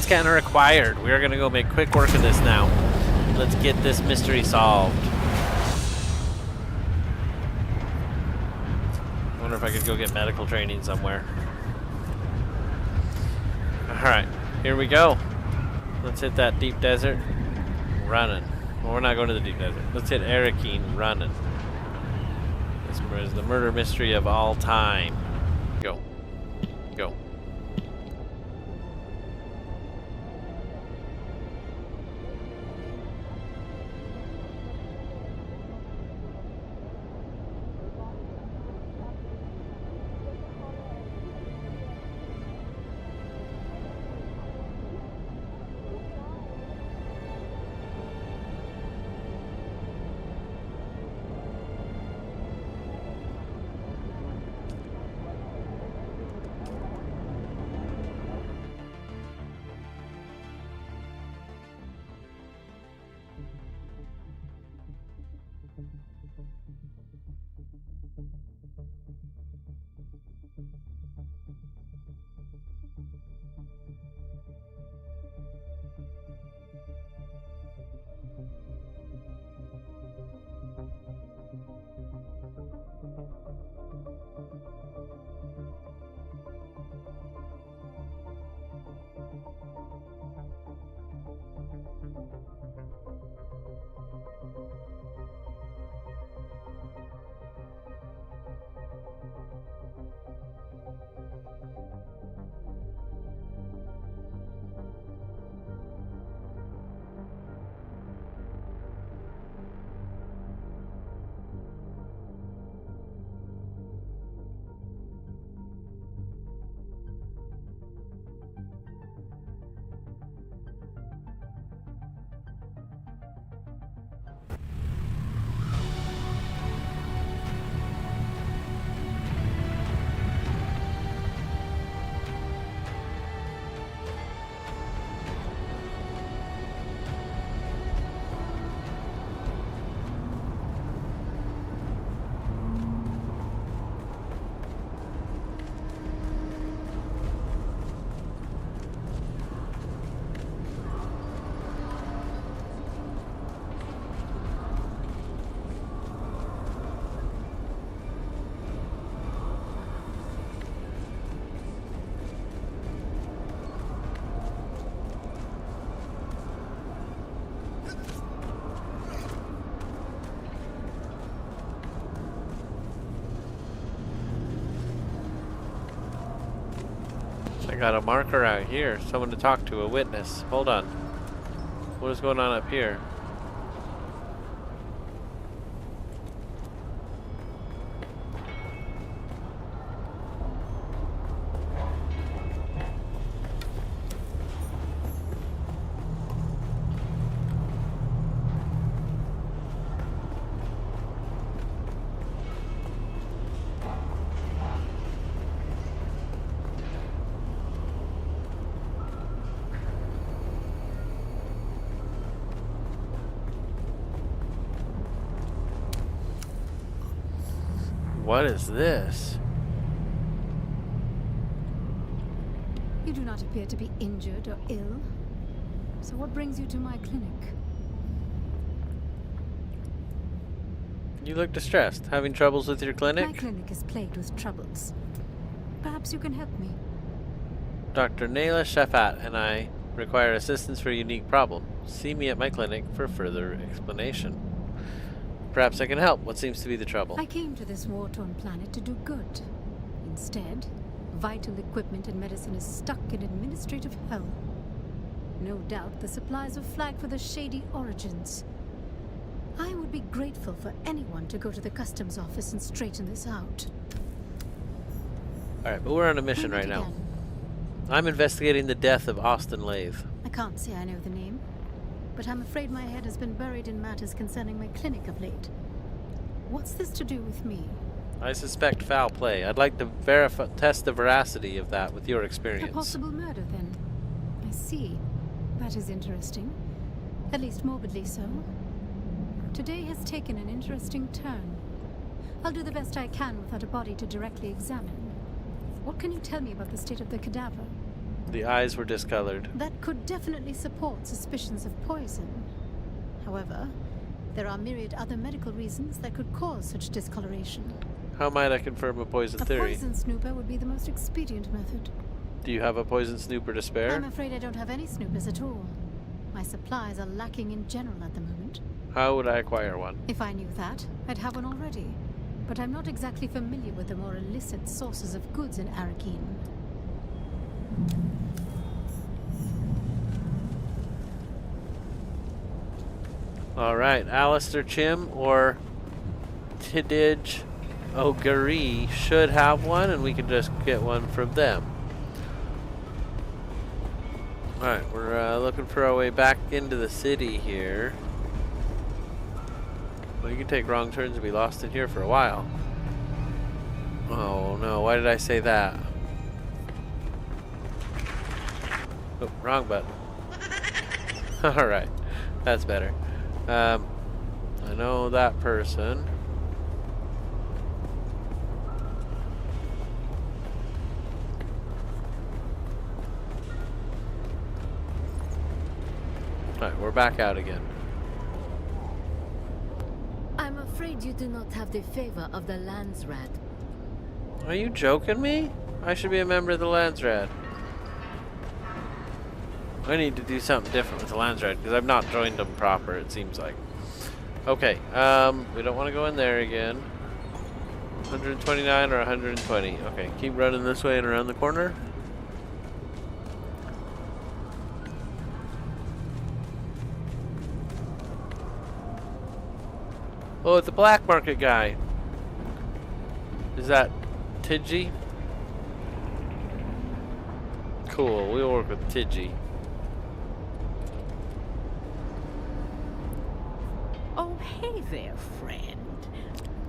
Scanner acquired. We're gonna go make quick work of this now. Let's get this mystery solved. I wonder if I could go get medical training somewhere. Alright, here we go. Let's hit that deep desert. Running. Well, we're not going to the deep desert. Let's hit Arrakis running. This is the murder mystery of all time. Go. Go. got a marker out here. Someone to talk to, a witness. Hold on. What is going on up here? What is this? You do not appear to be injured or ill. So what brings you to my clinic? You look distressed. Having troubles with your clinic? My clinic is plagued with troubles. Perhaps you can help me. Dr. Nayla Shafat and I require assistance for a unique problem. See me at my clinic for further explanation. Perhaps I can help. What seems to be the trouble? I came to this war-torn planet to do good. Instead, vital equipment and medicine is stuck in administrative hell. No doubt the supplies are flagged for the shady origins. I would be grateful for anyone to go to the customs office and straighten this out. Alright, but we're on a mission right now. I'm investigating the death of Austin Lathe. I can't say I know the name, but I'm afraid my head has been buried in matters concerning my clinic of late. What's this to do with me? I suspect foul play. I'd like to test the veracity of that with your experience. A possible murder, then. I see. That is interesting. At least morbidly so. Today has taken an interesting turn. I'll do the best I can without a body to directly examine. What can you tell me about the state of the cadaver? The eyes were discolored. That could definitely support suspicions of poison. However, there are myriad other medical reasons that could cause such discoloration. How might I confirm a poison theory? A poison snooper would be the most expedient method. Do you have a poison snooper to spare? I'm afraid I don't have any snoopers at all. My supplies are lacking in general at the moment. How would I acquire one? If I knew that, I'd have one already. But I'm not exactly familiar with the more illicit sources of goods in Arrakis. Alright, Alistair Chim or Tidij O'Gary should have one, and we can just get one from them. Alright, we're looking for our way back into the city here. Well, you can take wrong turns and be lost in here for a while. Oh no, why did I say that? Oh, wrong button. Alright, that's better. I know that person. Alright, we're back out again. I'm afraid you do not have the favor of the Landsrat. Are you joking me? I should be a member of the Landsrat. I need to do something different with the Landsrat because I've not joined them proper, it seems like. Okay, we don't want to go in there again. 129 or 120. Okay, keep running this way and around the corner. Oh, it's a black market guy. Is that Tidji? Cool, we'll work with Tidji. Oh, hey there, friend.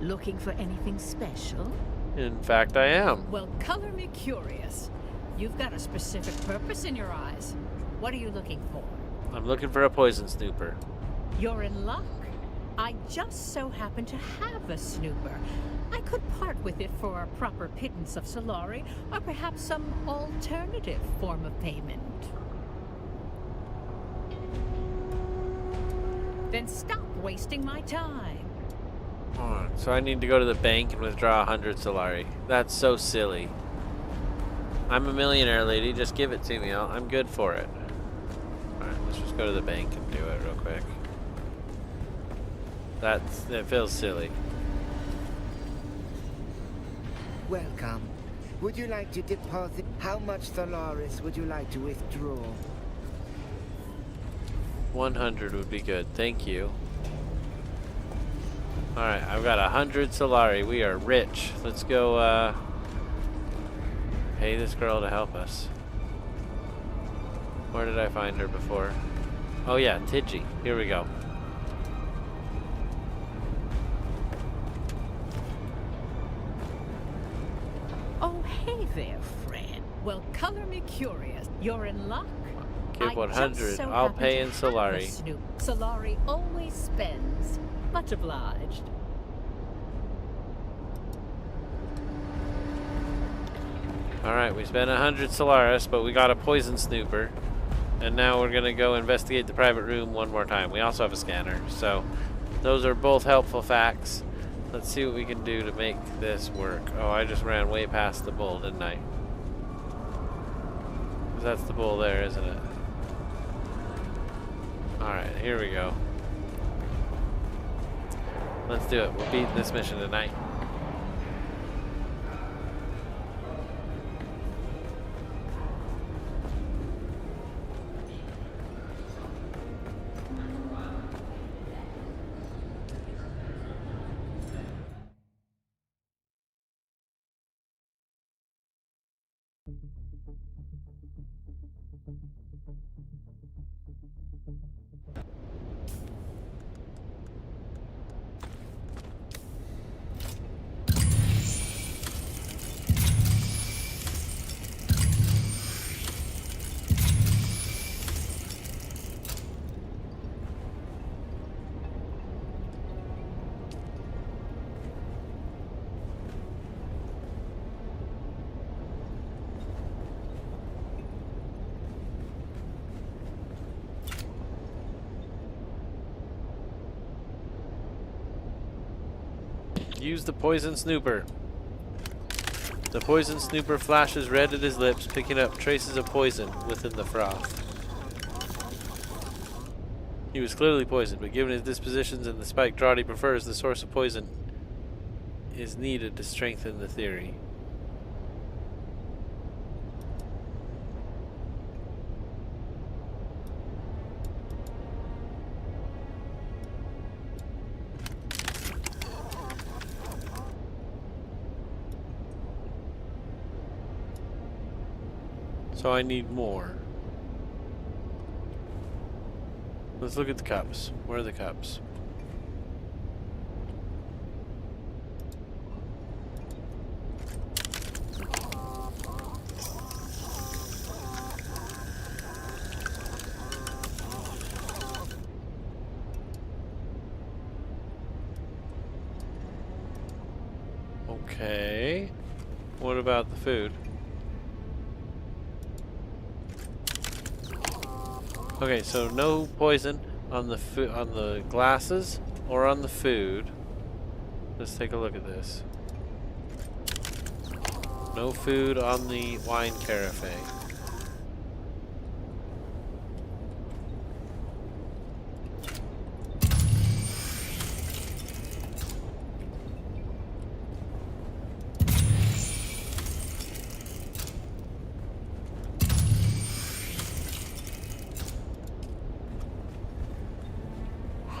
Looking for anything special? In fact, I am. Well, color me curious. You've got a specific purpose in your eyes. What are you looking for? I'm looking for a poison snooper. You're in luck. I just so happen to have a snooper. I could part with it for a proper pittance of Solari, or perhaps some alternative form of payment. Then stop wasting my time. Alright, so I need to go to the bank and withdraw 100 Solari. That's so silly. I'm a millionaire, lady. Just give it to me. I'm good for it. Alright, let's just go to the bank and do it real quick. It feels silly. Welcome. Would you like to deposit? How much Thalaris would you like to withdraw? 100 would be good. Thank you. Alright, I've got 100 Solari. We are rich. Let's go pay this girl to help us. Where did I find her before? Oh yeah, Tidgy. Here we go. Oh, hey there, friend. Well, color me curious. You're in luck. Give 100. So I'll pay in have a Solari. Snoop. Solari always spends. Much obliged. Alright, we spent 100 Solaris, but we got a poison snooper. And now we're gonna go investigate the private room one more time. We also have a scanner, so those are both helpful facts. Let's see what we can do to make this work. Oh, I just ran way past the bull, didn't I? 'Cause that's the bull there, isn't it? Alright, here we go. Let's do it. We'll beat this mission tonight. Use the poison snooper. The poison snooper flashes red at his lips, picking up traces of poison within the froth. He was clearly poisoned, but given his dispositions and the spiked draught he prefers, the source of poison is needed to strengthen the theory. So I need more. Let's look at the cups. Where are the cups? Okay. What about the food? Okay, so no poison on the glasses or on the food. Let's take a look at this. No food on the wine carafe.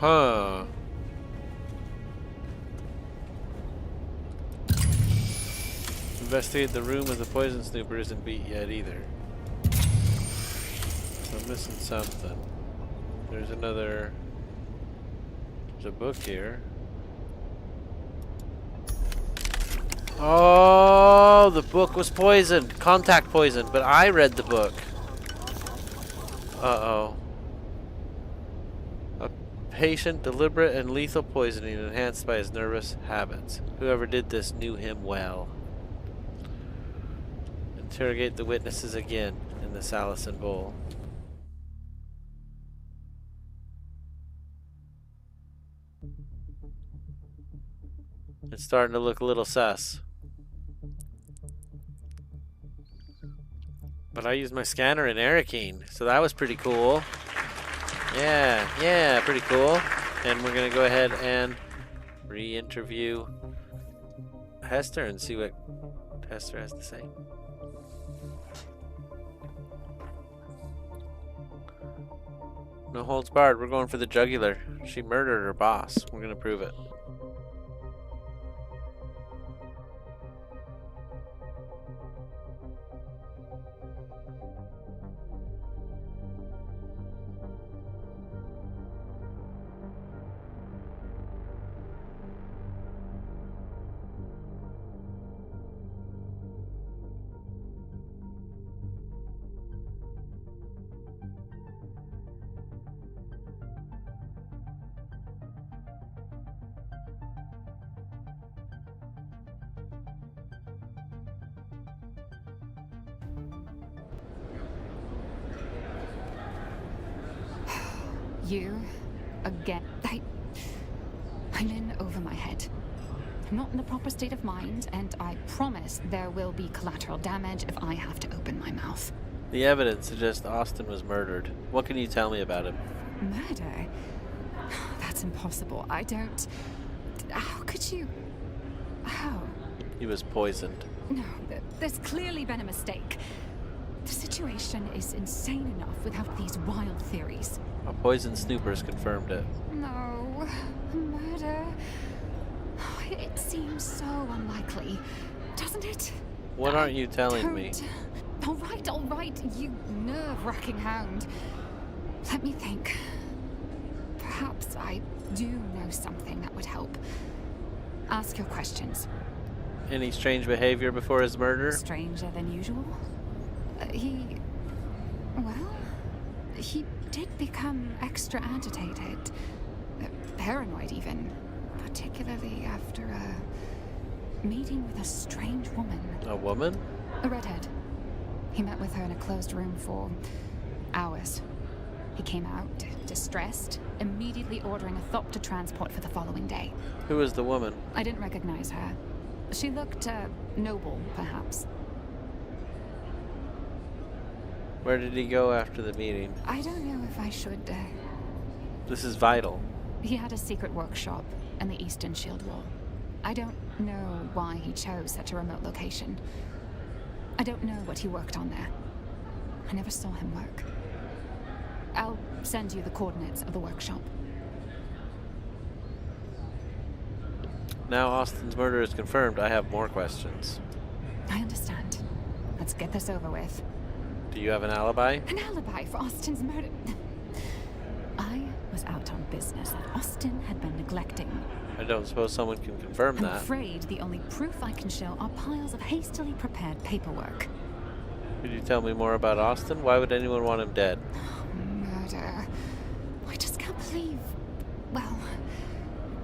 Huh. Investigate the room of the poison snooper isn't beat yet either. I'm missing something. There's a book here. Oh, the book was poisoned. Contact poison, but I read the book. Uh-oh. Patient, deliberate, and lethal poisoning enhanced by his nervous habits. Whoever did this knew him well. Interrogate the witnesses again in the Salison Bowl. It's starting to look a little sus. But I used my scanner in Arrakis, so that was pretty cool. Yeah, pretty cool. And we're gonna go ahead and re-interview Hester and see what Hester has to say. No holds barred. We're going for the jugular. She murdered her boss. We're gonna prove it. You, again. I'm in over my head. I'm not in the proper state of mind, and I promise there will be collateral damage if I have to open my mouth. The evidence suggests Austin was murdered. What can you tell me about him? Murder? That's impossible. I don't... How could you... How? He was poisoned. No, there's clearly been a mistake. The situation is insane enough without these wild theories. A poisoned snoopers confirmed it. No, murder. It seems so unlikely, doesn't it? What aren't you telling me? All right, you nerve-wracking hound. Let me think. Perhaps I do know something that would help. Ask your questions. Any strange behavior before his murder? Stranger than usual? He did become extra agitated. Paranoid, even. Particularly after a meeting with a strange woman. A woman? A redhead. He met with her in a closed room for hours. He came out, distressed, immediately ordering a Thopter transport for the following day. Who was the woman? I didn't recognize her. She looked, noble, perhaps. Where did he go after the meeting? I don't know if I should, This is vital. He had a secret workshop in the eastern shield wall. I don't know why he chose such a remote location. I don't know what he worked on there. I never saw him work. I'll send you the coordinates of the workshop. Now Austin's murder is confirmed. I have more questions. I understand. Let's get this over with. Do you have an alibi? An alibi for Austin's murder? I was out on business that Austin had been neglecting. I don't suppose someone can confirm I'm that. afraid the only proof I can show are piles of hastily prepared paperwork. Could you tell me more about Austin? Why would anyone want him dead? Murder. I just can't believe... Well,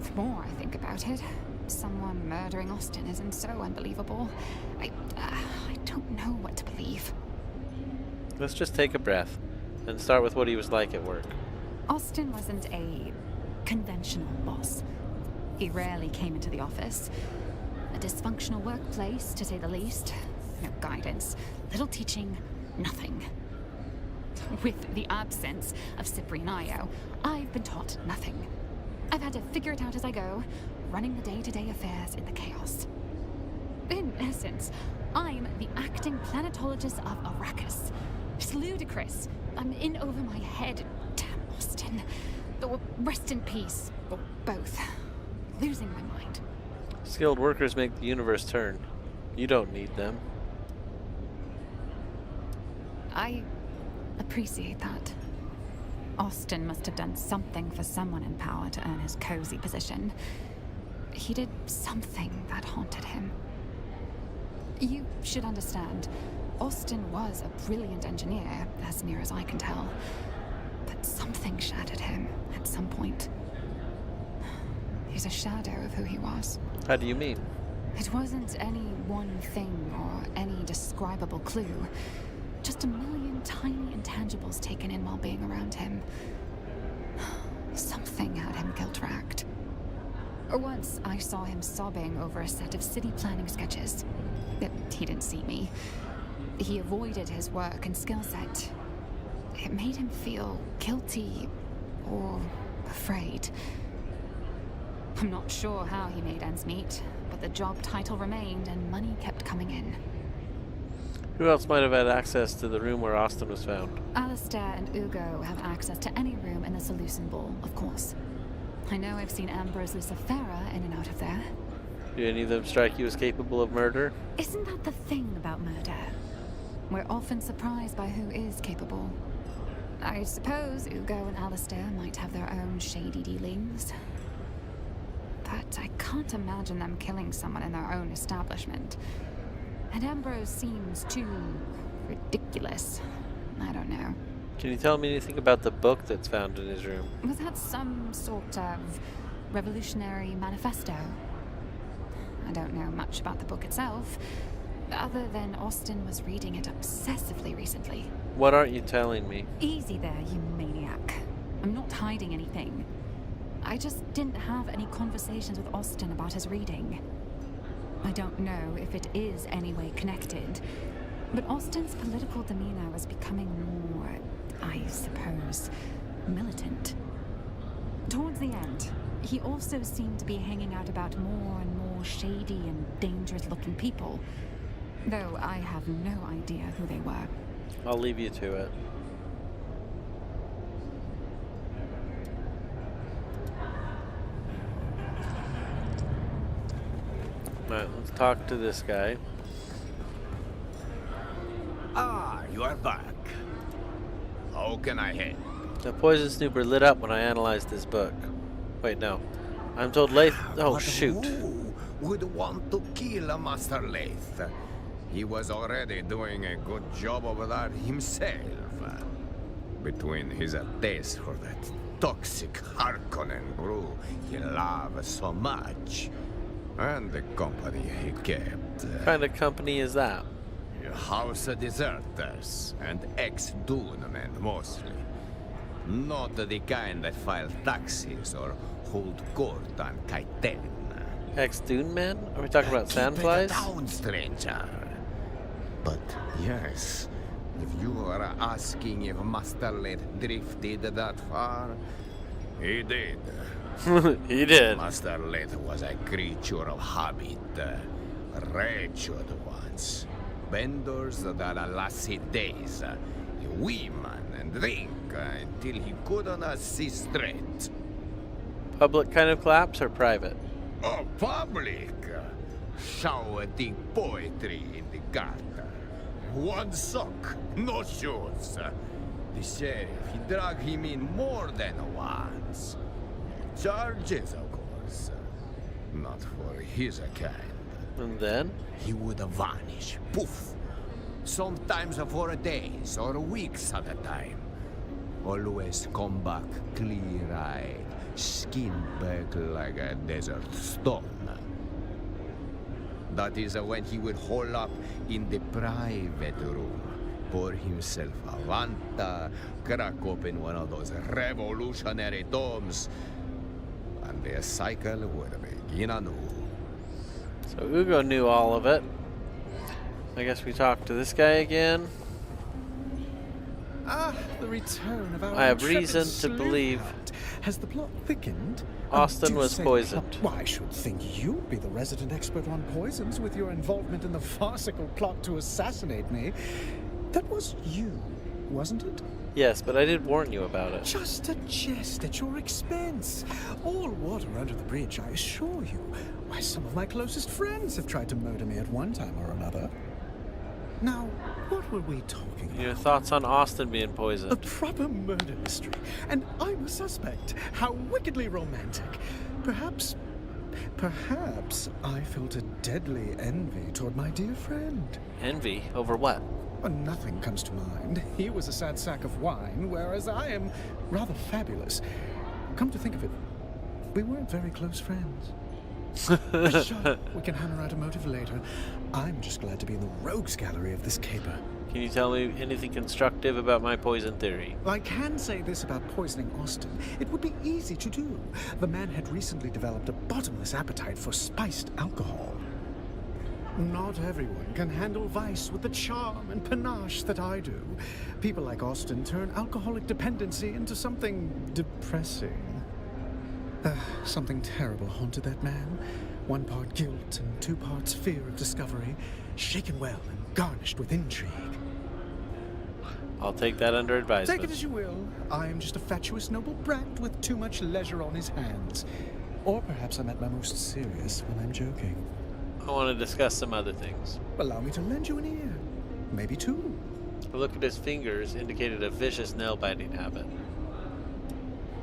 the more I think about it, someone murdering Austin isn't so unbelievable. I don't know what to believe. Let's just take a breath and start with what he was like at work. Austin wasn't a conventional boss. He rarely came into the office. A dysfunctional workplace, to say the least. No guidance, little teaching, nothing. With the absence of Cyprian Io, I've been taught nothing. I've had to figure it out as I go, running the day-to-day affairs in the chaos. In essence, I'm the acting planetologist of Arrakis. It's ludicrous. I'm in over my head. Damn Austin. Or rest in peace. Or both. Losing my mind. Skilled workers make the universe turn. You don't need them. I appreciate that. Austin must have done something for someone in power to earn his cozy position. He did something that haunted him. You should understand, Austin was a brilliant engineer, as near as I can tell. But something shattered him at some point. He's a shadow of who he was. How do you mean? It wasn't any one thing or any describable clue. Just a million tiny intangibles taken in while being around him. Something had him guilt-racked. Once I saw him sobbing over a set of city planning sketches. He didn't see me. He avoided his work and skill set. It made him feel guilty or afraid. I'm not sure how he made ends meet, but but the job title remained and money kept coming in. Who else might have had access to the room where Austin was found? Alistair and Ugo have access to any room in the Seleucid Ball, of course. I know I've seen Ambrose Lucifera in and out of there. Do any of them strike you as capable of murder? Isn't that the thing about murder? We're often surprised by who is capable. I suppose Ugo and Alistair might have their own shady dealings. But I can't imagine them killing someone in their own establishment. And Ambrose seems too ridiculous. I don't know. Can you tell me anything about the book that's found in his room? Was that some sort of revolutionary manifesto? I don't know much about the book itself, other than Austin was reading it obsessively recently. What aren't you telling me? Easy there, you maniac. I'm not hiding anything. I just didn't have any conversations with Austin about his reading. I don't know if it is any way connected, but Austin's political demeanor was becoming more, I suppose, militant. Towards the end, he also seemed to be hanging out about more and more shady and dangerous-looking people, though I have no idea who they were. I'll leave you to it. Alright, let's talk to this guy. Ah, you are back. How can I help? The poison snooper lit up when I analyzed this book. Wait, no. I'm told Lath... Oh, But shoot. Who would want to kill a Master Lath? He was already doing a good job over that himself. Between his taste for that toxic Harkonnen brew he loved so much, and the company he kept. What kind of company is that? House deserters and ex-Dune men mostly. Not the kind that file taxes or hold court on Kaiten. Ex-Dune man? Are we talking about sandflies? Keep it down, stranger. But yes, if you are asking if Master Lath drifted that far, he did. He did. Master Lath was a creature of habit, wretched ones. Benders that lasted days, women and drink until he couldn't see straight. Public kind of collapse or private? Oh, public! Shouting poetry in the gutter. One sock, no shoes. The sheriff, he dragged him in more than once. Charges, of course. Not for his kind. And then? He would vanish. Poof. Sometimes for days or weeks at a time. Always come back clear-eyed, skin back like a desert stone. That is when he would hole up in the private room, pour himself a Vanta, crack open one of those revolutionary tomes, and the cycle would begin anew. So Ugo knew all of it. I guess we talked to this guy again. Ah, the return of our I have intrepid reason to sleuth believe hound. Has the plot thickened? Austin Do was say the poisoned. plot- Why, I should think you'd be the resident expert on poisons with your involvement in the farcical plot to assassinate me. That was you, wasn't it? Yes, but I did warn you about it. Just a jest at your expense. All water under the bridge, I assure you. Why, some of my closest friends have tried to murder me at one time or another. Now, what were we talking about? Your thoughts on Austin being poisoned? A proper murder mystery, and I'm a suspect. How wickedly romantic. Perhaps I felt a deadly envy toward my dear friend. Envy? Over what? Nothing comes to mind. He was a sad sack of wine, whereas I am rather fabulous. Come to think of it, we weren't very close friends. Sure, we can hammer out a motive later. I'm just glad to be in the rogues gallery of this caper. Can you tell me anything constructive about my poison theory? I can say this about poisoning Austin. It would be easy to do. The man had recently developed a bottomless appetite for spiced alcohol. Not everyone can handle vice with the charm and panache that I do. People like Austin turn alcoholic dependency into something depressing. Something terrible haunted that man. 1 part guilt and 2 parts fear of discovery, shaken well and garnished with intrigue. I'll take that under advisement. Take it as you will. I am just a fatuous noble brat with too much leisure on his hands. Or perhaps I'm at my most serious when I'm joking. I want to discuss some other things. Allow me to lend you an ear. Maybe 2. A look at his fingers indicated a vicious nail-biting habit.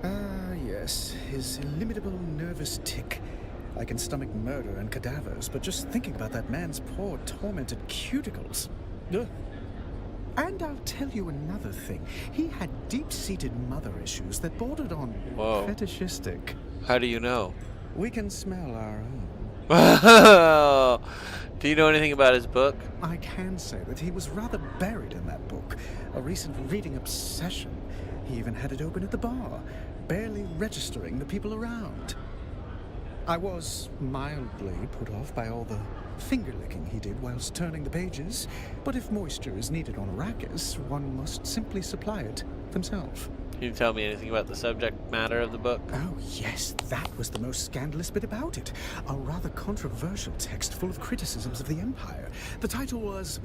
Ah, yes. His illimitable nervous tic. I can stomach murder and cadavers, but just thinking about that man's poor, tormented cuticles. Ugh. And I'll tell you another thing. He had deep-seated mother issues that bordered on fetishistic. How do you know? We can smell our own. Do you know anything about his book? I can say that he was rather buried in that book. A recent reading obsession. He even had it open at the bar, barely registering the people around. I was mildly put off by all the finger-licking he did whilst turning the pages, but if moisture is needed on Arrakis, one must simply supply it themselves. Can you tell me anything about the subject matter of the book? Oh, yes, that was the most scandalous bit about it. A rather controversial text full of criticisms of the Empire. The title was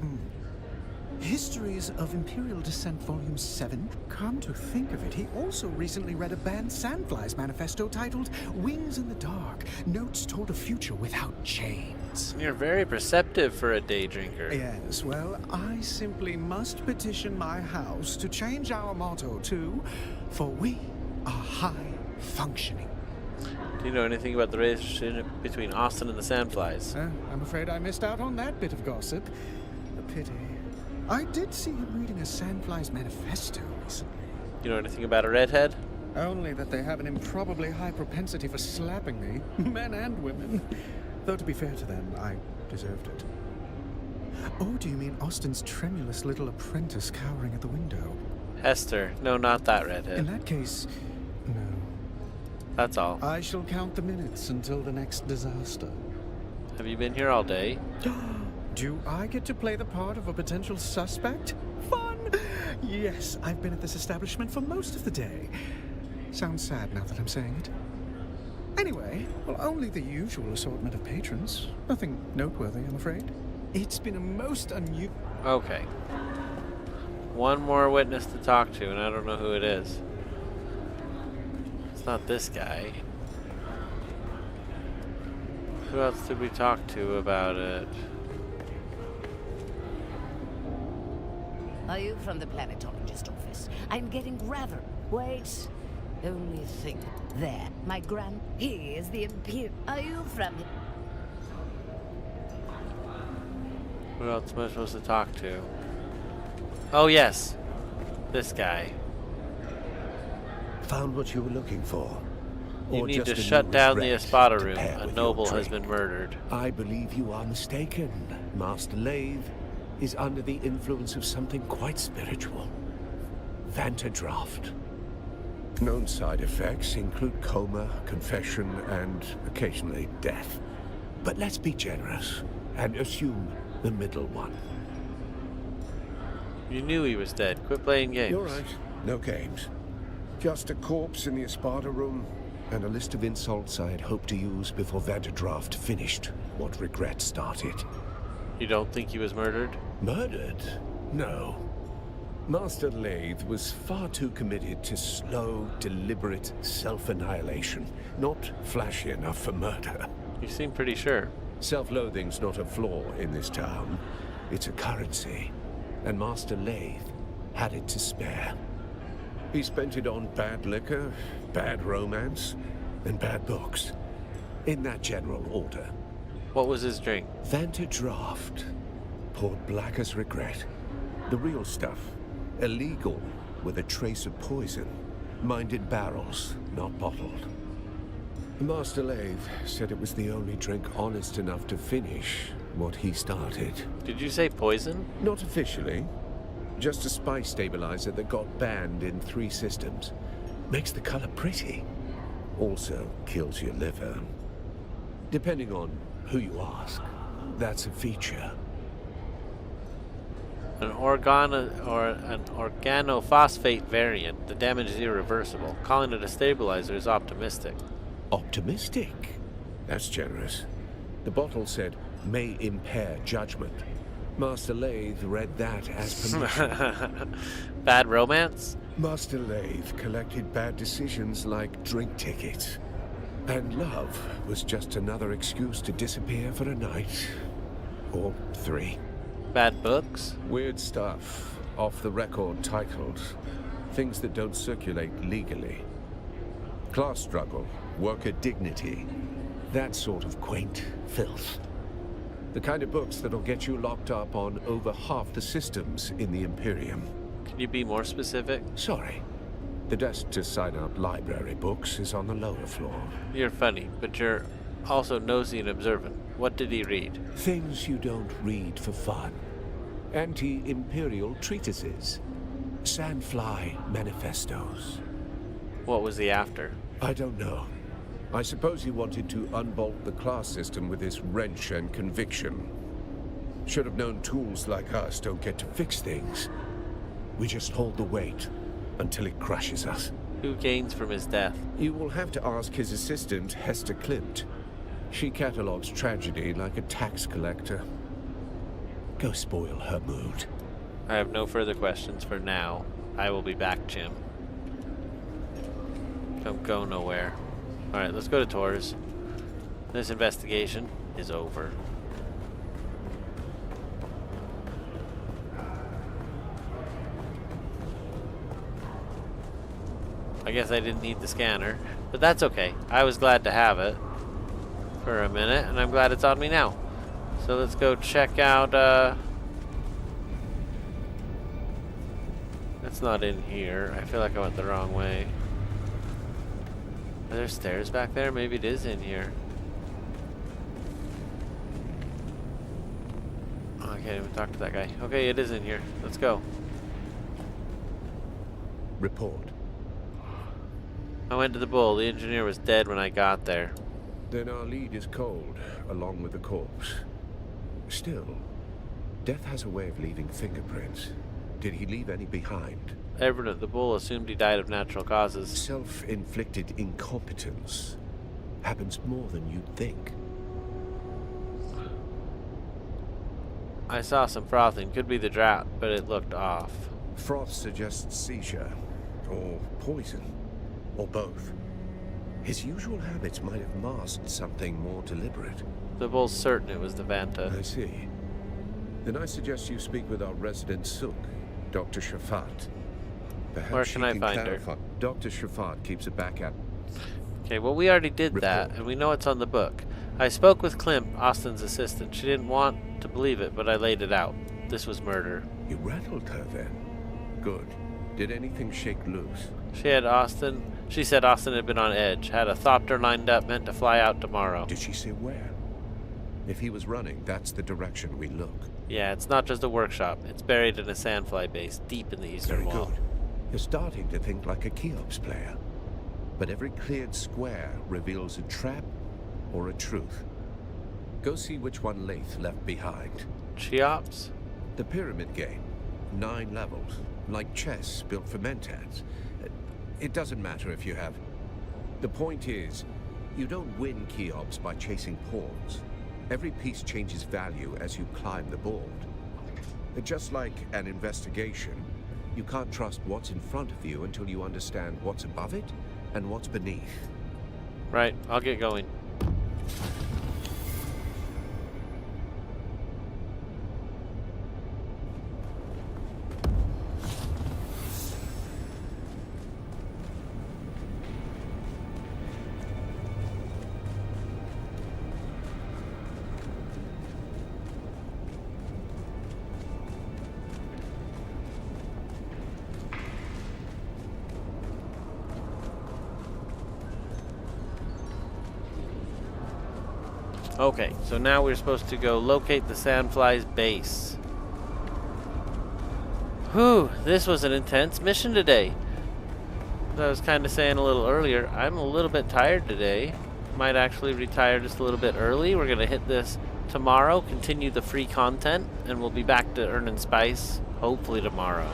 Histories of Imperial Descent, Volume 7. Come to think of it, he also recently read a banned Sandflies manifesto titled Wings in the Dark, Notes Toward a Future Without Chains. You're very perceptive for a day drinker. Yes, well, I simply must petition my house to change our motto to, for we are high functioning. Do you know anything about the relationship between Austin and the Sandflies? I'm afraid I missed out on that bit of gossip. A pity. I did see him reading a Sandflies manifesto recently. You know anything about a redhead? Only that they have an improbably high propensity for slapping me, men and women. Though to be fair to them, I deserved it. Oh, do you mean Austin's tremulous little apprentice cowering at the window? Hester. No, not that redhead. In that case, no. That's all. I shall count the minutes until the next disaster. Have you been here all day? Do I get to play the part of a potential suspect? Fun! Yes, I've been at this establishment for most of the day. Sounds sad now that I'm saying it. Anyway, well, only the usual assortment of patrons. Nothing noteworthy, I'm afraid. It's been a most unusual... Okay. One more witness to talk to, and I don't know who it is. It's not this guy. Who else did we talk to about it? Are you from the planetologist office? I'm getting rather... Wait. Only think. There. My He is the Imperial... Are you from... Who else am I supposed to talk to? Oh, yes. This guy. Found what you were looking for? You Or need to just a shut new down the regret Espada to room. pair A with noble your has drink? been murdered. I believe you are mistaken. Master Lathe is under the influence of something quite spiritual. Vantadraft. Known side effects include coma, confession, and occasionally death. But let's be generous and assume the middle one. You knew he was dead. Quit playing games. You're right. No games. Just a corpse in the Espada room, and a list of insults I had hoped to use before Vantadraft finished what regret started. You don't think he was murdered? Murdered? No. Master Lathe was far too committed to slow, deliberate self-annihilation, not flashy enough for murder. You seem pretty sure. Self-loathing's not a flaw in this town. It's a currency, and Master Lathe had it to spare. He spent it on bad liquor, bad romance, and bad books. In that general order. What was his drink? Vantadraft. Poured black as regret. The real stuff. Illegal, with a trace of poison. Mined in barrels, not bottled. Master Lathe said it was the only drink honest enough to finish what he started. Did you say poison? Not officially. Just a spice stabilizer that got banned in 3 systems. Makes the color pretty. Also kills your liver. Depending on who you ask, that's a feature. An organophosphate variant. The damage is irreversible. Calling it a stabilizer is optimistic. Optimistic? That's generous. The bottle said, may impair judgment. Master Lathe read that as permission. Bad romance? Master Lathe collected bad decisions like drink tickets. And love was just another excuse to disappear for a night. Or 3. Bad books? Weird stuff. Off-the-record titles. Things that don't circulate legally. Class struggle. Worker dignity. That sort of quaint filth. The kind of books that'll get you locked up on over half the systems in the Imperium. Can you be more specific? Sorry. The desk to sign up library books is on the lower floor. You're funny, but you're also nosy and observant. What did he read? Things you don't read for fun. Anti-Imperial treatises. Sandfly manifestos. What was he after? I don't know. I suppose he wanted to unbolt the class system with his wrench and conviction. Should have known tools like us don't get to fix things. We just hold the weight until it crushes us. Who gains from his death? You will have to ask his assistant, Hester Klimt. She catalogues tragedy like a tax collector. Go spoil her mood. I have no further questions for now. I will be back, Jim. Don't go nowhere. Alright, let's go to Torres. This investigation is over. I guess I didn't need the scanner, but that's okay. I was glad to have it for a minute, and I'm glad it's on me now. So let's go check out, that's not in here. I feel like I went the wrong way. Are there stairs back there? Maybe it is in here. Oh, I can't even talk to that guy. Okay, it is in here. Let's go. Report. I went to the bull. The engineer was dead when I got there. Then our lead is cold, along with the corpse. Still, death has a way of leaving fingerprints. Did he leave any behind? Everyone at the bull assumed he died of natural causes. Self-inflicted incompetence happens more than you'd think. I saw some frothing. Could be the drought, but it looked off. Froth suggests seizure, or poison, or both. His usual habits might have masked something more deliberate. The bull's certain it was the Vanta. I see. Then I suggest you speak with our resident Sook, Dr. Shafat. Perhaps Where can I find clarify. her? Dr. Shafat keeps a backup. Okay, well, we already did that, and we know it's on the book. I spoke with Klimt, Austin's assistant. She didn't want to believe it, but I laid it out. This was murder. You rattled her then? Good. Did anything shake loose? She said Austin had been on edge, had a thopter lined up, meant to fly out tomorrow. Did she say where? If he was running, that's the direction we look. Yeah, it's not just a workshop. It's buried in a sandfly base, deep in the eastern wall. Very good. You're starting to think like a Cheops player. But every cleared square reveals a trap or a truth. Go see which one Lathe left behind. Cheops? The pyramid game. 9 levels. Like chess built for mentats. It doesn't matter if you have. The point is, you don't win Cheops by chasing pawns. Every piece changes value as you climb the board. Just like an investigation, you can't trust what's in front of you until you understand what's above it and what's beneath. Right, I'll get going. Okay, so now we're supposed to go locate the sandfly's base. Whew, this was an intense mission today. As I was kind of saying a little earlier, I'm a little bit tired today. Might actually retire just a little bit early. We're going to hit this tomorrow, continue the free content, and we'll be back to earning spice, hopefully tomorrow.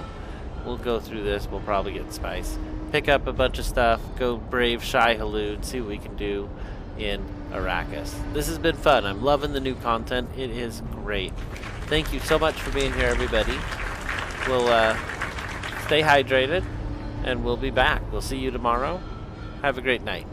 We'll go through this, we'll probably get spice. Pick up a bunch of stuff, go brave Shai Halud, see what we can do in Arrakis. This has been fun. I'm loving the new content. It is great. Thank you so much for being here, everybody. We'll stay hydrated, and we'll be back. We'll see you tomorrow. Have a great night.